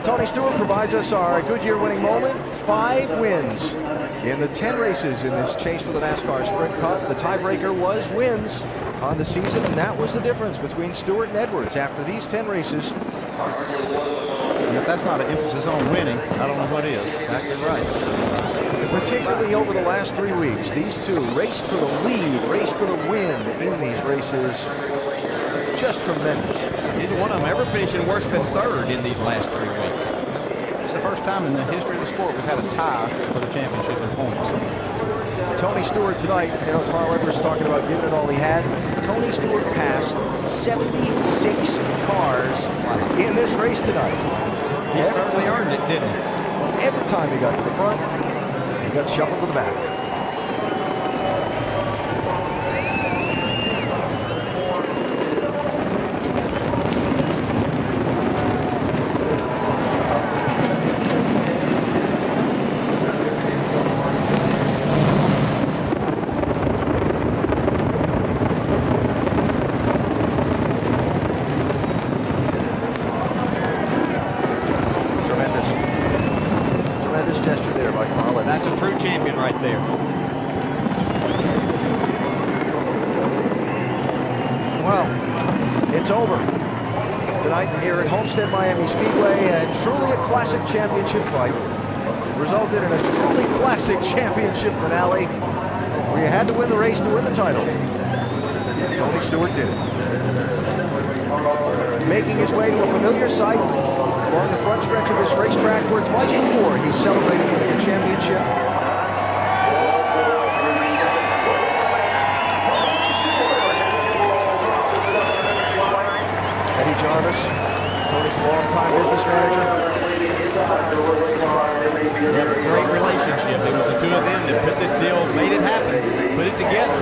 Tony Stewart provides us our Goodyear winning moment. 5 wins in the 10 races in this chase for the NASCAR Sprint Cup. The tiebreaker was wins on the season, and that was the difference between Stewart and Edwards after these 10 races. And if that's not an emphasis on winning, I don't know what is. Exactly right. Particularly over the last 3 weeks, these two raced for the lead, raced for the win in these races. Just tremendous. Neither one of them ever finishing worse than 3rd in these last 3 weeks. It's the first time in the history of the sport we've had a tie for the championship in points. Tony Stewart tonight, Carl Edwards talking about giving it all he had. Tony Stewart passed 76 cars in this race tonight. He certainly earned it, didn't he? Every time he got to the front, he got shuffled to the back. Miami Speedway, and truly a classic championship fight. Resulted in a truly classic championship finale where you had to win the race to win the title. Tony Stewart did it. Making his way to a familiar sight along the front stretch of this racetrack where twice before he celebrated winning a championship. Eddie Jarvis, Tony's longtime business manager. They have a great relationship. It was the two of them that put this deal, made it happen, put it together,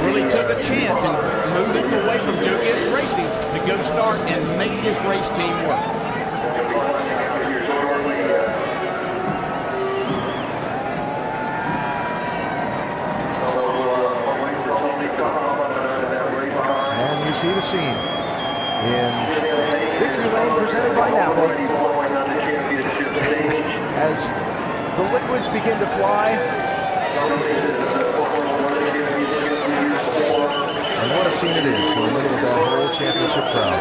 really took a chance in moving away from Joe Gibbs Racing to go start and make this race team work. And you see the scene in Victory Lane presented by Napa as the liquids begin to fly. And what a scene it is in the middle of that whole championship crowd.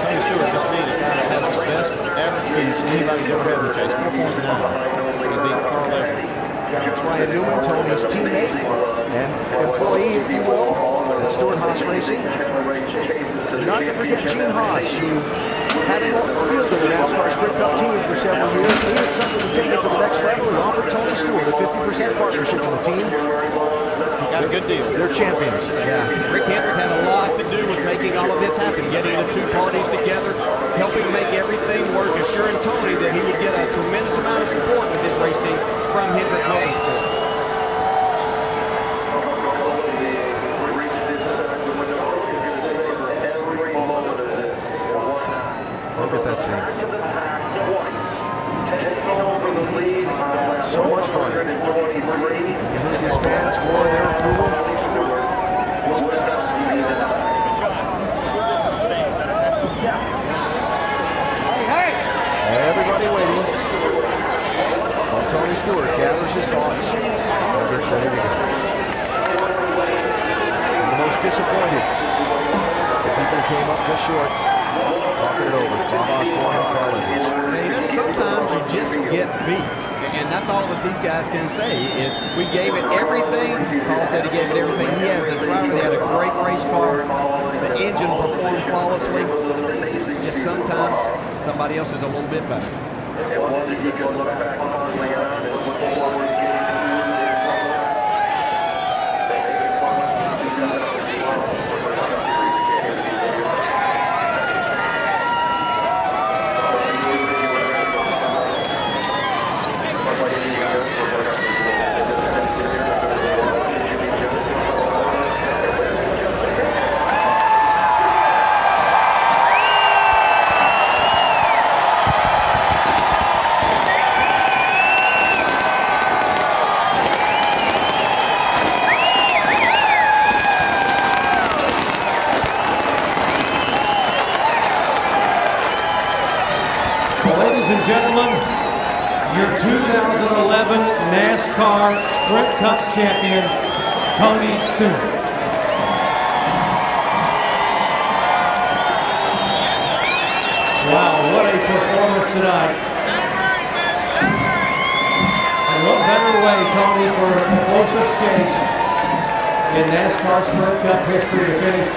Tony Stewart just beat a guy that has the best average finish anybody's ever had in the chase, 4.9. He beat Carl Edwards. Ryan Newman, Tony's teammate and employee, if you will, at Stewart-Haas Racing. And not to forget Gene Haas, who, having fielded the NASCAR Sprint Cup team for several years, needed something to take it to the next level. He offered Tony Stewart a 50% partnership in the team. Got a good deal. They're champions. Yeah. Rick Hendrick had a lot to do with making all of this happen, getting the two parties together, helping make everything work, assuring Tony that he would get a tremendous amount of support with this race team from Hendrick Motorsports. Look at that scene. So much fun. And you heard these fans roar their approval. Everybody waiting while Tony Stewart gathers his thoughts and gets ready to go. The most disappointed, the people who came up just short, talking it over. Bob Osborne and Carl Edwards. Sometimes you just get beat. And that's all that these guys can say. We gave it everything. Carl said he gave it everything. He has the driver. They had a great race car. The engine performed flawlessly. Just sometimes somebody else is a little bit better. gentlemen, your 2011 NASCAR Sprint Cup champion, Tony Stewart. Wow, what a performance tonight. And what better way, Tony, for the closest chase in NASCAR Sprint Cup history to finish.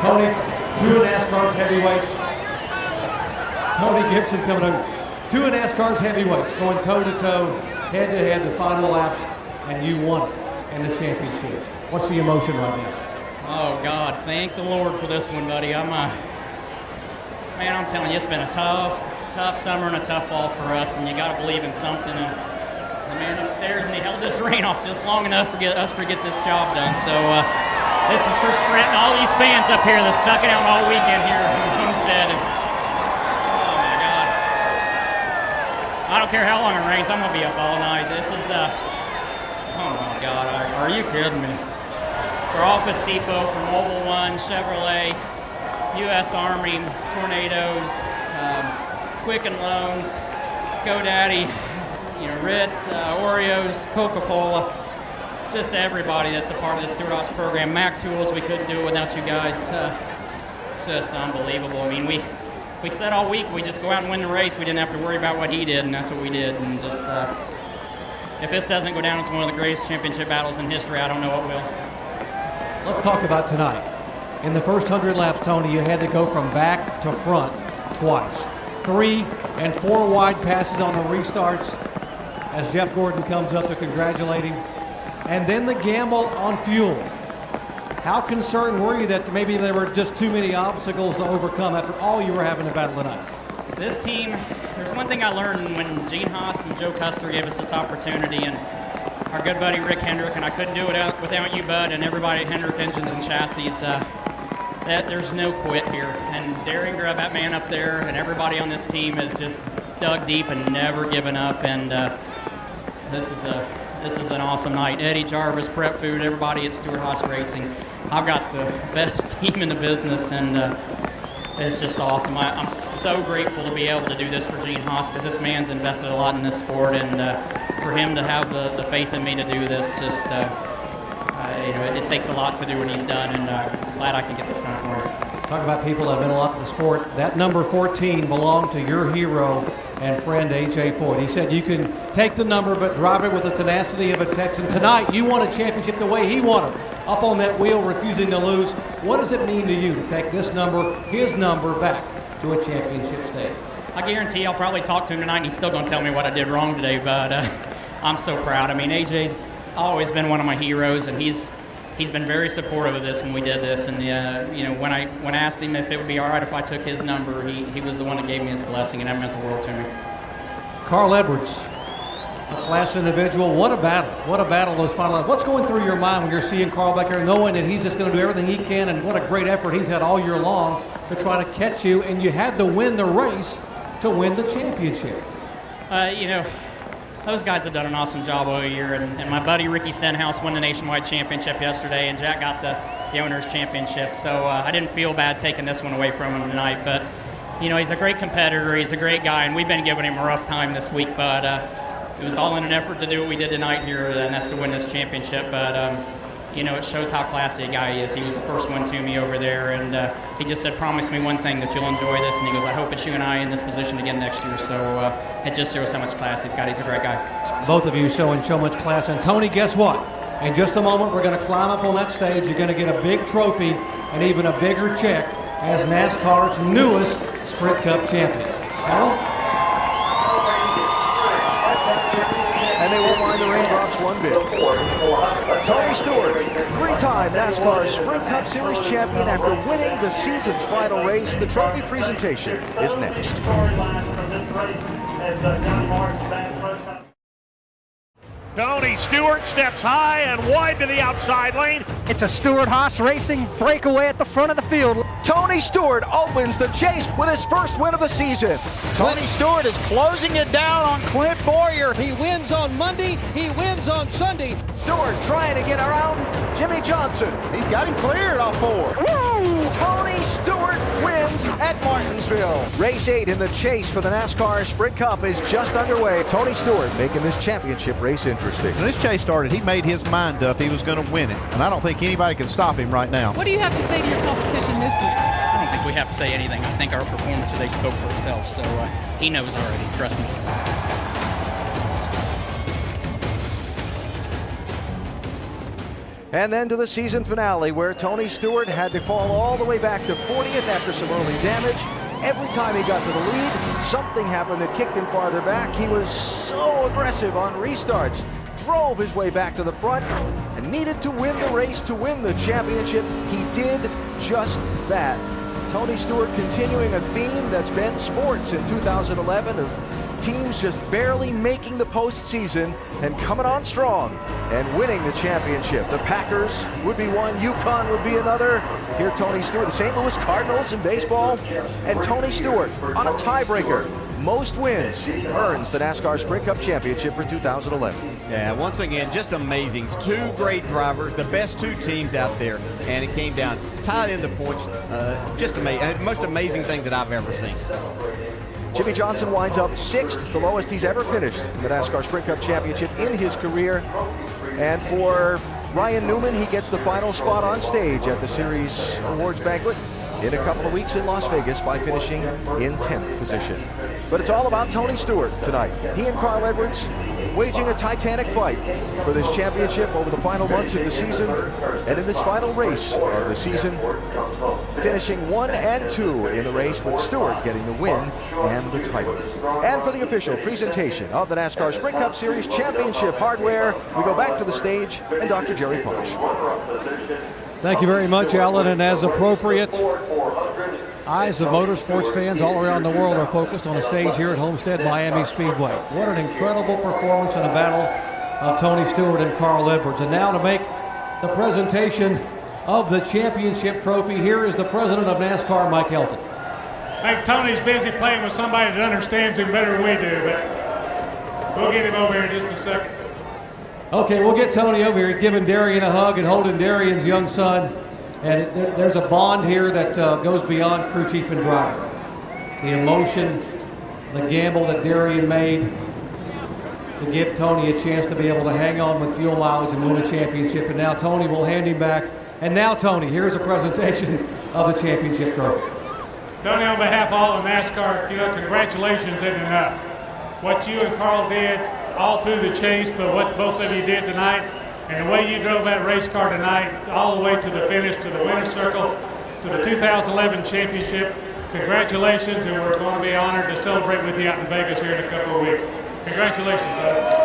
Tony, two of NASCAR's heavyweights. Tony Gibson coming on. Two of NASCAR's heavyweights going toe-to-toe, head-to-head, the final laps, and you won it in the championship. What's the emotion right now? Oh, God, thank the Lord for this one, buddy. Man, I'm telling you, it's been a tough summer and a tough fall for us, and you got to believe in something. And the man upstairs, and he held this rain off just long enough for us to get this job done. So this is for Sprint and all these fans up here that stuck it out all weekend here in Homestead. And, oh, my God. I don't care how long it rains. I'm going to be up all night. This is, oh, my God. Are you kidding me? For Office Depot, for Mobile One, Chevrolet, U.S. Army, Tornadoes, Quicken Loans, GoDaddy, Ritz, Oreos, Coca-Cola, just everybody that's a part of the Stewart Haas program. Mac Tools, we couldn't do it without you guys. It's just unbelievable. I mean, we said all week we just go out and win the race. We didn't have to worry about what he did, and that's what we did. And just if this doesn't go down as one of the greatest championship battles in history, I don't know what will. Let's talk about tonight. In the first 100 laps, Tony, you had to go from back to front twice. 3 and 4 wide passes on the restarts as Jeff Gordon comes up to congratulate him. And then the gamble on fuel. How concerned were you that maybe there were just too many obstacles to overcome after all you were having to battle tonight? This team, there's one thing I learned when Gene Haas and Joe Custer gave us this opportunity, and our good buddy Rick Hendrick, and I couldn't do it without you, Bud, and everybody at Hendrick Engines and Chassis. That there's no quit here. And Daring Grubb, that man up there, and everybody on this team has just dug deep and never given up. And this is an awesome night. Eddie Jarvis, Prep Food, everybody at Stewart Haas Racing. I've got the best team in the business, and it's just awesome. I'm so grateful to be able to do this for Gene Haas, because this man's invested a lot in this sport, and for him to have the faith in me to do this, just it takes a lot to do what he's done, and I'm glad I can get this done for him. Talk about people that have meant a lot to the sport. That number 14 belonged to your hero and friend A.J. Foyt. He said you can take the number but drive it with the tenacity of a Texan. Tonight, you won a championship the way he won it, up on that wheel, refusing to lose. What does it mean to you to take this number, his number, back to a championship stage? I guarantee I'll probably talk to him tonight, and he's still going to tell me what I did wrong today, but I'm so proud. I mean, AJ's always been one of my heroes, and he's been very supportive of this when we did this. And when I asked him if it would be all right if I took his number, he was the one that gave me his blessing, and that meant the world to me. Carl Edwards, a class individual. What a battle! What a battle those final laps. What's going through your mind when you're seeing Carl back there, knowing that he's just going to do everything he can, and what a great effort he's had all year long to try to catch you, and you had to win the race to win the championship? Those guys have done an awesome job all year, and my buddy Ricky Stenhouse won the nationwide championship yesterday, and Jack got the owner's championship, so I didn't feel bad taking this one away from him tonight. But he's a great competitor, he's a great guy, and we've been giving him a rough time this week, but it was all in an effort to do what we did tonight here, and that's to win this championship. But it shows how classy a guy he is. He was the first one to me over there, and he just said, promise me one thing, that you'll enjoy this. And he goes, I hope it's you and I in this position again next year. So it just shows how much class he's got. He's a great guy. Both of you showing so much class. And Tony, guess what? In just a moment, we're going to climb up on that stage. You're going to get a big trophy and even a bigger check as NASCAR's newest Sprint Cup champion. Alan? And they won't mind the raindrops one bit. Tony Stewart, 3-time NASCAR Sprint Cup Series champion after winning the season's final race. The trophy presentation is next. Tony Stewart steps high and wide to the outside lane. It's a Stewart Haas Racing breakaway at the front of the field. Tony Stewart opens the chase with his first win of the season. Tony Stewart is closing it down on Clint Boyer. He wins on Monday, he wins on Sunday. Stewart trying to get around Jimmie Johnson. He's got him cleared off 4. Tony Stewart wins at Martinsville. Race 8 in the chase for the NASCAR Sprint Cup is just underway. Tony Stewart making this championship race interesting. When this chase started, he made his mind up he was going to win it, and I don't think anybody can stop him right now. What do you have to say to your competition this week? I don't think we have to say anything. I think our performance today spoke for itself, so he knows already, trust me. And then to the season finale, where Tony Stewart had to fall all the way back to 40th after some early damage. Every time he got to the lead, something happened that kicked him farther back. He was so aggressive on restarts, drove his way back to the front, and needed to win the race to win the championship. He did just that. Tony Stewart continuing a theme that's been sports in 2011 of teams just barely making the postseason and coming on strong and winning the championship. The Packers would be one, UConn would be another. Here Tony Stewart, the St. Louis Cardinals in baseball, and Tony Stewart on a tiebreaker. Most wins earns the NASCAR Sprint Cup Championship for 2011. Yeah, once again, just amazing. Two great drivers, the best two teams out there, and it came down tied into points. Just amazing, most amazing thing that I've ever seen. Jimmie Johnson winds up 6th, the lowest he's ever finished in the NASCAR Sprint Cup Championship in his career. And for Ryan Newman, he gets the final spot on stage at the series awards banquet in a couple of weeks in Las Vegas by finishing in 10th position. But it's all about Tony Stewart tonight. He and Carl Edwards waging a titanic fight for this championship over the final months of the season, and in this final race of the season, finishing 1 and 2 in the race, with Stewart getting the win and the title. And for the official presentation of the NASCAR Sprint Cup Series Championship hardware, we go back to the stage and Dr. Jerry Punch. Thank you very much, Alan, and as appropriate, eyes of motorsports fans all around the world are focused on a stage here at Homestead Miami Speedway. What an incredible performance in a battle of Tony Stewart and Carl Edwards. And now to make the presentation of the championship trophy, here is the president of NASCAR, Mike Helton. I think Tony's busy playing with somebody that understands him better than we do, but we'll get him over here in just a second. Okay, we'll get Tony over here, giving Darian a hug and holding Darian's young son. And there's a bond here that goes beyond crew chief and driver. The emotion, the gamble that Darian made to give Tony a chance to be able to hang on with fuel mileage and win a championship. And now Tony will hand him back. And now, Tony, here's a presentation of the championship trophy. Tony, on behalf of all of NASCAR, congratulations isn't enough. What you and Carl did all through the chase, but what both of you did tonight, and the way you drove that race car tonight all the way to the finish, to the winner's circle, to the 2011 championship, congratulations, and we're going to be honored to celebrate with you out in Vegas here in a couple of weeks. Congratulations, brother.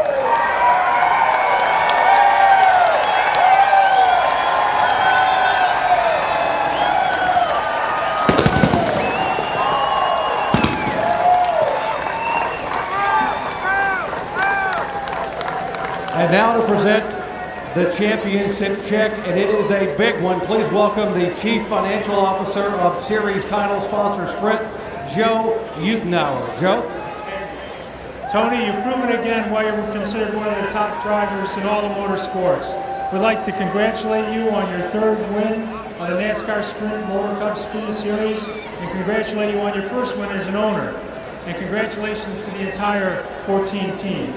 And now to present the championship check, and it is a big one. Please welcome the Chief Financial Officer of Series title sponsor Sprint, Joe Utenauer. Joe? Tony, you've proven again why you're considered one of the top drivers in all of motorsports. We'd like to congratulate you on your 3rd win on the NASCAR Sprint Motor Cup Speed Series, and congratulate you on your 1st win as an owner. And congratulations to the entire 14 team.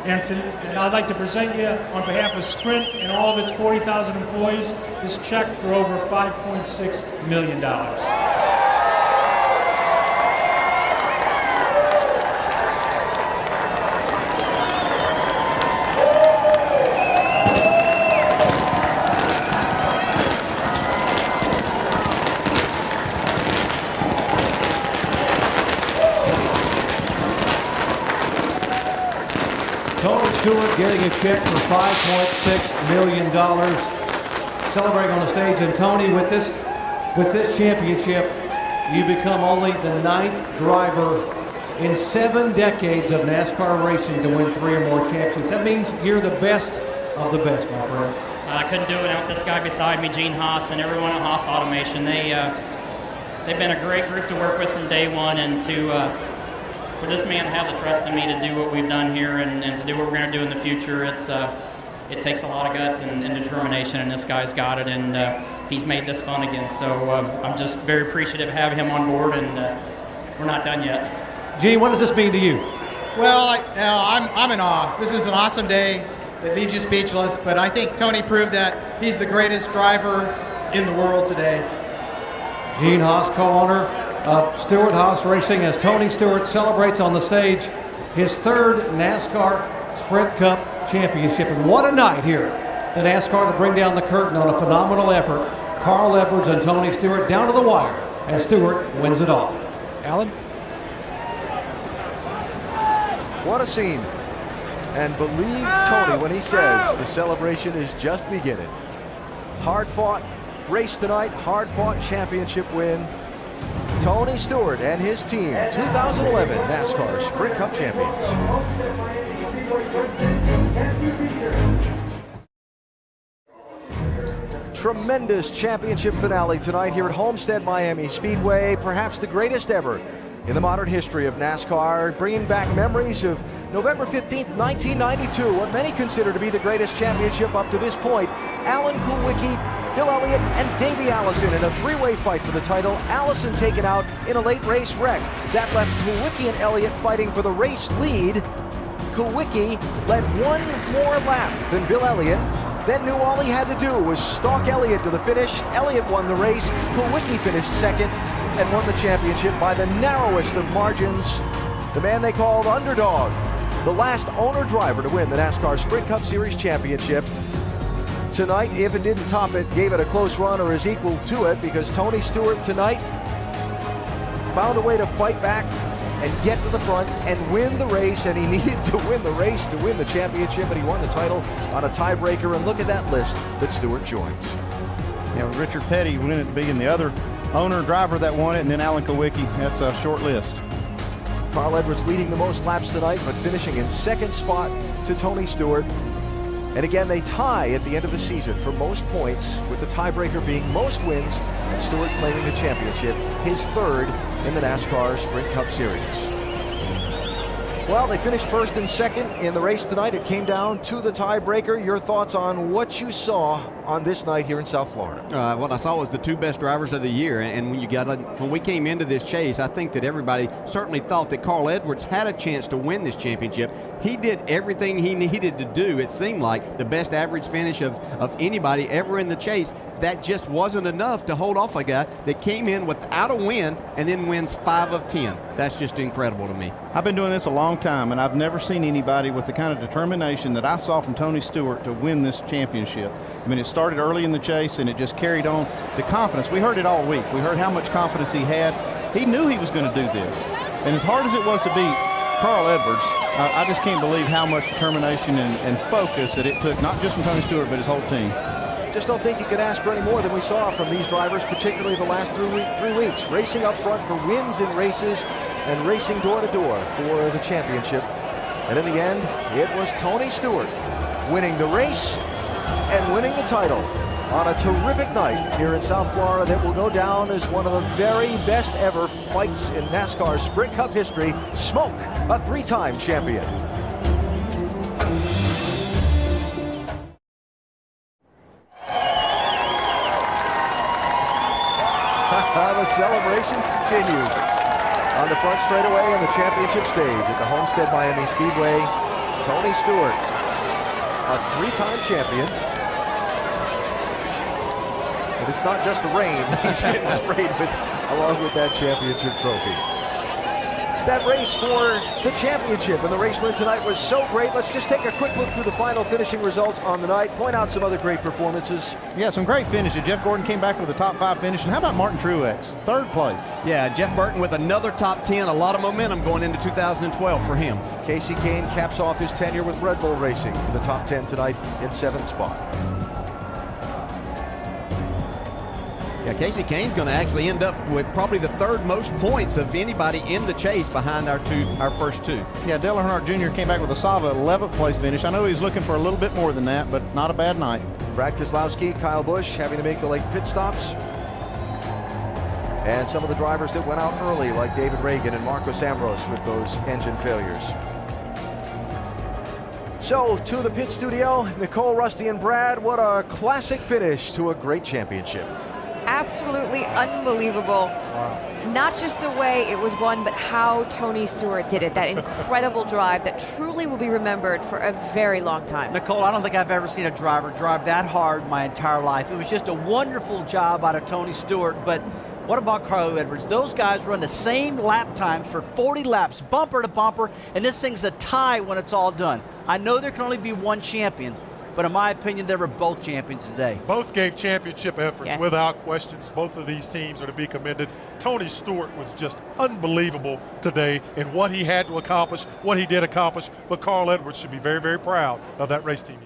And I'd like to present you, on behalf of Sprint and all of its 40,000 employees, this check for over $5.6 million. Stewart getting a check for $5.6 million. Celebrating on the stage. And Tony, with this championship, you become only the 9th driver in 7 decades of NASCAR racing to win 3 or more championships. That means you're the best of the best, my friend. I couldn't do it without this guy beside me, Gene Haas, and everyone at Haas Automation. They've been a great group to work with from day one, and for this man to have the trust in me to do what we've done here and to do what we're going to do in the future, it's it takes a lot of guts and determination, and this guy's got it, and he's made this fun again. So I'm just very appreciative of having him on board, and we're not done yet. Gene, what does this mean to you? Well, I'm in awe. This is an awesome day that leaves you speechless, but I think Tony proved that he's the greatest driver in the world today. Gene Haas, co-owner of Stewart Haas Racing, as Tony Stewart celebrates on the stage his third NASCAR Sprint Cup championship. And what a night here at NASCAR to bring down the curtain on a phenomenal effort. Carl Edwards and Tony Stewart down to the wire as Stewart wins it all. Alan? What a scene. And believe Tony when he says the celebration is just beginning. Hard-fought race tonight, hard-fought championship win. Tony Stewart and his team, 2011 NASCAR Sprint Cup champions. Tremendous championship finale tonight here at Homestead Miami Speedway, perhaps the greatest ever in the modern history of NASCAR, bringing back memories of November 15th, 1992, what many consider to be the greatest championship up to this point. Alan Kulwicki, Bill Elliott, and Davey Allison in a three-way fight for the title. Allison taken out in a late race wreck. That left Kulwicki and Elliott fighting for the race lead. Kulwicki led one more lap than Bill Elliott, then knew all he had to do was stalk Elliott to the finish. Elliott won the race. Kulwicki finished second and won the championship by the narrowest of margins. The man they called Underdog, the last owner driver to win the NASCAR Sprint Cup Series championship. Tonight, if it didn't top it, gave it a close run or is equal to it, because Tony Stewart tonight found a way to fight back and get to the front and win the race, and he needed to win the race to win the championship, and he won the title on a tiebreaker. And look at that list that Stewart joins. Yeah, Richard Petty winning it, being the other owner driver that won it, and then Alan Kulwicki. That's a short list. Carl Edwards leading the most laps tonight, but finishing in second spot to Tony Stewart. And again, they tie at the end of the season for most points, with the tiebreaker being most wins, and Stewart claiming the championship, his third in the NASCAR Sprint Cup Series. Well, they finished first and second in the race tonight. It came down to the tiebreaker. Your thoughts on what you saw on this night here in South Florida? What I saw was the two best drivers of the year, and when we came into this chase, I think that everybody certainly thought that Carl Edwards had a chance to win this championship. He did everything he needed to do. It seemed like the best average finish of anybody ever in the chase. That just wasn't enough to hold off a guy that came in without a win and then wins 5 of 10. That's just incredible to me. I've been doing this a long time, and I've never seen anybody with the kind of determination that I saw from Tony Stewart to win this championship. I mean, it started early in the chase, and it just carried on. The confidence, we heard it all week. We heard how much confidence he had. He knew he was going to do this. And as hard as it was to beat Carl Edwards, I just can't believe how much determination and focus that it took, not just from Tony Stewart, but his whole team. Just don't think you could ask for any more than we saw from these drivers, particularly the last 3 weeks. Racing up front for wins in races and racing door to door for the championship. And in the end, it was Tony Stewart winning the race and winning the title on a terrific night here in South Florida that will go down as one of the very best ever fights in NASCAR Sprint Cup history. Smoke, a 3-time champion. The celebration continues on the front straightaway and the championship stage at the Homestead Miami Speedway. Tony Stewart, a 3-time champion. And it's not just the rain he's getting sprayed with, along with that championship trophy. That race for the championship and the race win tonight was so great. Let's just take a quick look through the final finishing results on the night, point out some other great performances. Yeah, some great finishes. Jeff Gordon came back with a top 5 finish. And how about Martin Truex? 3rd place. Yeah, Jeff Burton with another top 10. A lot of momentum going into 2012 for him. Kasey Kahne caps off his tenure with Red Bull Racing in the top 10 tonight in 7th spot. Yeah, Kasey Kahne's going to actually end up with probably the 3rd most points of anybody in the chase behind our first two. Yeah, Dale Earnhardt Jr. came back with a solid 11th place finish. I know he was looking for a little bit more than that, but not a bad night. Brad Keselowski, Kyle Busch having to make the late pit stops. And some of the drivers that went out early, like David Reagan and Marcos Ambrose, with those engine failures. So, to the pit studio, Nicole, Rusty, and Brad, what a classic finish to a great championship. Absolutely unbelievable. Wow. Not just the way it was won, but how Tony Stewart did it. That incredible drive that truly will be remembered for a very long time. Nicole, I don't think I've ever seen a driver drive that hard my entire life. It was just a wonderful job out of Tony Stewart, but what about Carl Edwards? Those guys run the same lap times for 40 laps, bumper to bumper, and this thing's a tie when it's all done. I know there can only be one champion, but in my opinion, they were both champions today. Both gave championship efforts Yes. without questions. Both of these teams are to be commended. Tony Stewart was just unbelievable today in what he had to accomplish, what he did accomplish, but Carl Edwards should be very, very proud of that race team.